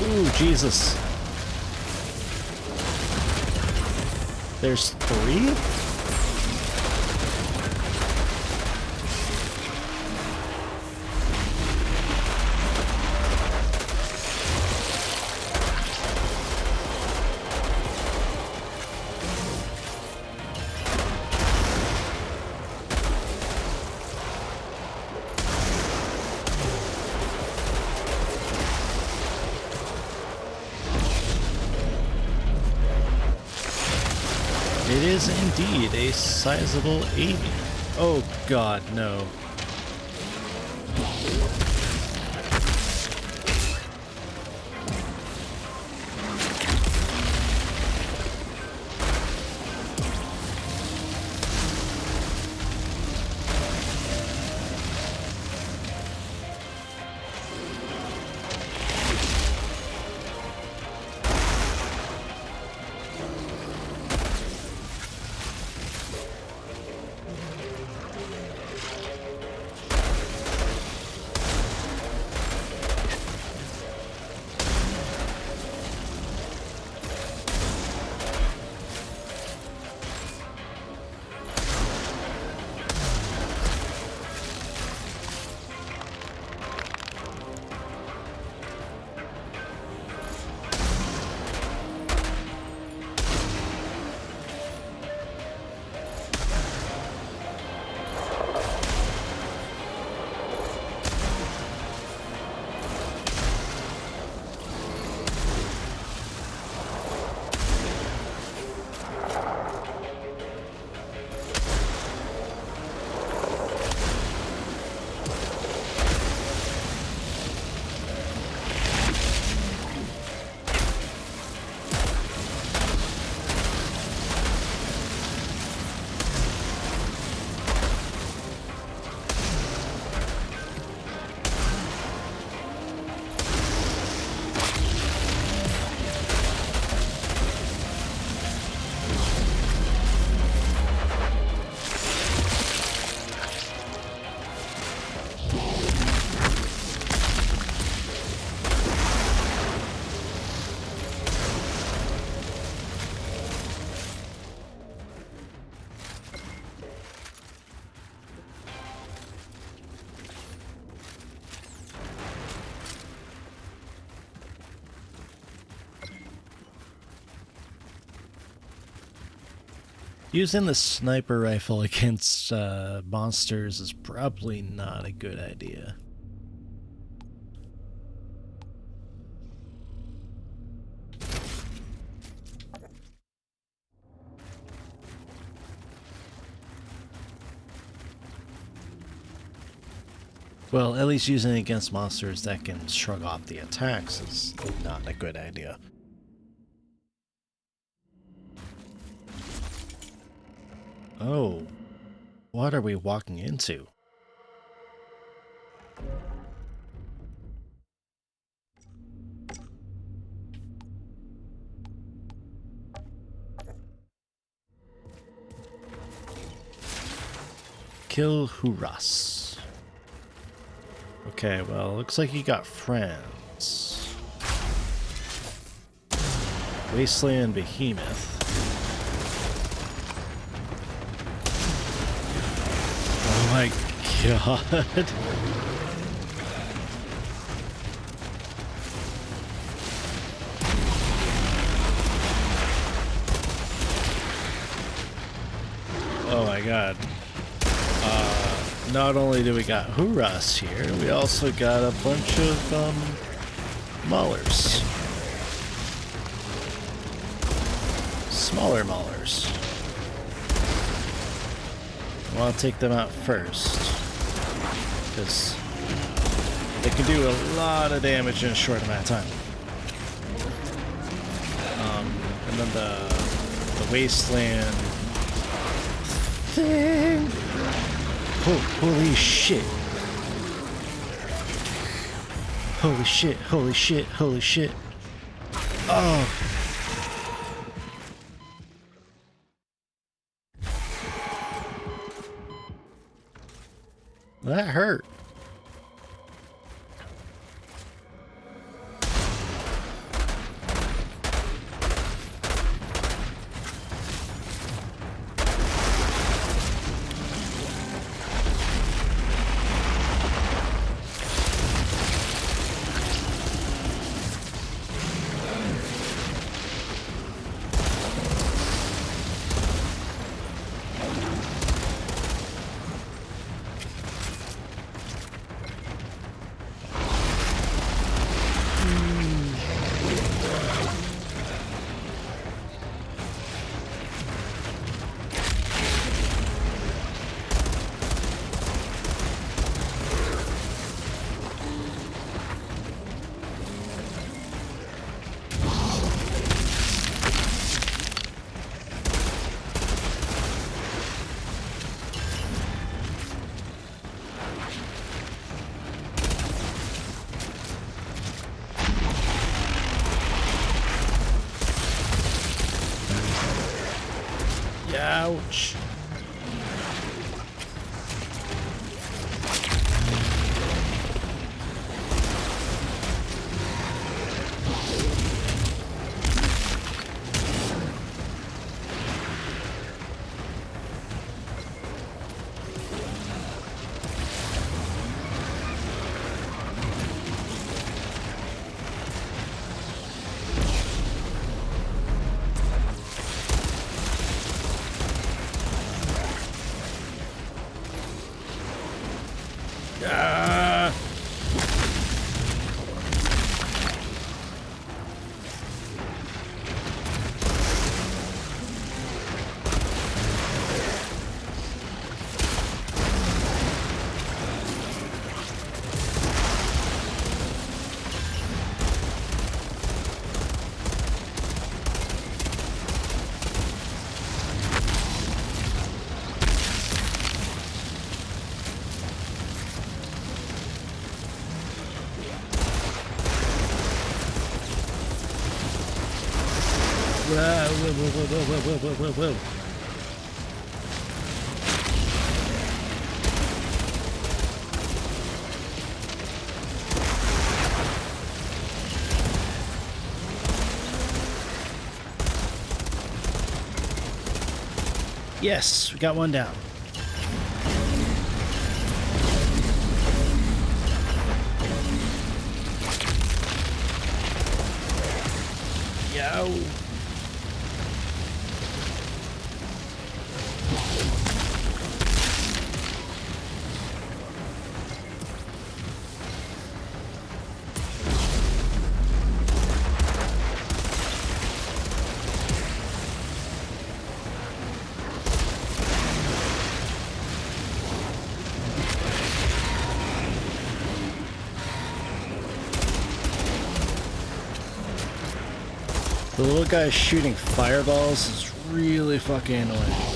Ooh, Jesus. There's 3? It is indeed a sizable avian. Oh god, no. Using the sniper rifle against monsters is probably not a good idea. Well, at least using it against monsters that can shrug off the attacks is not a good idea. Oh, what are we walking into? Kill Huras. Okay, well, looks like you got friends. Wasteland Behemoth. Oh my god. Oh my god. Not only do we got Huras here, we also got a bunch of Maulers. Smaller Maulers. I want to take them out first, because they can do a lot of damage in a short amount of time. And then the Wasteland thing. Oh, holy shit. Holy shit, holy shit, holy shit. Oh. That hurt. Ouch. Whoa. Yes, we got one down. Yo. The little guy shooting fireballs is really fucking annoying.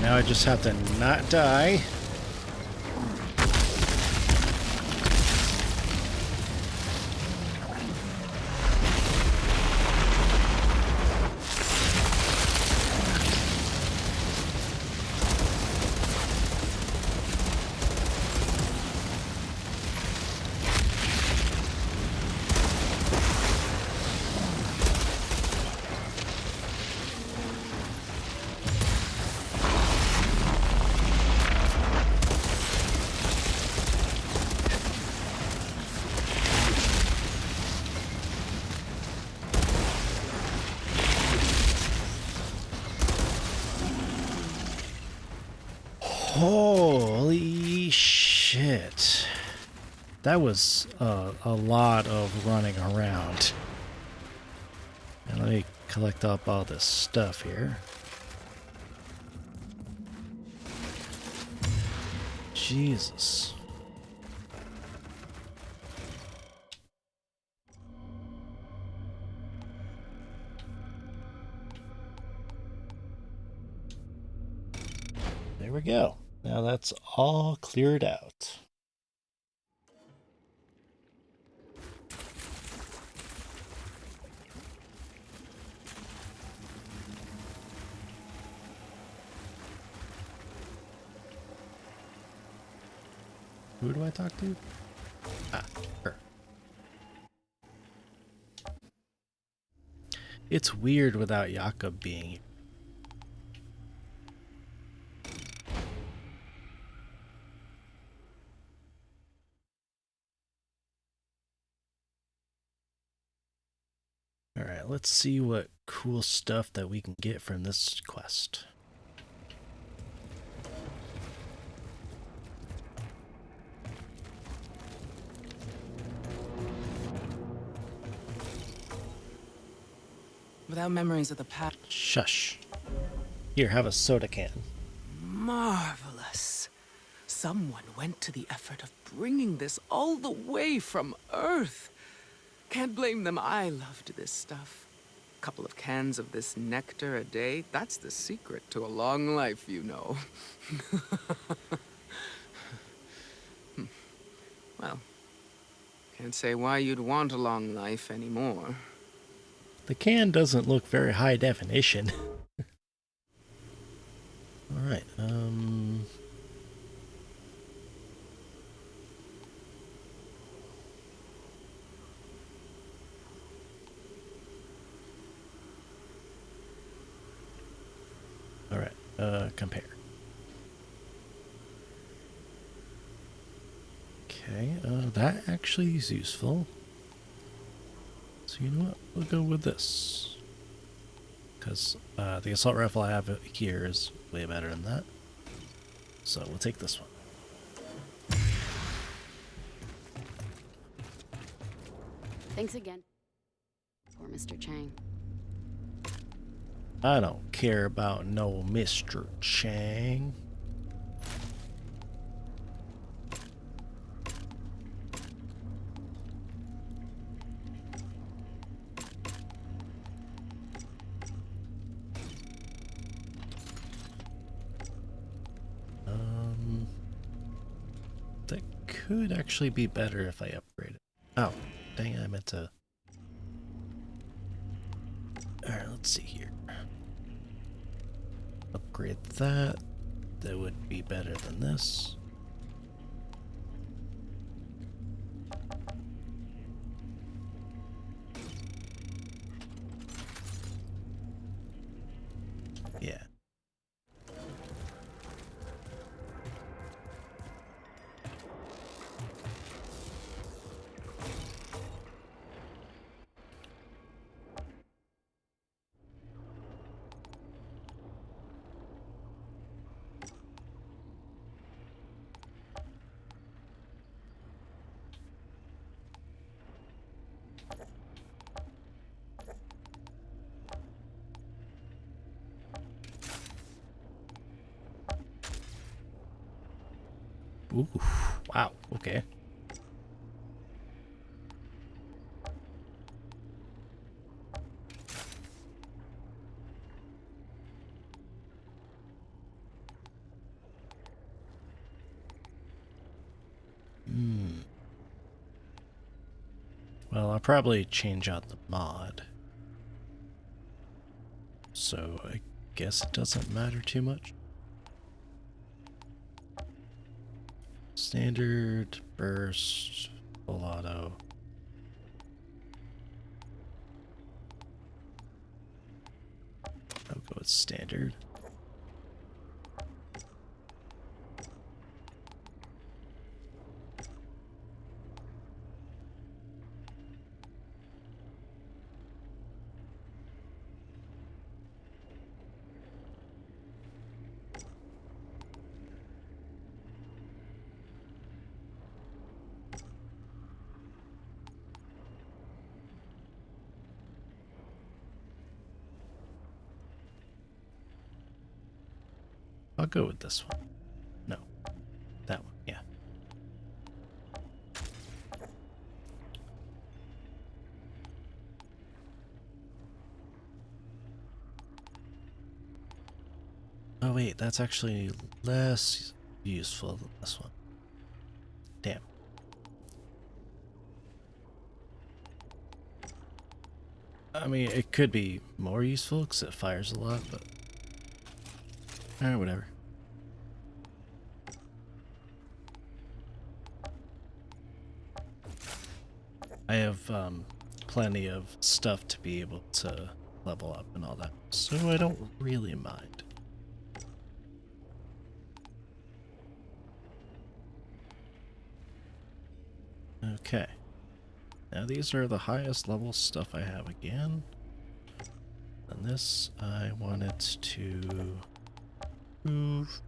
Now I just have to not die. Holy shit. That was a lot of running around. And let me collect up all this stuff here. Jesus. There we go. Now that's all cleared out. Who do I talk to? Ah, her. It's weird without Jakob being here. Alright, let's see what cool stuff that we can get from this quest. Without memories of the past. Shush. Here, have a soda can. Marvelous. Someone went to the effort of bringing this all the way from Earth. Can't blame them. I loved this stuff. Couple of cans of this nectar a day. That's the secret to a long life, you know. Well, can't say why you'd want a long life anymore. The can doesn't look very high definition. Alright, compare. Okay, that actually is useful. So you know what? We'll go with this. Because the assault rifle I have here is way better than that. So we'll take this one. Thanks again. Poor Mr. Chang. I don't care about no Mr. Chang. That could actually be better if I upgrade it. Oh, dang it, I meant to... Alright, let's see here. Upgrade that. That would be better than this. Yeah. Ooh, wow, okay. Well, I'll probably change out the mod. So I guess it doesn't matter too much. Standard, burst, full auto. I'll go with standard. I'll go with this one. No, that one, yeah. Oh wait, that's actually less useful than this one. Damn. I mean, it could be more useful because it fires a lot, but... Alright, whatever. I have plenty of stuff to be able to level up and all that, so I don't really mind. Okay. Now these are the highest level stuff I have again. And this, I want it to move.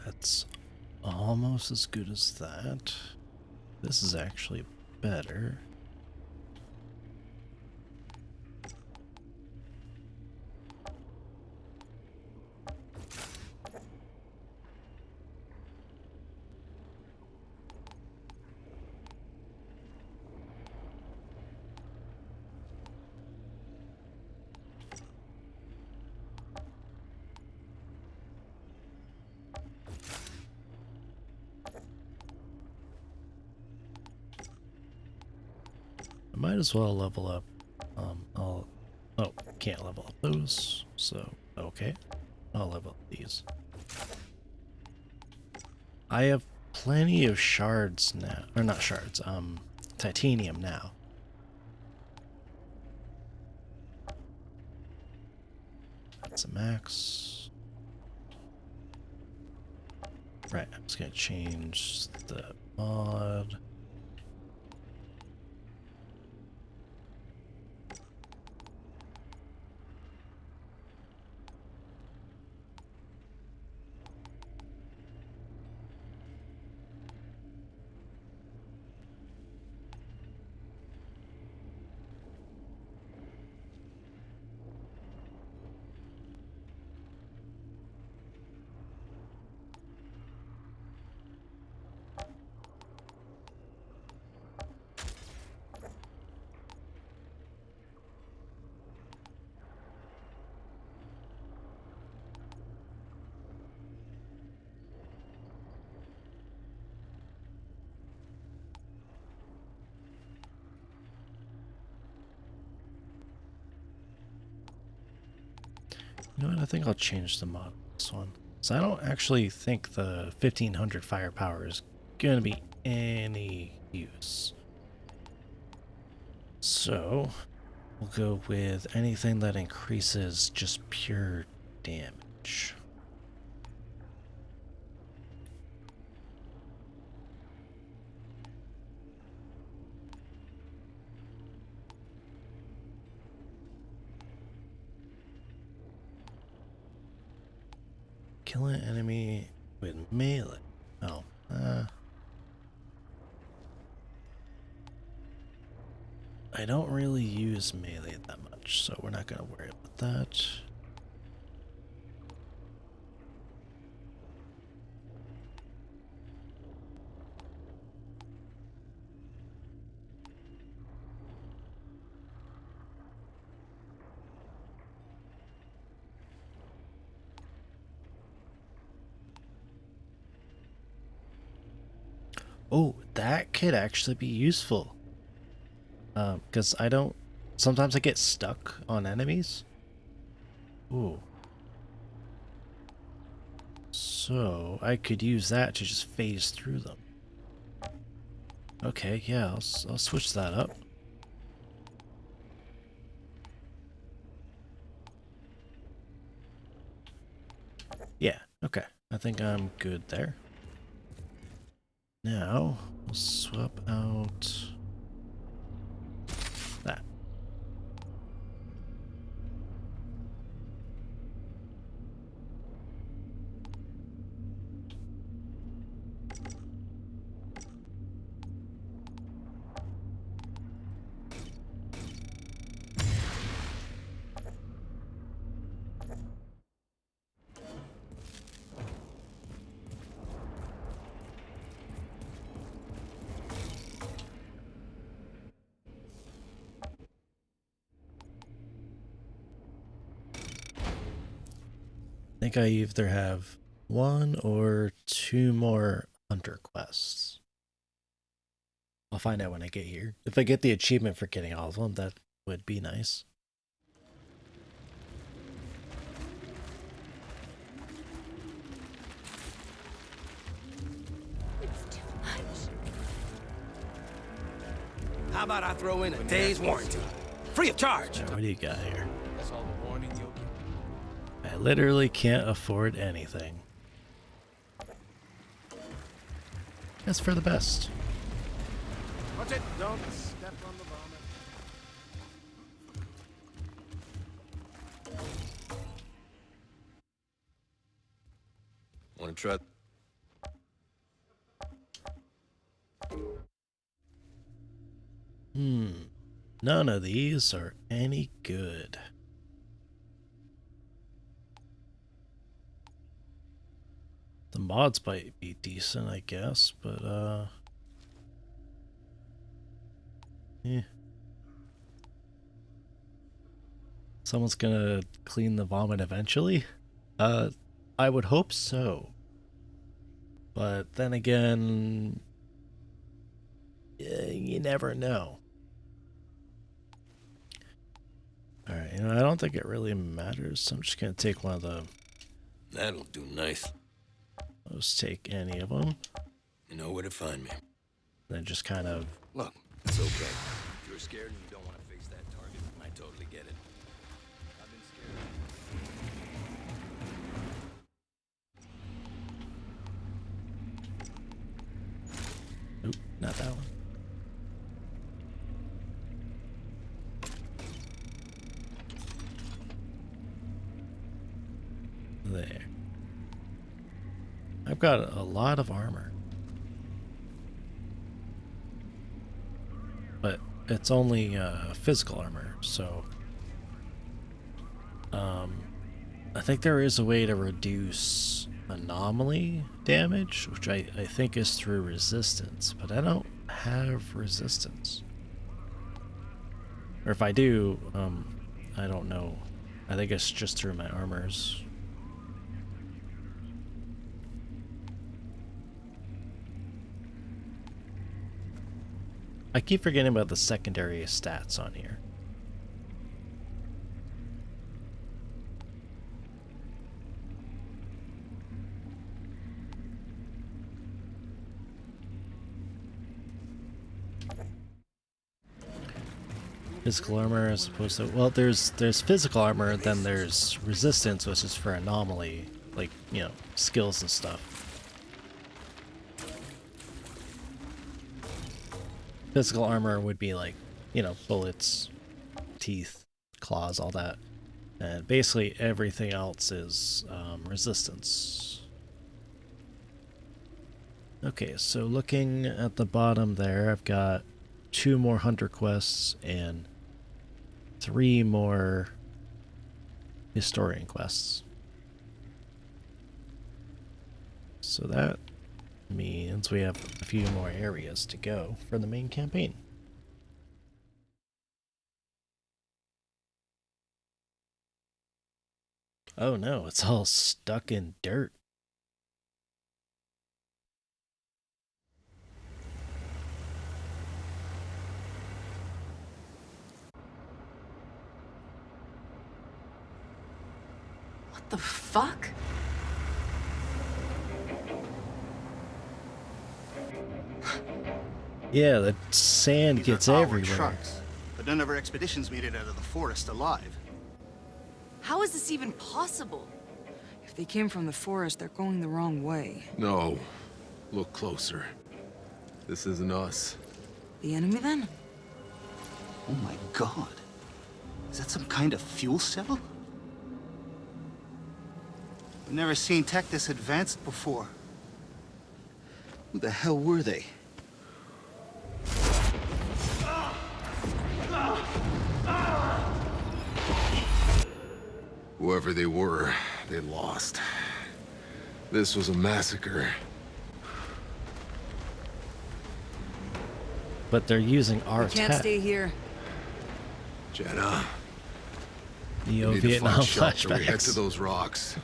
That's almost as good as that. This is actually better. I might as well level up. Oh, can't level up those, so okay. I'll level up these. I have plenty of shards now, or not shards, titanium now. That's a max. Right, I'm just gonna change the mod. You know what? I think I'll change the mod on this one. So I don't actually think the 1500 firepower is going to be any use. So we'll go with anything that increases just pure damage. Kill an enemy with melee. Oh, I don't really use melee that much, so we're not gonna worry about that. Oh, that could actually be useful. Because I don't... Sometimes I get stuck on enemies. Ooh. So, I could use that to just phase through them. Okay, yeah, I'll switch that up. Yeah, okay. I think I'm good there. Now, we'll swap out that. I think I either have 1 or 2 more hunter quests. I'll find out when I get here. If I get the achievement for getting all of them, that would be nice. It's too much. How about I throw in a day's warranty? Free of charge. What do you got here? That's all the warning you'll get. I literally can't afford anything. That's for the best. Watch it! Don't step on the vomit. Wanna try? None of these are any good. The mods might be decent, I guess, but yeah. Someone's gonna clean the vomit eventually? I would hope so. But then again, you never know. Alright, you know, I don't think it really matters, so I'm just gonna take one of the... That'll do nice. I'll just take any of them. You know where to find me. Then just kind of... Look, it's okay. If you're scared and you don't want to face that target, I totally get it. I've been scared. Oop, not that one. There. I've got a lot of armor. But it's only physical armor, so... I think there is a way to reduce anomaly damage, which I think is through resistance, but I don't have resistance. Or if I do, I don't know. I think it's just through my armors. I keep forgetting about the secondary stats on here. Physical armor as opposed to... Well, there's physical armor, then there's resistance, which is for anomaly, like, you know, skills and stuff. Physical armor would be like, you know, bullets, teeth, claws, all that. And basically everything else is resistance. Okay, so looking at the bottom there, I've got 2 more hunter quests and 3 more historian quests. So that means we have a few more areas to go for the main campaign. Oh no, it's all stuck in dirt. What the fuck? Yeah, the sand gets everywhere. Trucks, but none of our expeditions made it out of the forest alive. How is this even possible? If they came from the forest, they're going the wrong way. No. Look closer. This isn't us. The enemy, then? Oh my god. Is that some kind of fuel cell? I've never seen tech this advanced before. Who the hell were they? Whoever they were, they lost. This was a massacre. But they're using our We can't tech. stay here. Jenna. Neo we need to Vietnam find shelter. We head flashbacks. to those rocks.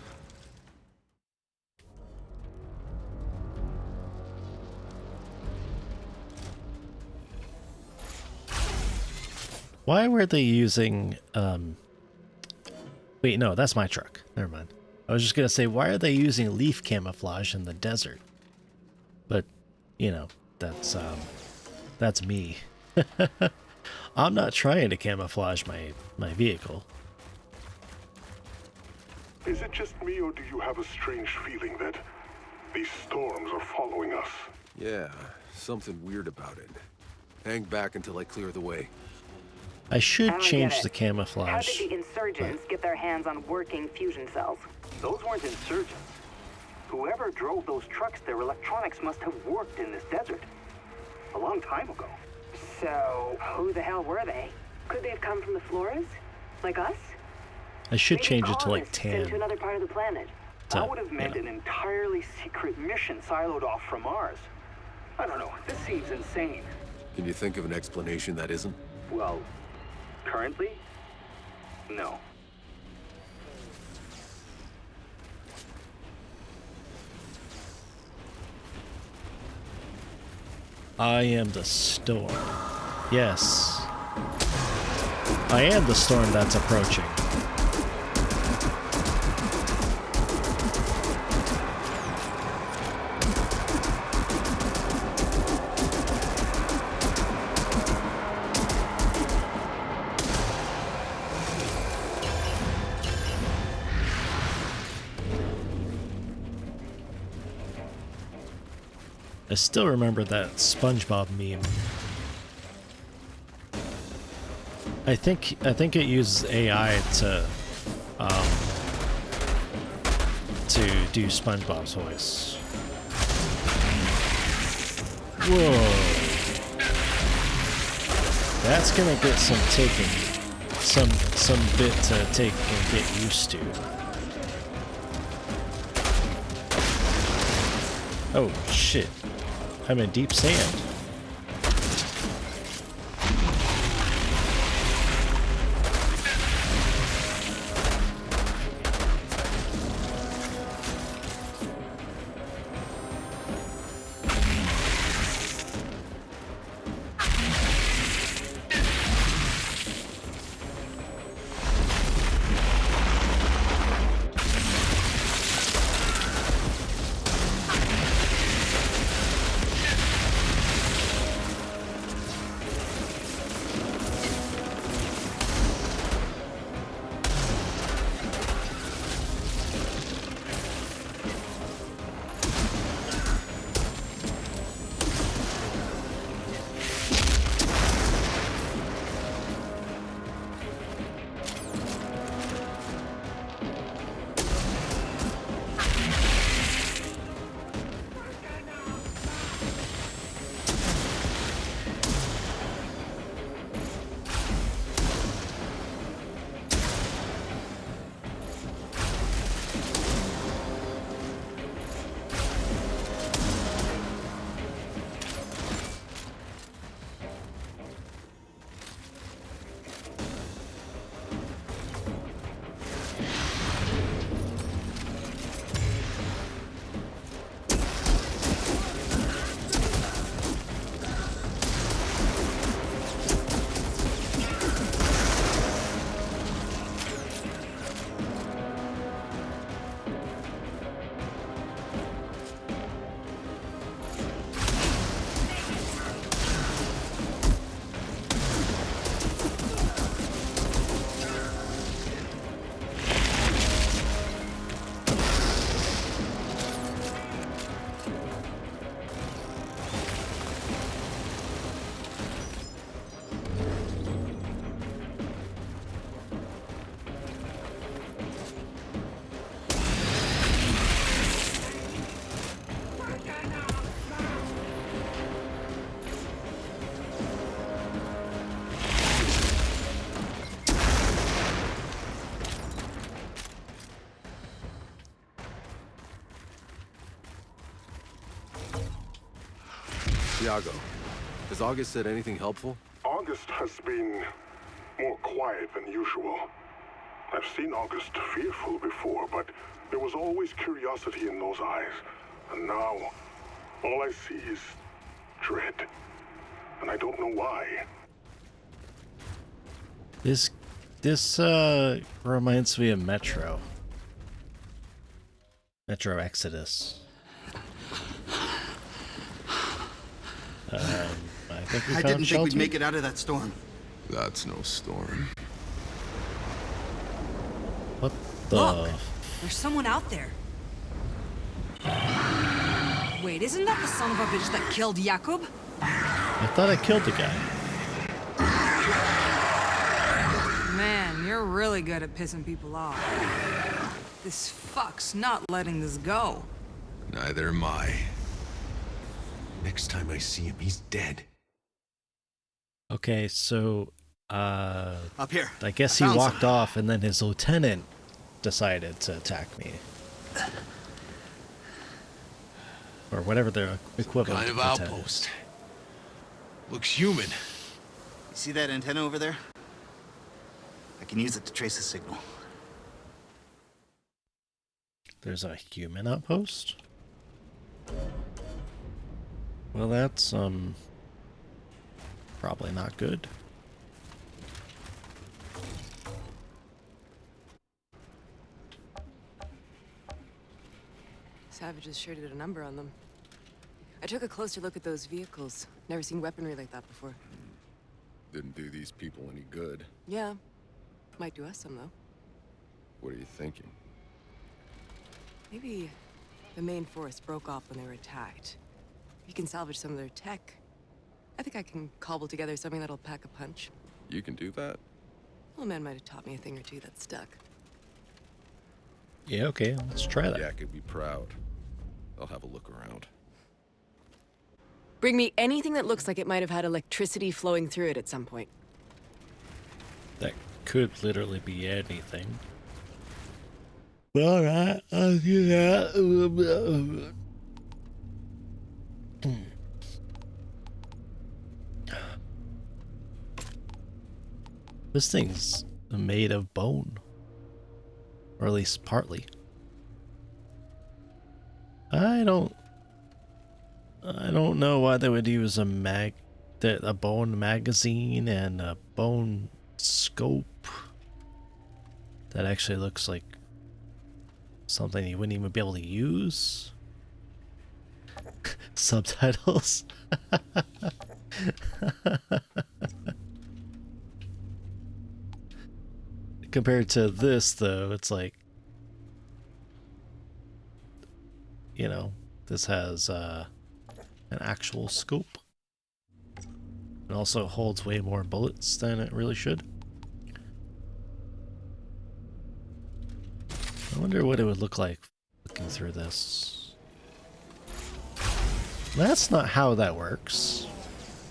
Why were they using, wait, no, that's my truck. Never mind. I was just gonna say, why are they using leaf camouflage in the desert? But, you know, that's me. I'm not trying to camouflage my vehicle. Is it just me, or do you have a strange feeling that these storms are following us? Yeah, something weird about it. Hang back until I clear the way. I should I don't change get the it. How camouflage. did the insurgents get their hands on working fusion cells? Those weren't insurgents. Whoever drove those trucks, their electronics must have worked in this desert. A long time ago. So, who the hell were they? Could they have come from the Floras? Like us? I should Maybe change it to like colonists sent to 10. another part of the planet. That would have meant an entirely secret mission siloed off from ours. I don't know, this seems insane. Can you think of an explanation that isn't? Well, currently, no. I am the storm. Yes. I am the storm that's approaching. I still remember that SpongeBob meme. I think it uses AI to do SpongeBob's voice. Whoa. That's gonna get some bit to take and get used to. Oh shit. I'm in deep sand. Iago, has August said anything helpful? August has been more quiet than usual. I've seen August fearful before, but there was always curiosity in those eyes. And now, all I see is dread. And I don't know why. This reminds me of Metro Exodus. I think we I found didn't think we'd shelter. make it out of that storm. That's no storm. What the? Look, there's someone out there. Wait, isn't that the son of a bitch that killed Jakob? I thought I killed the guy. Man, you're really good at pissing people off. This fuck's not letting this go. Neither am I. Next time I see him, he's dead. Okay, so up here. I guess he walked off, and then his lieutenant decided to attack me, or whatever their equivalent. Kind of lieutenant outpost. is. Looks human. You see that antenna over there? I can use it to trace the signal. There's a human outpost? Well, that's probably not good. Savages sure did a number on them. I took a closer look at those vehicles. Never seen weaponry like that before. Didn't do these people any good. Yeah. Might do us some, though. What are you thinking? Maybe the main force broke off when they were attacked. You can salvage some of their tech. I think I can cobble together something that'll pack a punch. You can do that? Old man might have taught me a thing or two that stuck. Yeah, okay, let's try that. Yeah, I could be proud. I'll have a look around. Bring me anything that looks like it might have had electricity flowing through it at some point. That could literally be anything. Alright, I'll do that. This thing's made of bone. Or at least partly. I don't know why they would use a bone magazine and a bone scope. That actually looks like something you wouldn't even be able to use. Subtitles. Compared to this, though, it's like, you know, this has an actual scope. It also holds way more bullets than it really should. I wonder what it would look like looking through this. That's not how that works.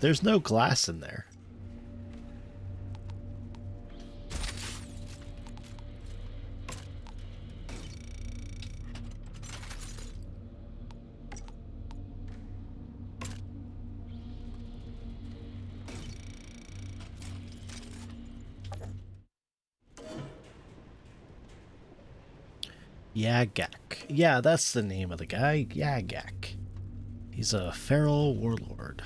There's no glass in there. Yagak. Yeah, that's the name of the guy. Yagak. He's a feral warlord.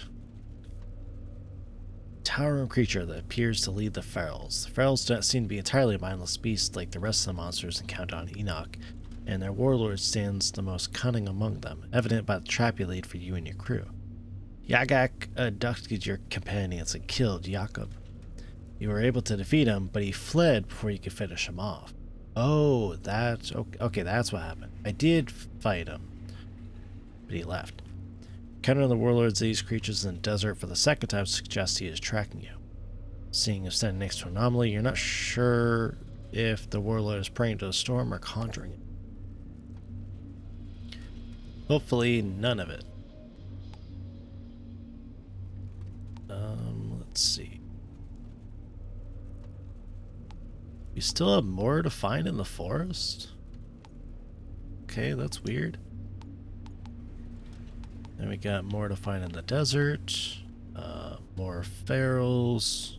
Towering creature that appears to lead the ferals. The ferals don't seem to be entirely mindless beasts like the rest of the monsters encountered on Enoch, and their warlord stands the most cunning among them, evident by the trap he laid for you and your crew. Yagak abducted your companions and killed Jakob. You were able to defeat him, but he fled before you could finish him off. Oh, that's okay. That's what happened. I did fight him, but he left. Encountering the warlords of these creatures in the desert for the second time suggests he is tracking you. Seeing him standing next to an anomaly, you're not sure if the warlord is praying to a storm or conjuring it. Hopefully, none of it. Let's see. We still have more to find in the forest? Okay, that's weird. Then we got more to find in the desert. More ferals.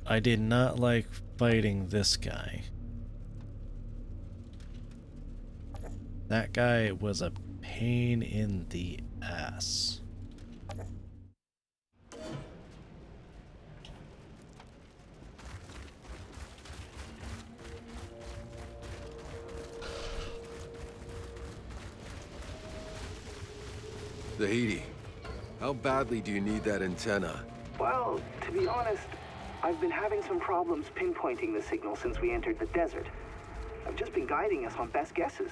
I did not like fighting this guy. That guy was a pain in the ass. Zahidi, how badly do you need that antenna? Well, to be honest, I've been having some problems pinpointing the signal since we entered the desert. I've just been guiding us on best guesses.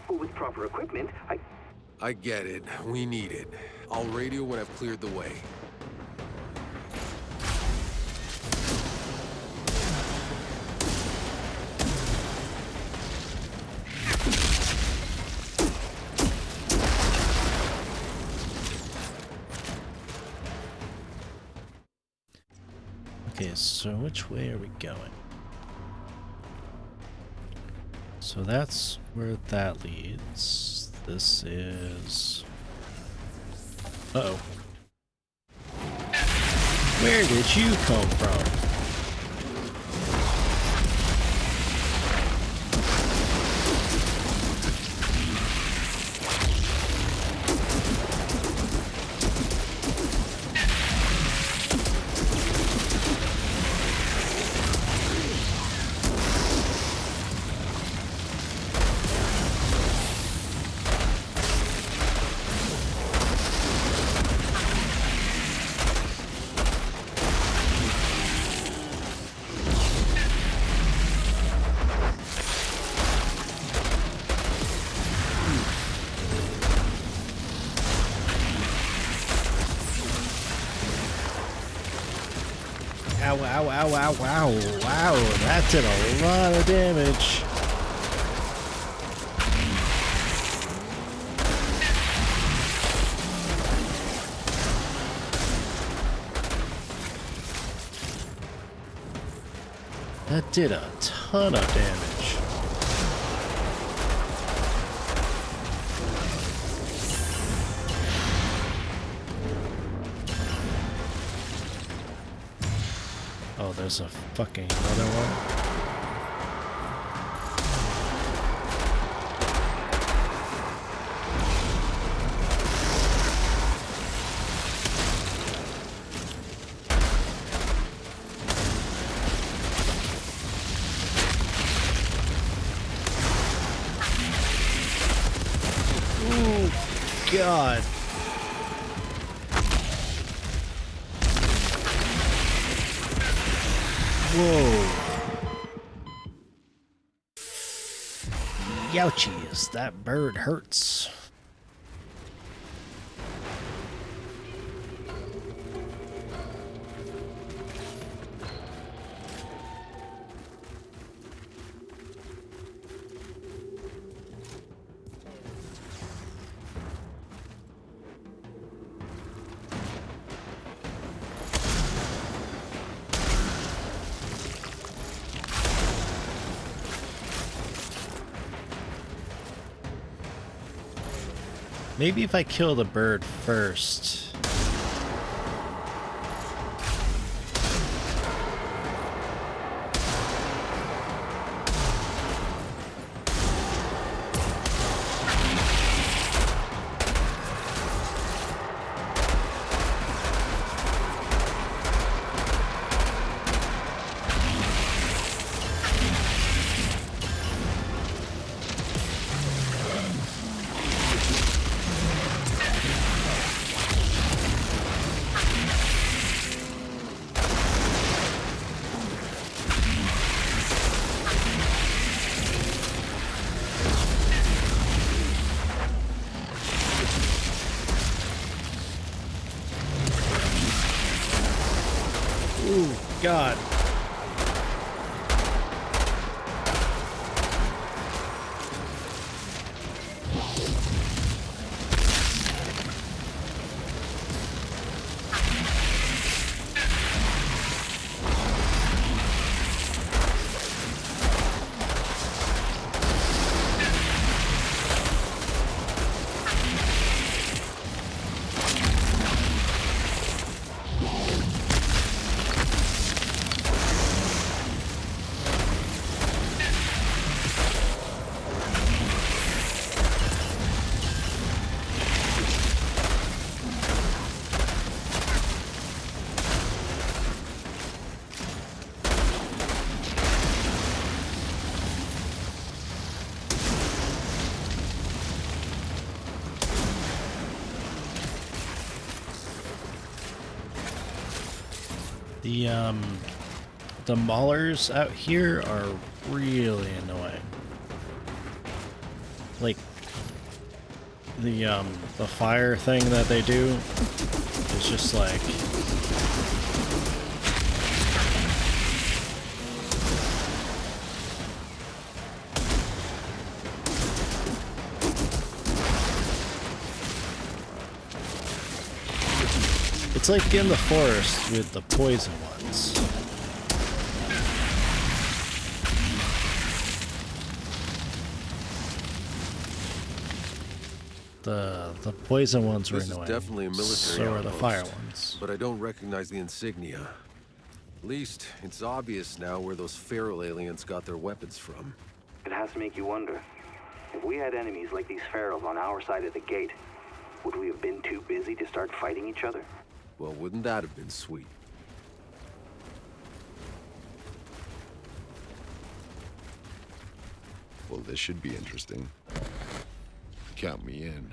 But with proper equipment, I get it. We need it. I'll radio when I've cleared the way. Okay, so which way are we going? So that's where that leads. This is... Uh-oh. Where did you come from? Ow, ow, ow, ow, wow, wow, that did a lot of damage. That did a ton of damage. Oh, there's a fucking another one. Oh, God. Whoa. Youchies, that bird hurts. Maybe if I kill the bird first. Ooh, God. The maulers out here are really annoying. Like the fire thing that they do is just like it's like in the forest with the poison ones. The poison ones were annoying. This is definitely a military so are the outpost, fire ones. but I don't recognize the insignia. At least, it's obvious now where those feral aliens got their weapons from. It has to make you wonder. If we had enemies like these ferals on our side of the gate, would we have been too busy to start fighting each other? Well, wouldn't that have been sweet? Well, this should be interesting. Count me in.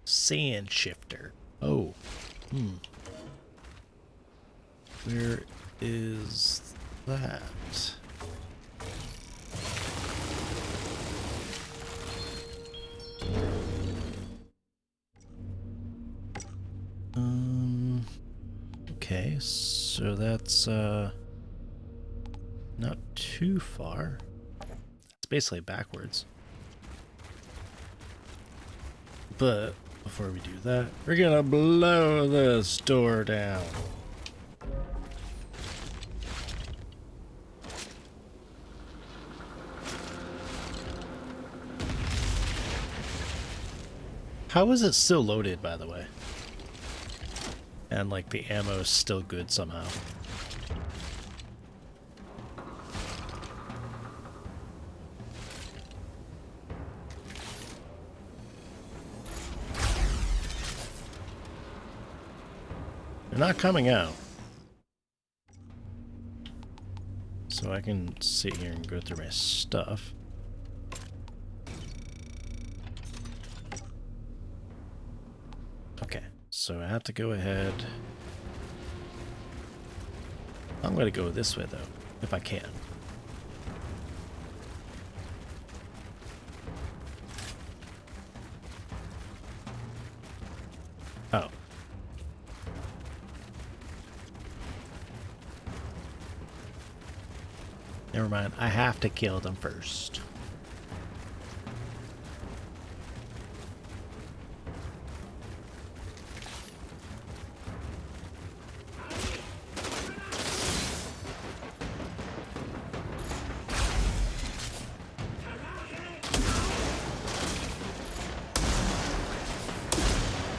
Sand shifter. Oh. Where is that? Okay, so that's not too far. It's basically backwards. But before we do that, we're gonna blow this door down. How is it still loaded, by the way? And like the ammo is still good somehow. They're not coming out. So I can sit here and go through my stuff. Okay, so I have to go ahead. I'm going to go this way though, if I can. Oh. Never mind, I have to kill them first.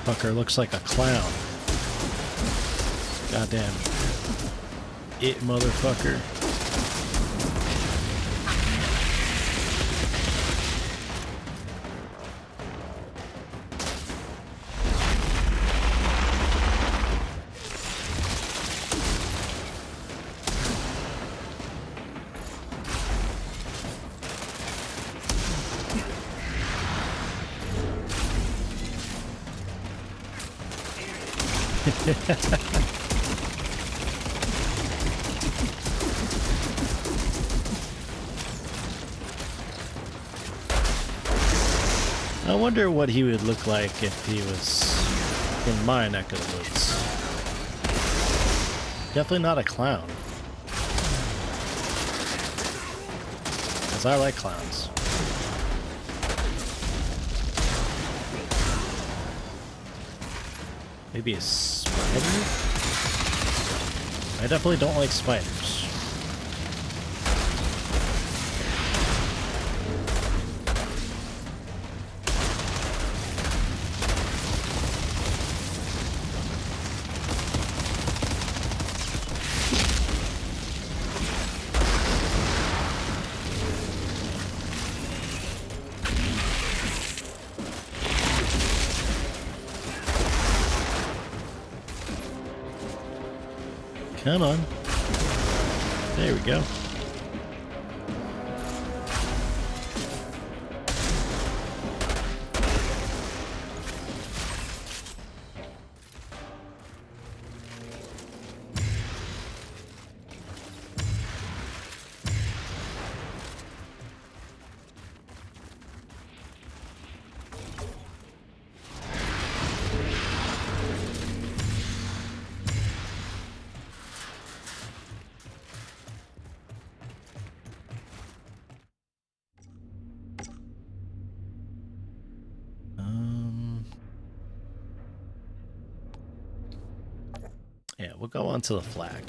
Fucker looks like a clown. Goddamn. It motherfucker. I wonder what he would look like if he was in my neck of the woods. Definitely not a clown. Because I like clowns. Maybe a spider? I definitely don't like spiders. Come on. There we go. Yeah, we'll go on to the flag.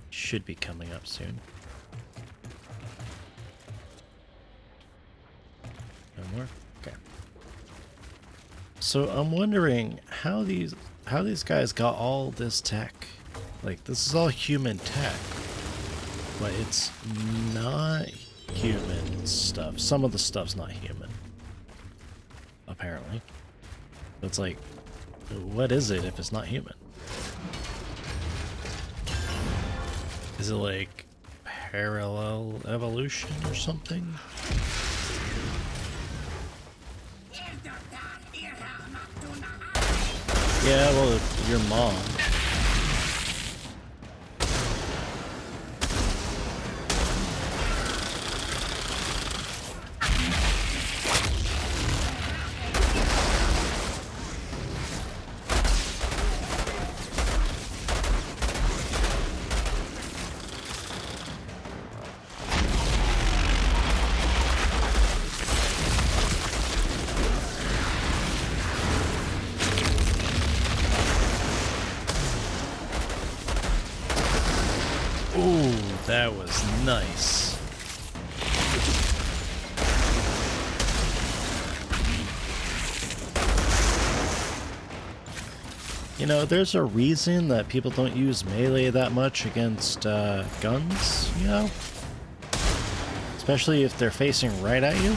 Should be coming up soon. No more? Okay. So I'm wondering how these guys got all this tech. Like, this is all human tech, but it's not human stuff. Some of the stuff's not human, apparently. It's like, what is it if it's not human? Is it like parallel evolution or something? Yeah, well, your mom. Ooh, that was nice. You know, there's a reason that people don't use melee that much against guns, you know? Especially if they're facing right at you.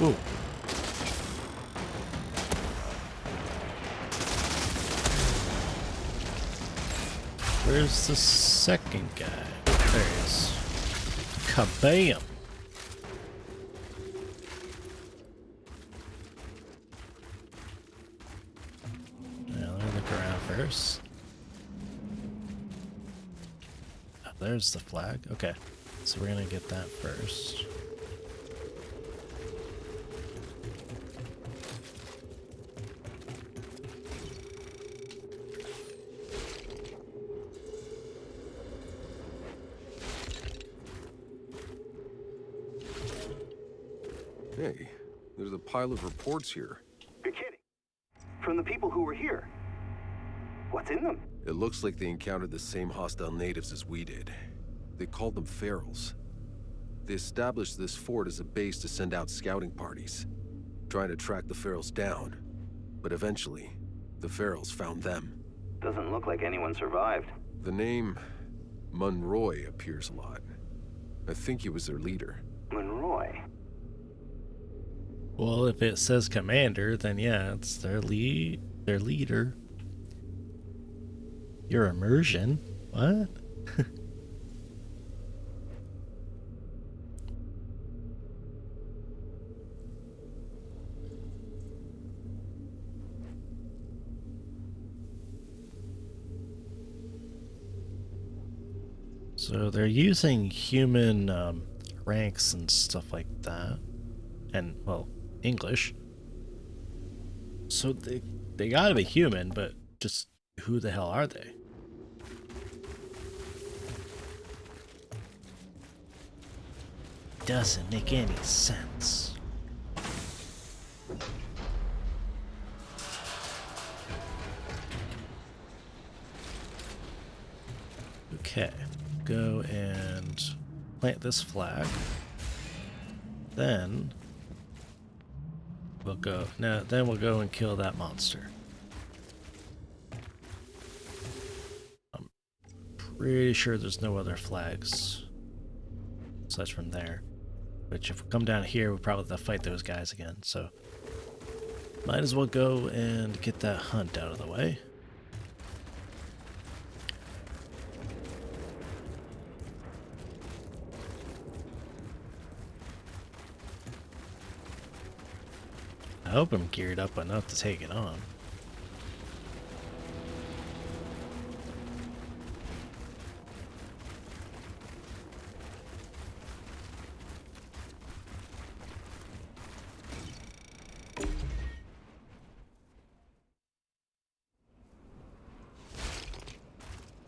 Ooh. Where's the second guy? There he is. Kabam! Now let me look around first. Oh, there's the flag. Okay, so we're gonna get that first. Hey, there's a pile of reports here. You're kidding. From the people who were here. What's in them? It looks like they encountered the same hostile natives as we did. They called them ferals. They established this fort as a base to send out scouting parties, trying to track the ferals down. But eventually, the ferals found them. Doesn't look like anyone survived. The name Monroy appears a lot. I think he was their leader. Monroy? Well, if it says commander, then yeah, it's their leader. Your immersion? What? So they're using human ranks and stuff like that. And, well, English. So they gotta be human, but just who the hell are they? Doesn't make any sense. Okay, go and plant this flag. Then we'll go. No, then we'll go and kill that monster. I'm pretty sure there's no other flags aside from there. Which, if we come down here, we'll probably have to fight those guys again. So Might as well go and get that hunt out of the way. I hope I'm geared up enough to take it on.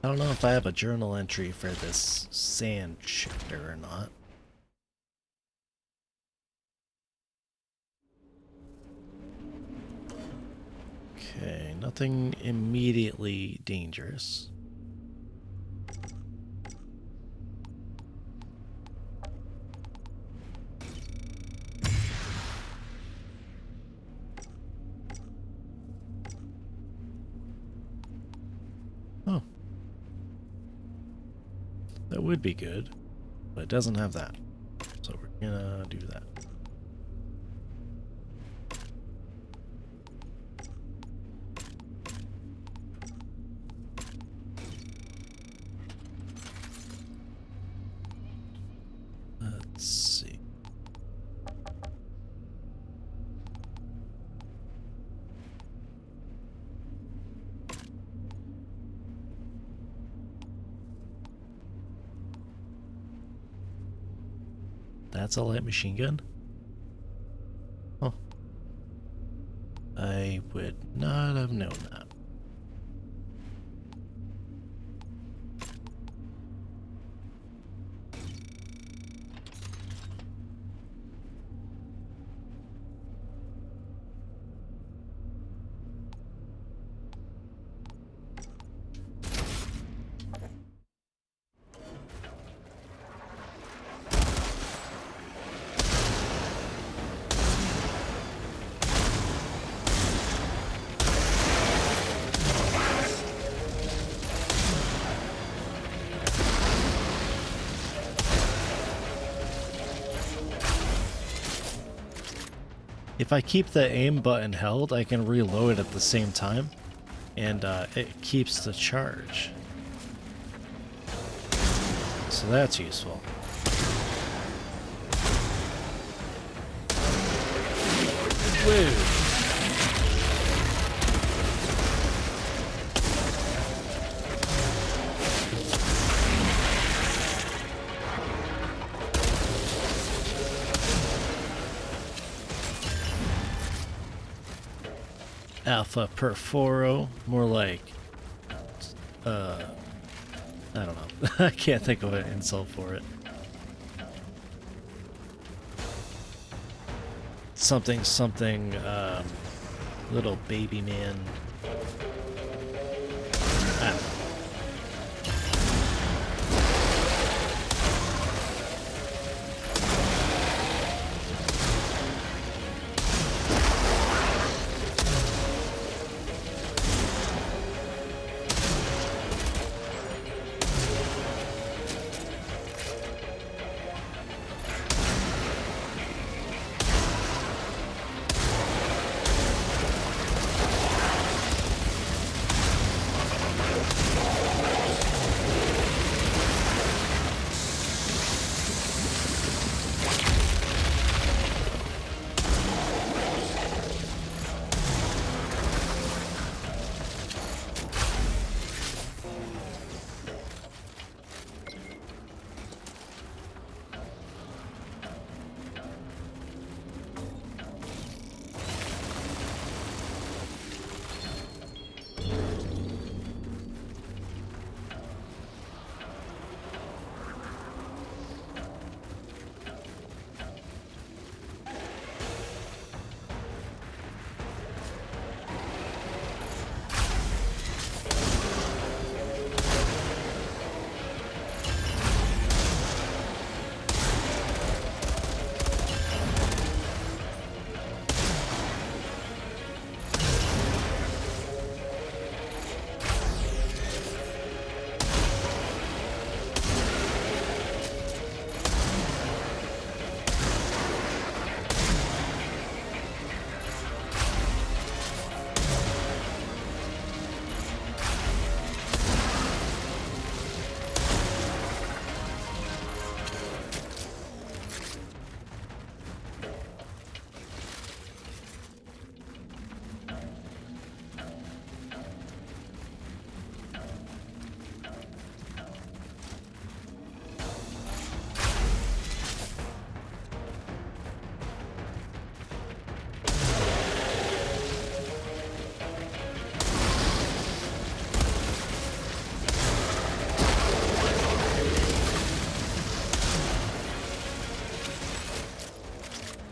I don't know if I have a journal entry for this sand shifter or not. Okay, nothing immediately dangerous. Oh. That would be good, but it doesn't have that. So we're gonna do that. Let's see. That's a light machine gun? Oh. I would not have known that. If I keep the aim button held, I can reload at the same time, and it keeps the charge. So that's useful. Whoa. Alpha Perforo, more like, I don't know. I can't think of an insult for it. Something, little baby man. Ah.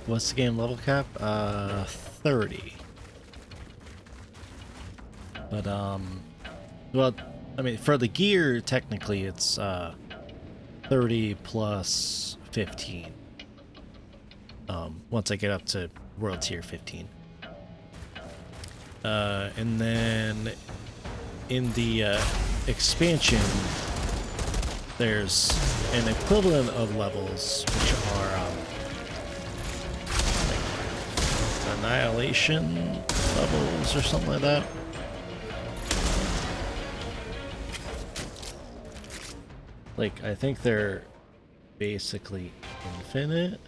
What's the game level cap? 30. But well, I mean, for the gear, technically it's 30 plus 15. Once I get up to World Tier 15. And then in the expansion, there's an equivalent of levels, which are like annihilation levels or something like that. Like, I think they're basically infinite.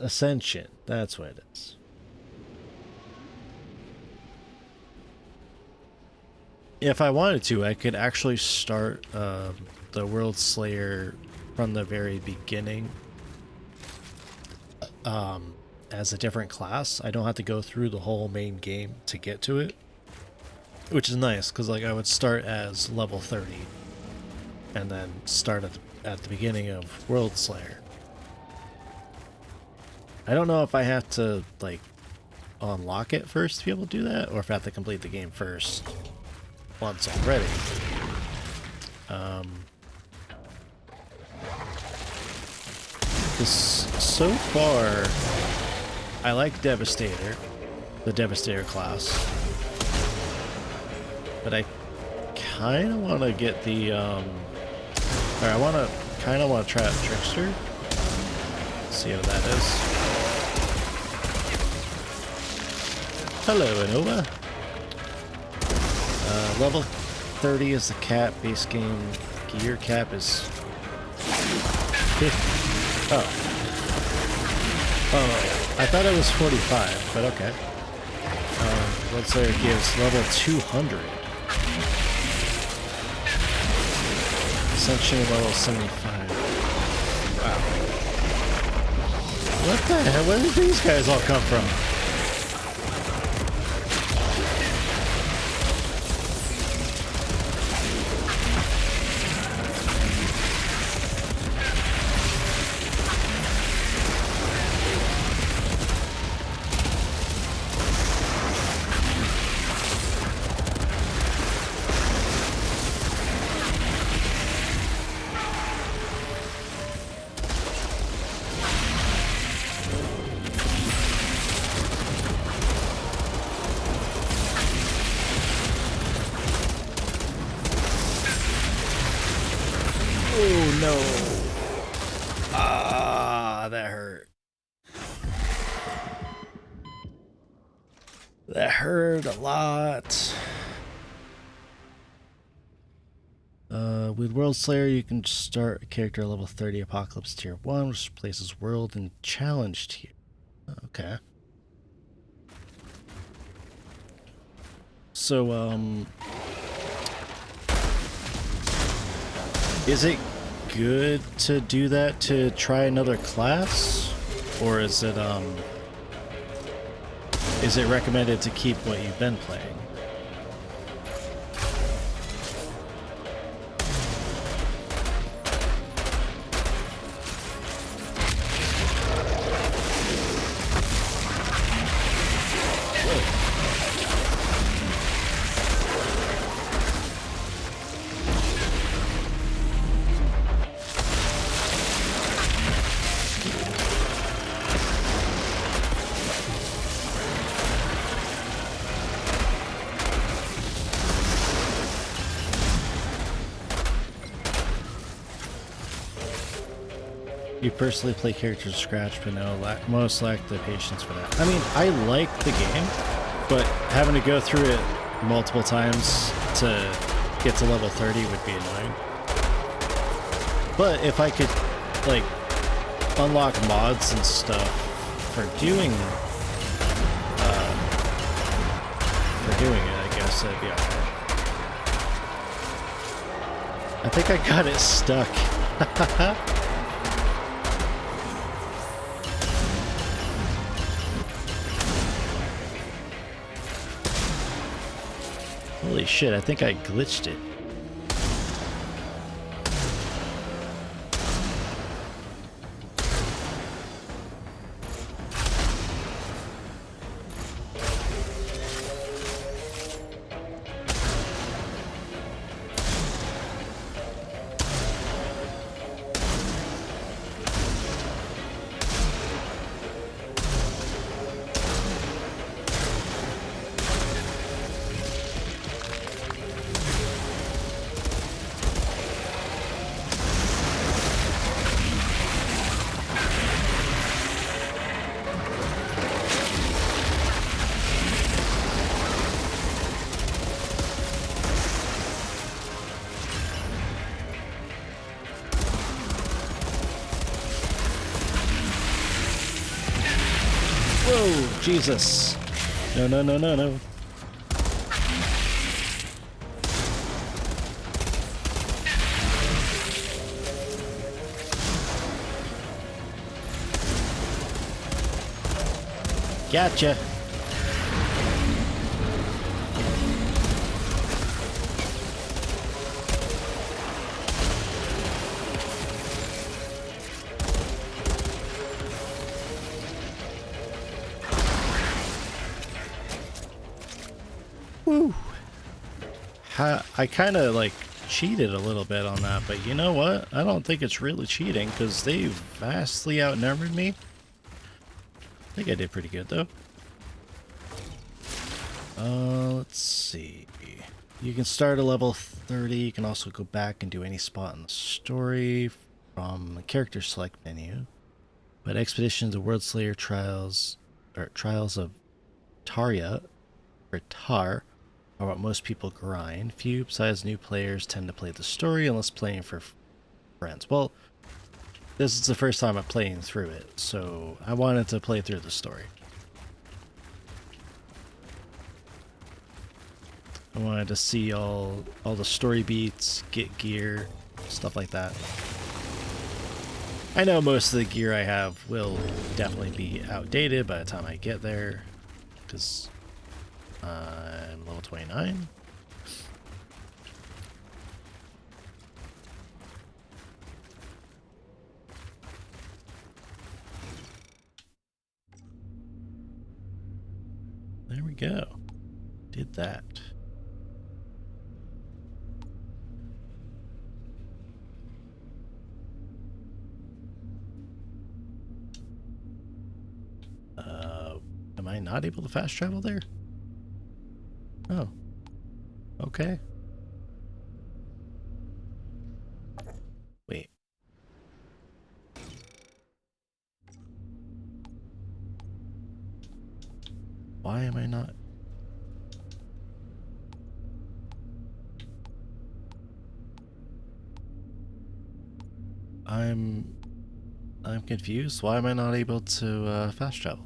Ascension, that's what it is. If I wanted to, I could actually start the Worldslayer from the very beginning as a different class. I don't have to go through the whole main game to get to it, which is nice because like I would start as level 30 and then start at the beginning of Worldslayer. I don't know if I have to like unlock it first to be able to do that, or if I have to complete the game first once already. So far, I like Devastator, the Devastator class, but I kind of want to get the or I kind of want to try out Trickster. See how that is. Hello, Anova. Level 30 is the cap. Base game gear cap is 50. Oh. Oh, I thought it was 45, but okay. Worldslayer gives level 200. Ascension level 75. Wow. What the hell? Where did these guys all come from? Oh no. Ah, that hurt. That hurt a lot. With Worldslayer, you can start a character at level 30 Apocalypse Tier 1, which replaces World and Challenge Tier. Okay. So, is it good to do that to try another class? Or is it recommended to keep what you've been playing? You personally play characters from scratch, but no, most lack the patience for that. I mean, I like the game, but having to go through it multiple times to get to level 30 would be annoying. But if I could, like, unlock mods and stuff for doing it, I guess that'd be alright. I think I got it stuck. Holy shit, I think I glitched it. Whoa, Jesus. No, no, no, no, no. Gotcha. Woo. I kind of like cheated a little bit on that, but you know what? I don't think it's really cheating because they vastly outnumbered me. I think I did pretty good though. Let's see. You can start at level 30. You can also go back and do any spot in the story from the character select menu. But Expeditions of Worldslayer Trials, or Trials of Tarya, or Tar, are what most people grind. Few besides new players tend to play the story unless playing for friends. Well, this is the first time I'm playing through it, so I wanted to play through the story. I wanted to see all the story beats, get gear, stuff like that. I know most of the gear I have will definitely be outdated by the time I get there, because I'm level 29. There we go. Did that. Am I not able to fast travel there? Oh. Okay. Wait. Why am I not? I'm confused. Why am I not able to fast travel?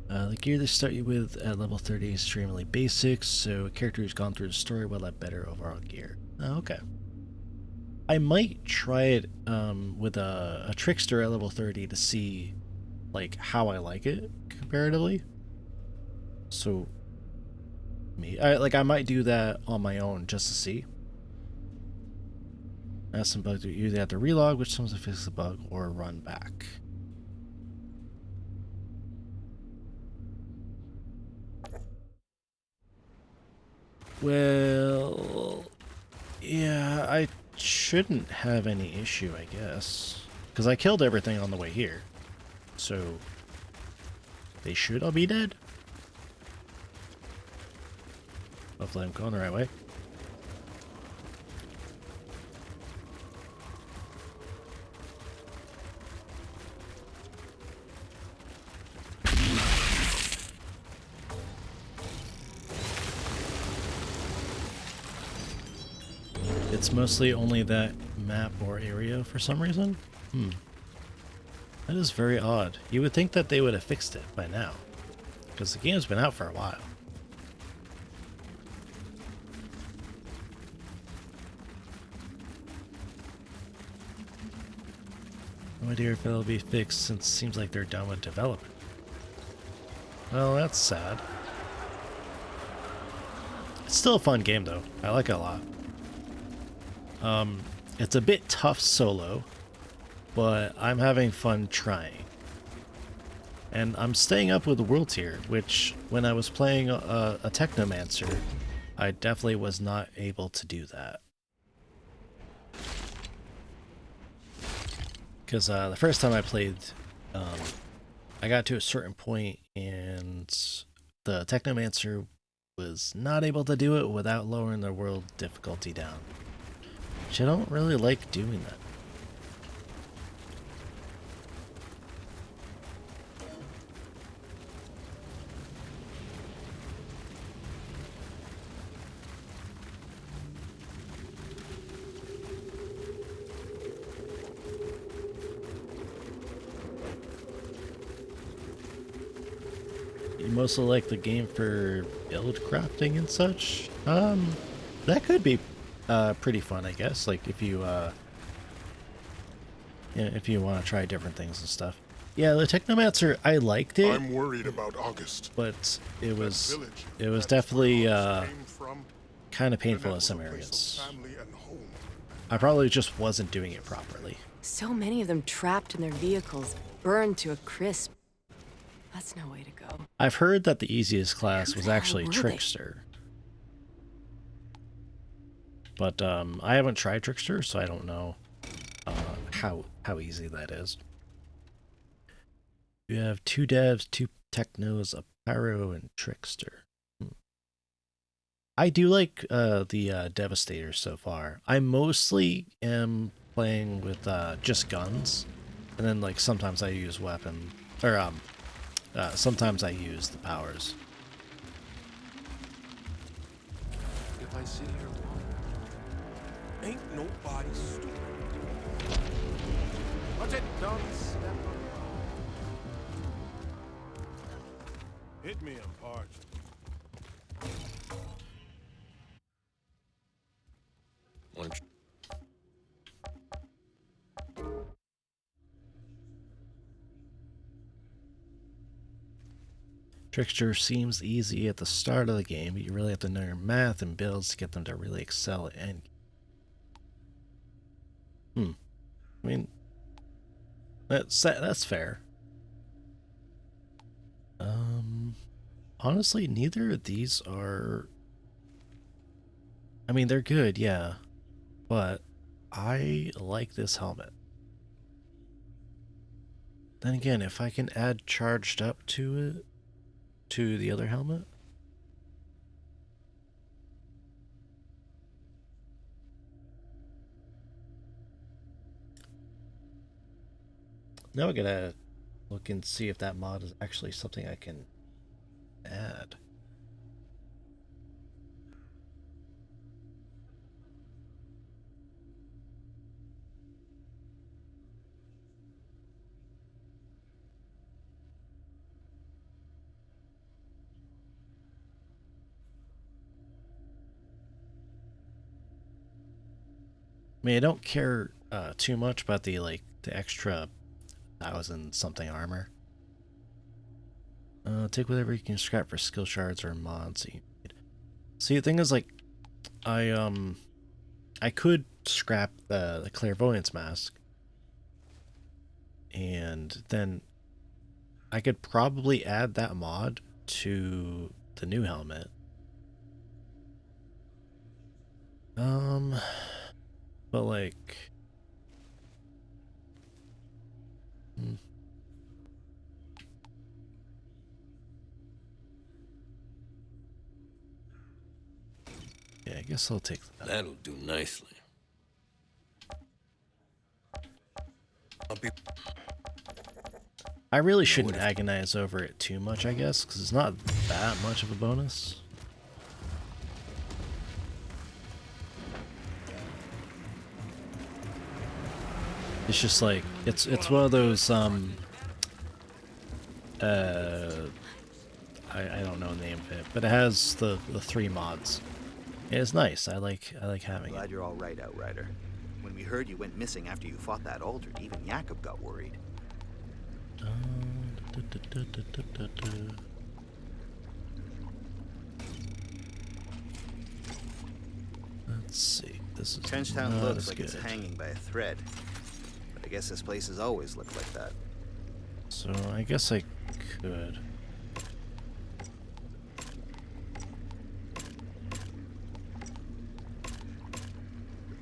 The gear they start you with at level 30 is extremely basic, so a character who's gone through the story will have better overall gear. Oh, okay. I might try it with a trickster at level 30 to see like how I like it comparatively. So I might do that on my own just to see. As some bugs, you either have to relog, which comes to fix the bug, or run back. Well, yeah, I shouldn't have any issue, I guess. Because I killed everything on the way here. So, they should all be dead. Hopefully I'm going the right way. It's mostly only that map or area for some reason. That is very odd. You would think that they would have fixed it by now, because the game's been out for a while. No idea if it'll be fixed since it seems like they're done with development. Well, that's sad. It's still a fun game though. I like it a lot. It's a bit tough solo, but I'm having fun trying. And I'm staying up with the world tier, which when I was playing a Technomancer, I definitely was not able to do that. Because the first time I played, I got to a certain point and the Technomancer was not able to do it without lowering the world difficulty down. Which I don't really like doing that. You mostly like the game for build crafting and such? That could be pretty fun, I guess. Like if you if you want to try different things and stuff. Yeah, the Technomancer, I liked it. I'm worried about August. But it was definitely kind of painful in some areas. I probably just wasn't doing it properly. So many of them trapped in their vehicles, burned to a crisp. That's no way to go. I've heard that the easiest class was actually Trickster. But I haven't tried Trickster, so I don't know how easy that is. You have 2 devs, 2 technos, a pyro, and Trickster. I do like the Devastators so far. I mostly am playing with just guns, and then like sometimes I use weapon or sometimes I use the powers. If I sit here long, ain't nobody stupid. Watch it, don't step on the Hit me, I'm parched. Lunch. Trickster seems easy at the start of the game, but you really have to know your math and builds to get them to really excel at endgame. I mean, that's fair. Honestly, neither of these are... I mean, they're good, yeah, but I like this helmet. Then again, if I can add charged up to it, to the other helmet. Now I gotta look and see if that mod is actually something I can add. I mean, I don't care too much about the extra 1,000 something armor. Take whatever you can scrap for skill shards or mods. See, the thing is, like, I could scrap the clairvoyance mask, and then I could probably add that mod to the new helmet. But like, yeah, I guess I'll take that. That'll do nicely. I really shouldn't agonize over it too much, I guess, because it's not that much of a bonus. It's just like, it's one of those, I don't know the name of it, but it has the 3 mods. It's nice. I like having Glad you're all right, Outrider. When we heard you went missing after you fought that Altered, even Jakob got worried. Let's see. This is Trenchtown not looks as like good. it's hanging by a thread. But I guess this place has always looked like that. So I guess I could.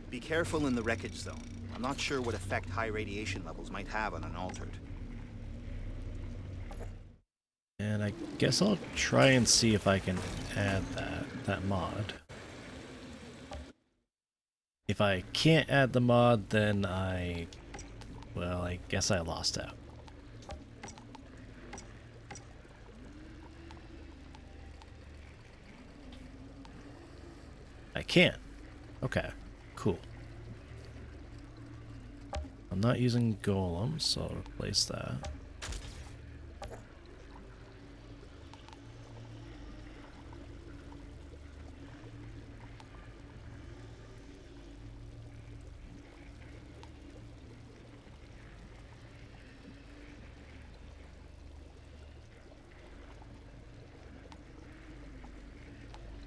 Be careful in the wreckage zone. I'm not sure what effect high radiation levels might have on an altered. And I guess I'll try and see if I can add that mod. If I can't add the mod, then well, I guess I lost out. I can't. Okay, cool. I'm not using golems, so I'll replace that.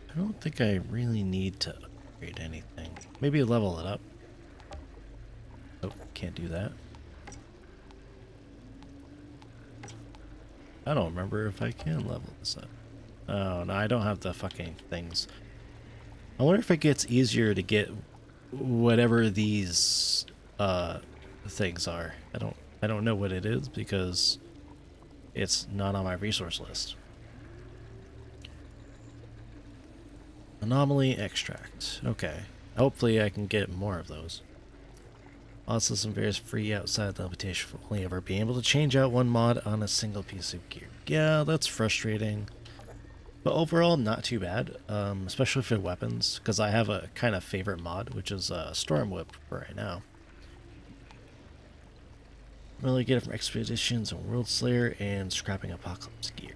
I don't think I really need to upgrade anything. Maybe level it up. Oh, can't do that. I don't remember if I can level this up. Oh, no, I don't have the fucking things. I wonder if it gets easier to get whatever these things are. I don't know what it is because it's not on my resource list. Anomaly extract. Okay. Hopefully I can get more of those. Also some various free outside the limitation for only ever being able to change out one mod on a single piece of gear. Yeah, that's frustrating. But overall, not too bad. Especially for weapons, because I have a kind of favorite mod, which is Storm Whip for right now. Really get it from expeditions and Worldslayer and scrapping Apocalypse gear.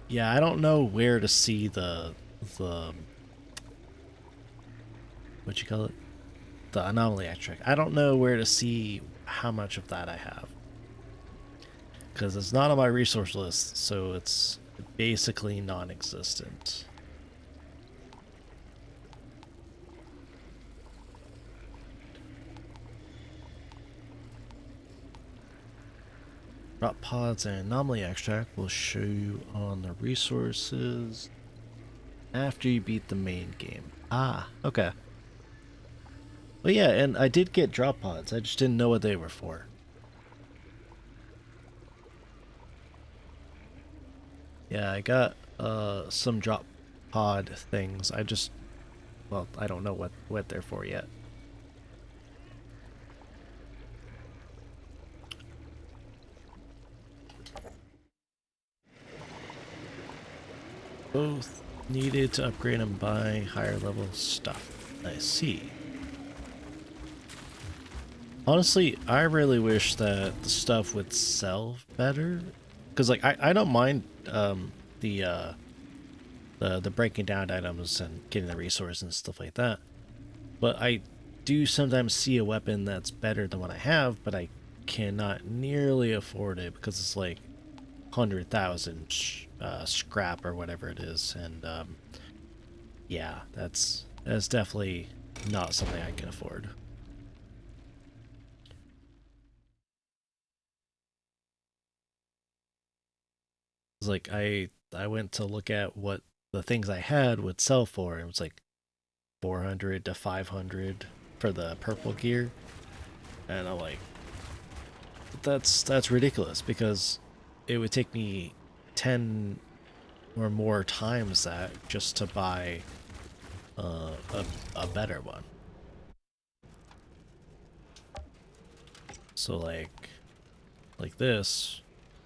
Yeah, I don't know where to see the what you call it? The anomaly extract. I don't know where to see how much of that I have. Because it's not on my resource list, so it's basically non-existent. Drop pods and anomaly extract will show you on the resources after you beat the main game. Ah, okay. Well, yeah, and I did get drop pods. I just didn't know what they were for. Yeah, I got some drop pod things. Well, I don't know what they're for yet. Both needed to upgrade and buy higher level stuff. I see. Honestly, I really wish that the stuff would sell better, because like I don't mind the breaking down items and getting the resources and stuff like that, but I do sometimes see a weapon that's better than what I have, but I cannot nearly afford it because it's like 100,000 scrap or whatever it is, and yeah, that's definitely not something I can afford. It's like I went to look at what the things I had would sell for, and it was like 400 to 500 for the purple gear, and I'm like, that's ridiculous, because it would take me 10 or more times that just to buy a better one. So like this,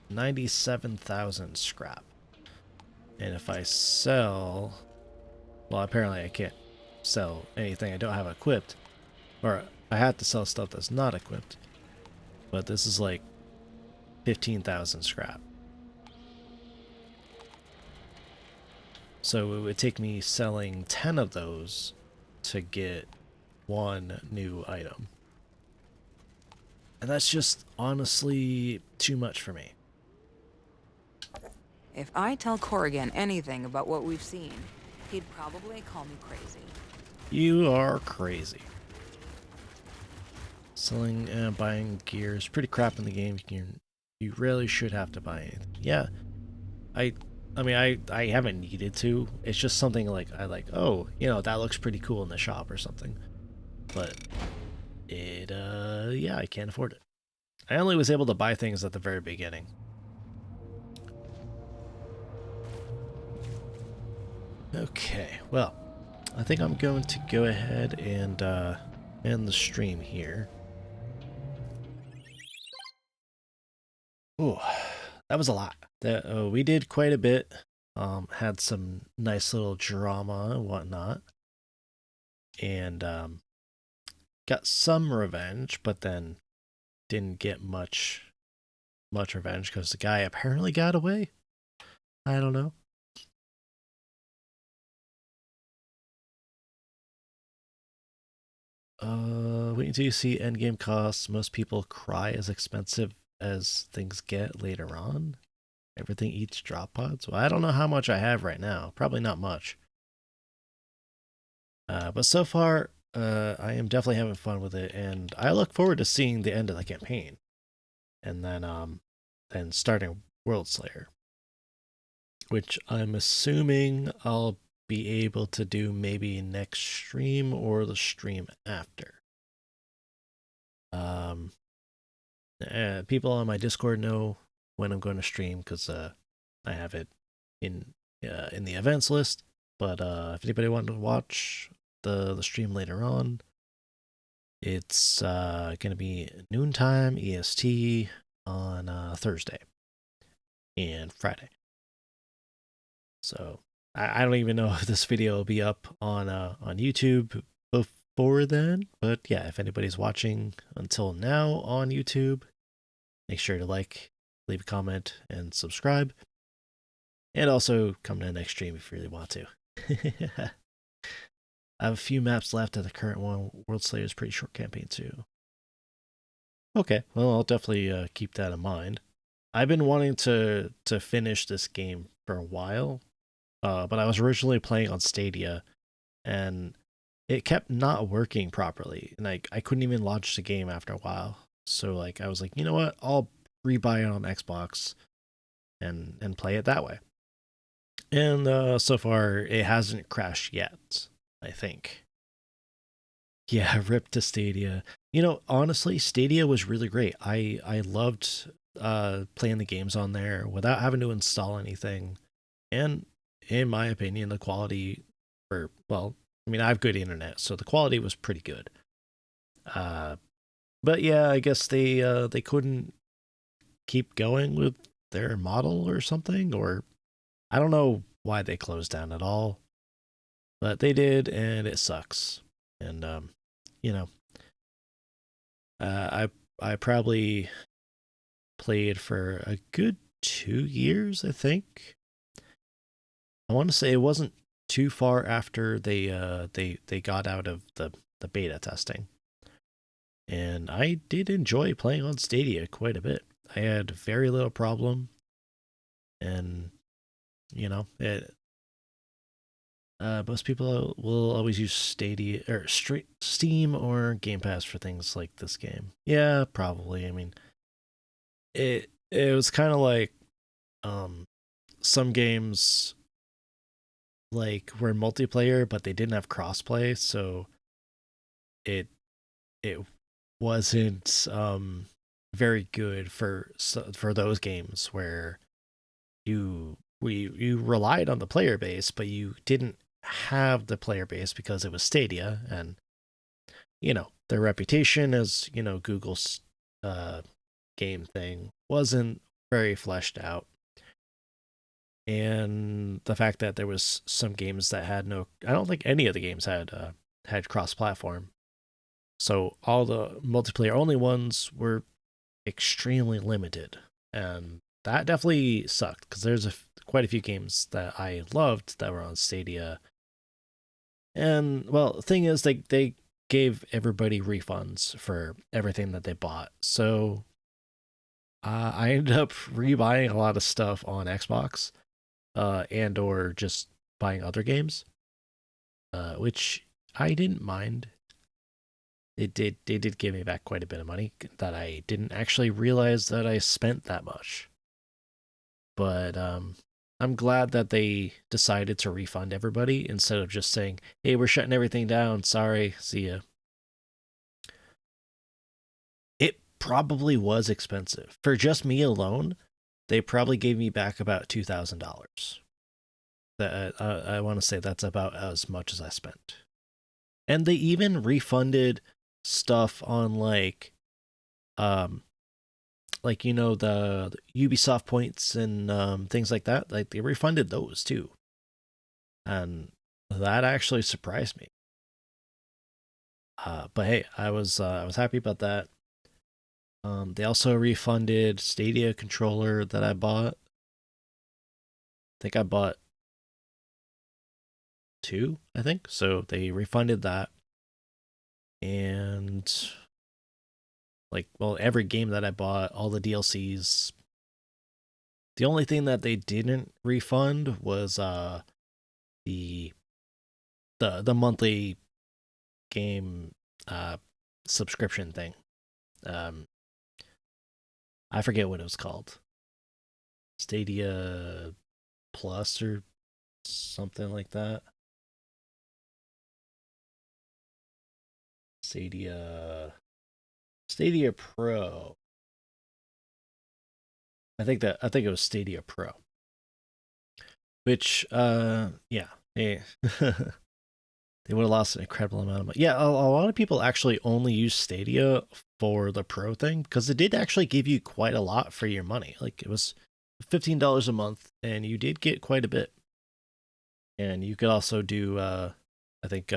97,000 scrap. And if I sell, well, apparently I can't sell anything I don't have equipped, or I have to sell stuff that's not equipped. But this is like 15,000 scrap. So it would take me selling 10 of those to get one new item. And that's just honestly too much for me. If I tell Corrigan anything about what we've seen, He'd probably call me crazy. You are crazy. Selling and buying gear is pretty crap in the game. You really should have to buy anything. Yeah, I mean, I haven't needed to. It's just something like I like. Oh, you know, that looks pretty cool in the shop or something. But it, yeah, I can't afford it. I only was able to buy things at the very beginning. Okay, well, I think I'm going to go ahead and end the stream here. Ooh, that was a lot. We did quite a bit. Had some nice little drama and whatnot, and got some revenge, but then didn't get much revenge because the guy apparently got away. I don't know. Wait until you see endgame costs. Most people cry as expensive as things get later on. Everything eats drop pods. Well, I don't know how much I have right now. Probably not much. But so far, I am definitely having fun with it, and I look forward to seeing the end of the campaign, and then starting Worldslayer, which I'm assuming I'll be able to do maybe next stream or the stream after. People on my Discord know when I'm going to stream because I have it in the events list. But if anybody wanted to watch the stream later on, it's going to be noontime EST on Thursday and Friday. So I don't even know if this video will be up on YouTube before then, but yeah, if anybody's watching until now on YouTube, make sure to like, leave a comment, and subscribe. And also come to the next stream if you really want to. I have a few maps left at the current one. Worldslayer is pretty short campaign too. Okay, well, I'll definitely keep that in mind. I've been wanting to finish this game for a while, but I was originally playing on Stadia, and it kept not working properly, and I couldn't even launch the game after a while. So like I was like, you know what? I'll rebuy it on Xbox and play it that way. And so far, it hasn't crashed yet, I think. Yeah, rip to Stadia. You know, honestly, Stadia was really great. I loved playing the games on there without having to install anything. And in my opinion, the quality well, I mean, I have good internet, so the quality was pretty good. But yeah, I guess they couldn't keep going with their model or something, or I don't know why they closed down at all. But they did, and it sucks. And you know, I probably played for a good 2 years, I think. I want to say it wasn't too far after they got out of the beta testing. And I did enjoy playing on Stadia quite a bit. I had very little problem, and you know, most people will always use Stadia or Steam or Game Pass for things like this game. Yeah, probably. I mean, it was kind of like some games like were multiplayer, but they didn't have crossplay, so it wasn't very good for those games where you relied on the player base, but you didn't have the player base because it was Stadia, and you know, their reputation as, you know, Google's game thing wasn't very fleshed out. And the fact that there was some games that had no, I don't think any of the games had cross-platform. So all the multiplayer only ones were extremely limited, and that definitely sucked because there's quite a few games that I loved that were on Stadia. And well, the thing is, they gave everybody refunds for everything that they bought, so I ended up rebuying a lot of stuff on Xbox, and or just buying other games. which I didn't mind. They did give me back quite a bit of money that I didn't actually realize that I spent that much. But I'm glad that they decided to refund everybody instead of just saying, "Hey, we're shutting everything down. Sorry, see ya." It probably was expensive. For just me alone, they probably gave me back about $2,000. That I want to say that's about as much as I spent. And they even refunded stuff on like you know, the Ubisoft points and things like that. Like they refunded those too, and that actually surprised me. But hey, I was happy about that. They also refunded Stadia controller that I bought. I think I bought 2, I think. So they refunded that. And like, well, every game that I bought, all the DLCs. The only thing that they didn't refund was the monthly game subscription thing. I forget what it was called. Stadia Plus or something like that. Stadia Pro. I think it was Stadia Pro. Which yeah, they would have lost an incredible amount of money. Yeah, a lot of people actually only use Stadia for the Pro thing because it did actually give you quite a lot for your money. Like it was $15 a month and you did get quite a bit. And you could also do I think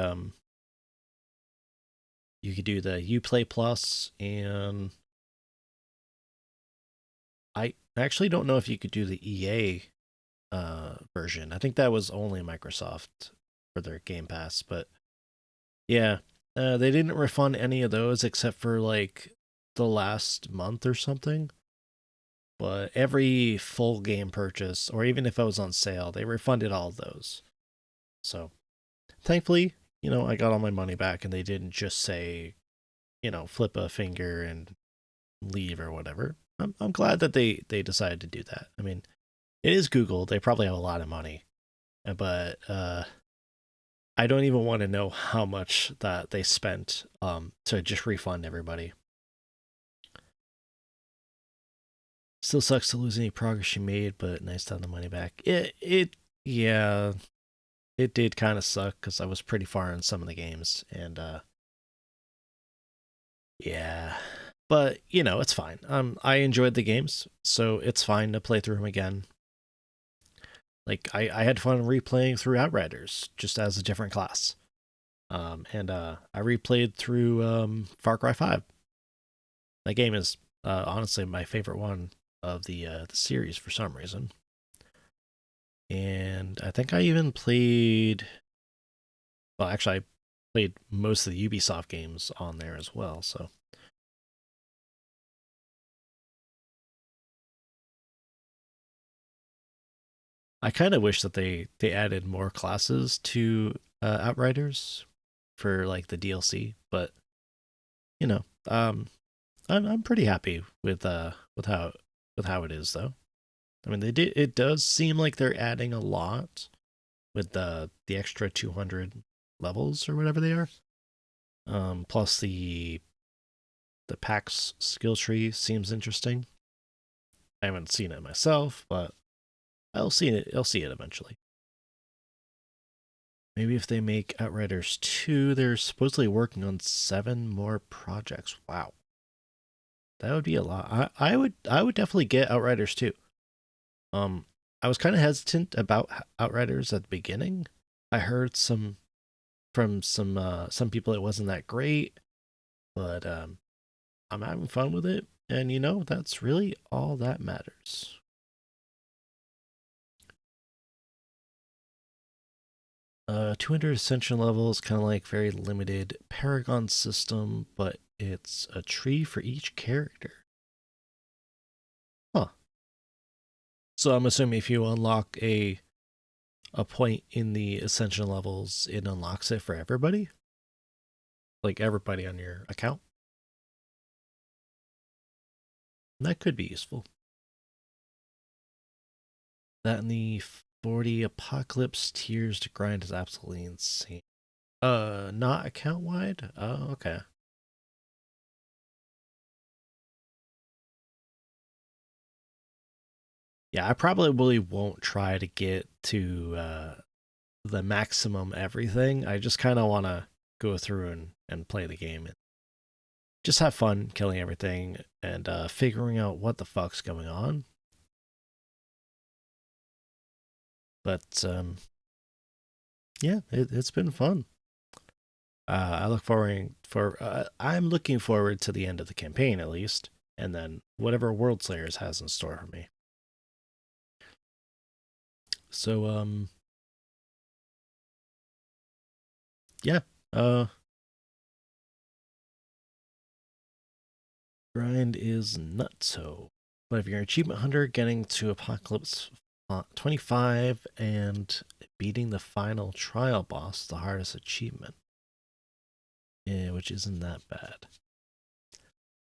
you could do the Uplay Plus, and I actually don't know if you could do the EA version. I think that was only Microsoft for their Game Pass, but yeah, they didn't refund any of those except for like the last month or something. But every full game purchase, or even if I was on sale, they refunded all of those. So thankfully, you know, I got all my money back and they didn't just say, you know, flip a finger and leave or whatever. I'm glad that they decided to do that. I mean, it is Google. They probably have a lot of money. But I don't even want to know how much that they spent to just refund everybody. Still sucks to lose any progress you made, but nice to have the money back. Yeah, it did kind of suck because I was pretty far in some of the games, and yeah, but you know, it's fine. I enjoyed the games, so it's fine to play through them again. Like I had fun replaying through Outriders just as a different class, and I replayed through Far Cry 5. That game is honestly my favorite one of the series for some reason. And I think I even played, well, actually I played most of the Ubisoft games on there as well, so. I kind of wish that they added more classes to Outriders for like the DLC, but you know, I'm pretty happy with how it is though. I mean, it does seem like they're adding a lot with the extra 200 levels or whatever they are. Plus the PAX skill tree seems interesting. I haven't seen it myself, but I'll see it eventually. Maybe if they make Outriders 2, they're supposedly working on 7 more projects. Wow. That would be a lot. I would definitely get Outriders 2. I was kind of hesitant about Outriders at the beginning. I heard from some people it wasn't that great, but I'm having fun with it, and you know, that's really all that matters. 200 ascension levels, kind of like very limited Paragon system, but it's a tree for each character. Huh. So I'm assuming if you unlock a a point in the Ascension levels, it unlocks it for everybody. Like everybody on your account. And that could be useful. That and the 40 Apocalypse tiers to grind is absolutely insane. Not account wide? Oh, okay. Yeah, I probably really won't try to get to the maximum everything. I just kind of want to go through and play the game and just have fun killing everything and figuring out what the fuck's going on. But yeah, it's been fun. I'm looking forward to the end of the campaign at least, and then whatever Worldslayers has in store for me. So yeah, grind is nutso. But if you're an achievement hunter, getting to Apocalypse 25 and beating the final trial boss, the hardest achievement. Yeah, which isn't that bad.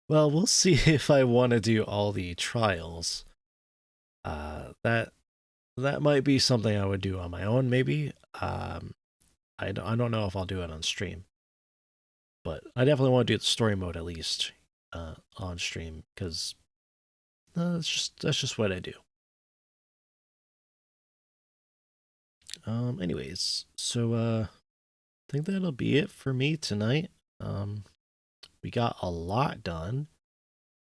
Well, we'll see if I want to do all the trials. That might be something I would do on my own, maybe. I don't know if I'll do it on stream. But I definitely want to do the story mode at least on stream, because that's just what I do. Anyways, so I think that'll be it for me tonight. We got a lot done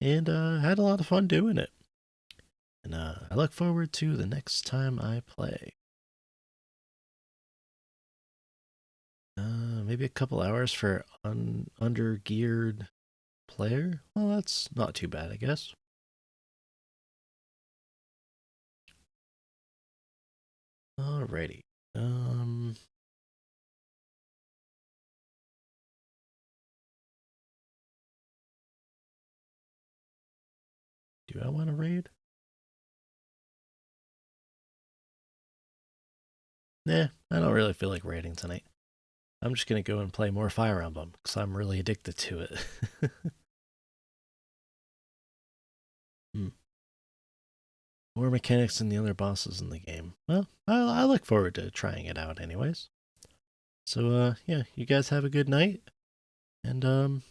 and had a lot of fun doing it. And I look forward to the next time I play. Maybe a couple hours for under-geared player. Well, that's not too bad, I guess. Alrighty. Do I want to raid? Nah, I don't really feel like raiding tonight. I'm just going to go and play more Fire Emblem, because I'm really addicted to it. More mechanics than the other bosses in the game. Well, I look forward to trying it out anyways. So, yeah, you guys have a good night. And,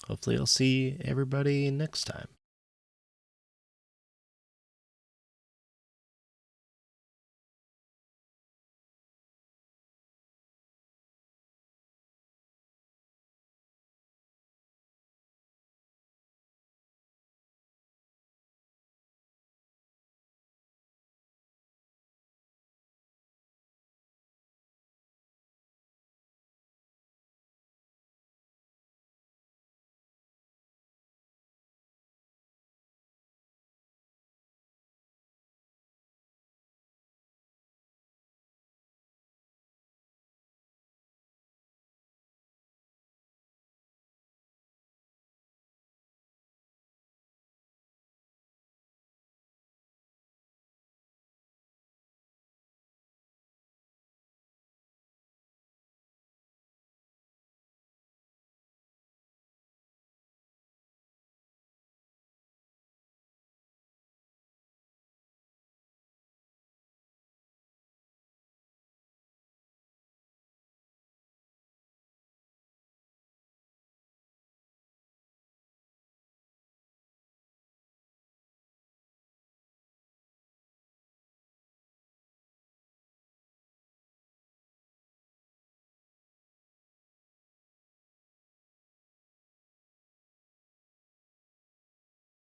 hopefully I'll see everybody next time.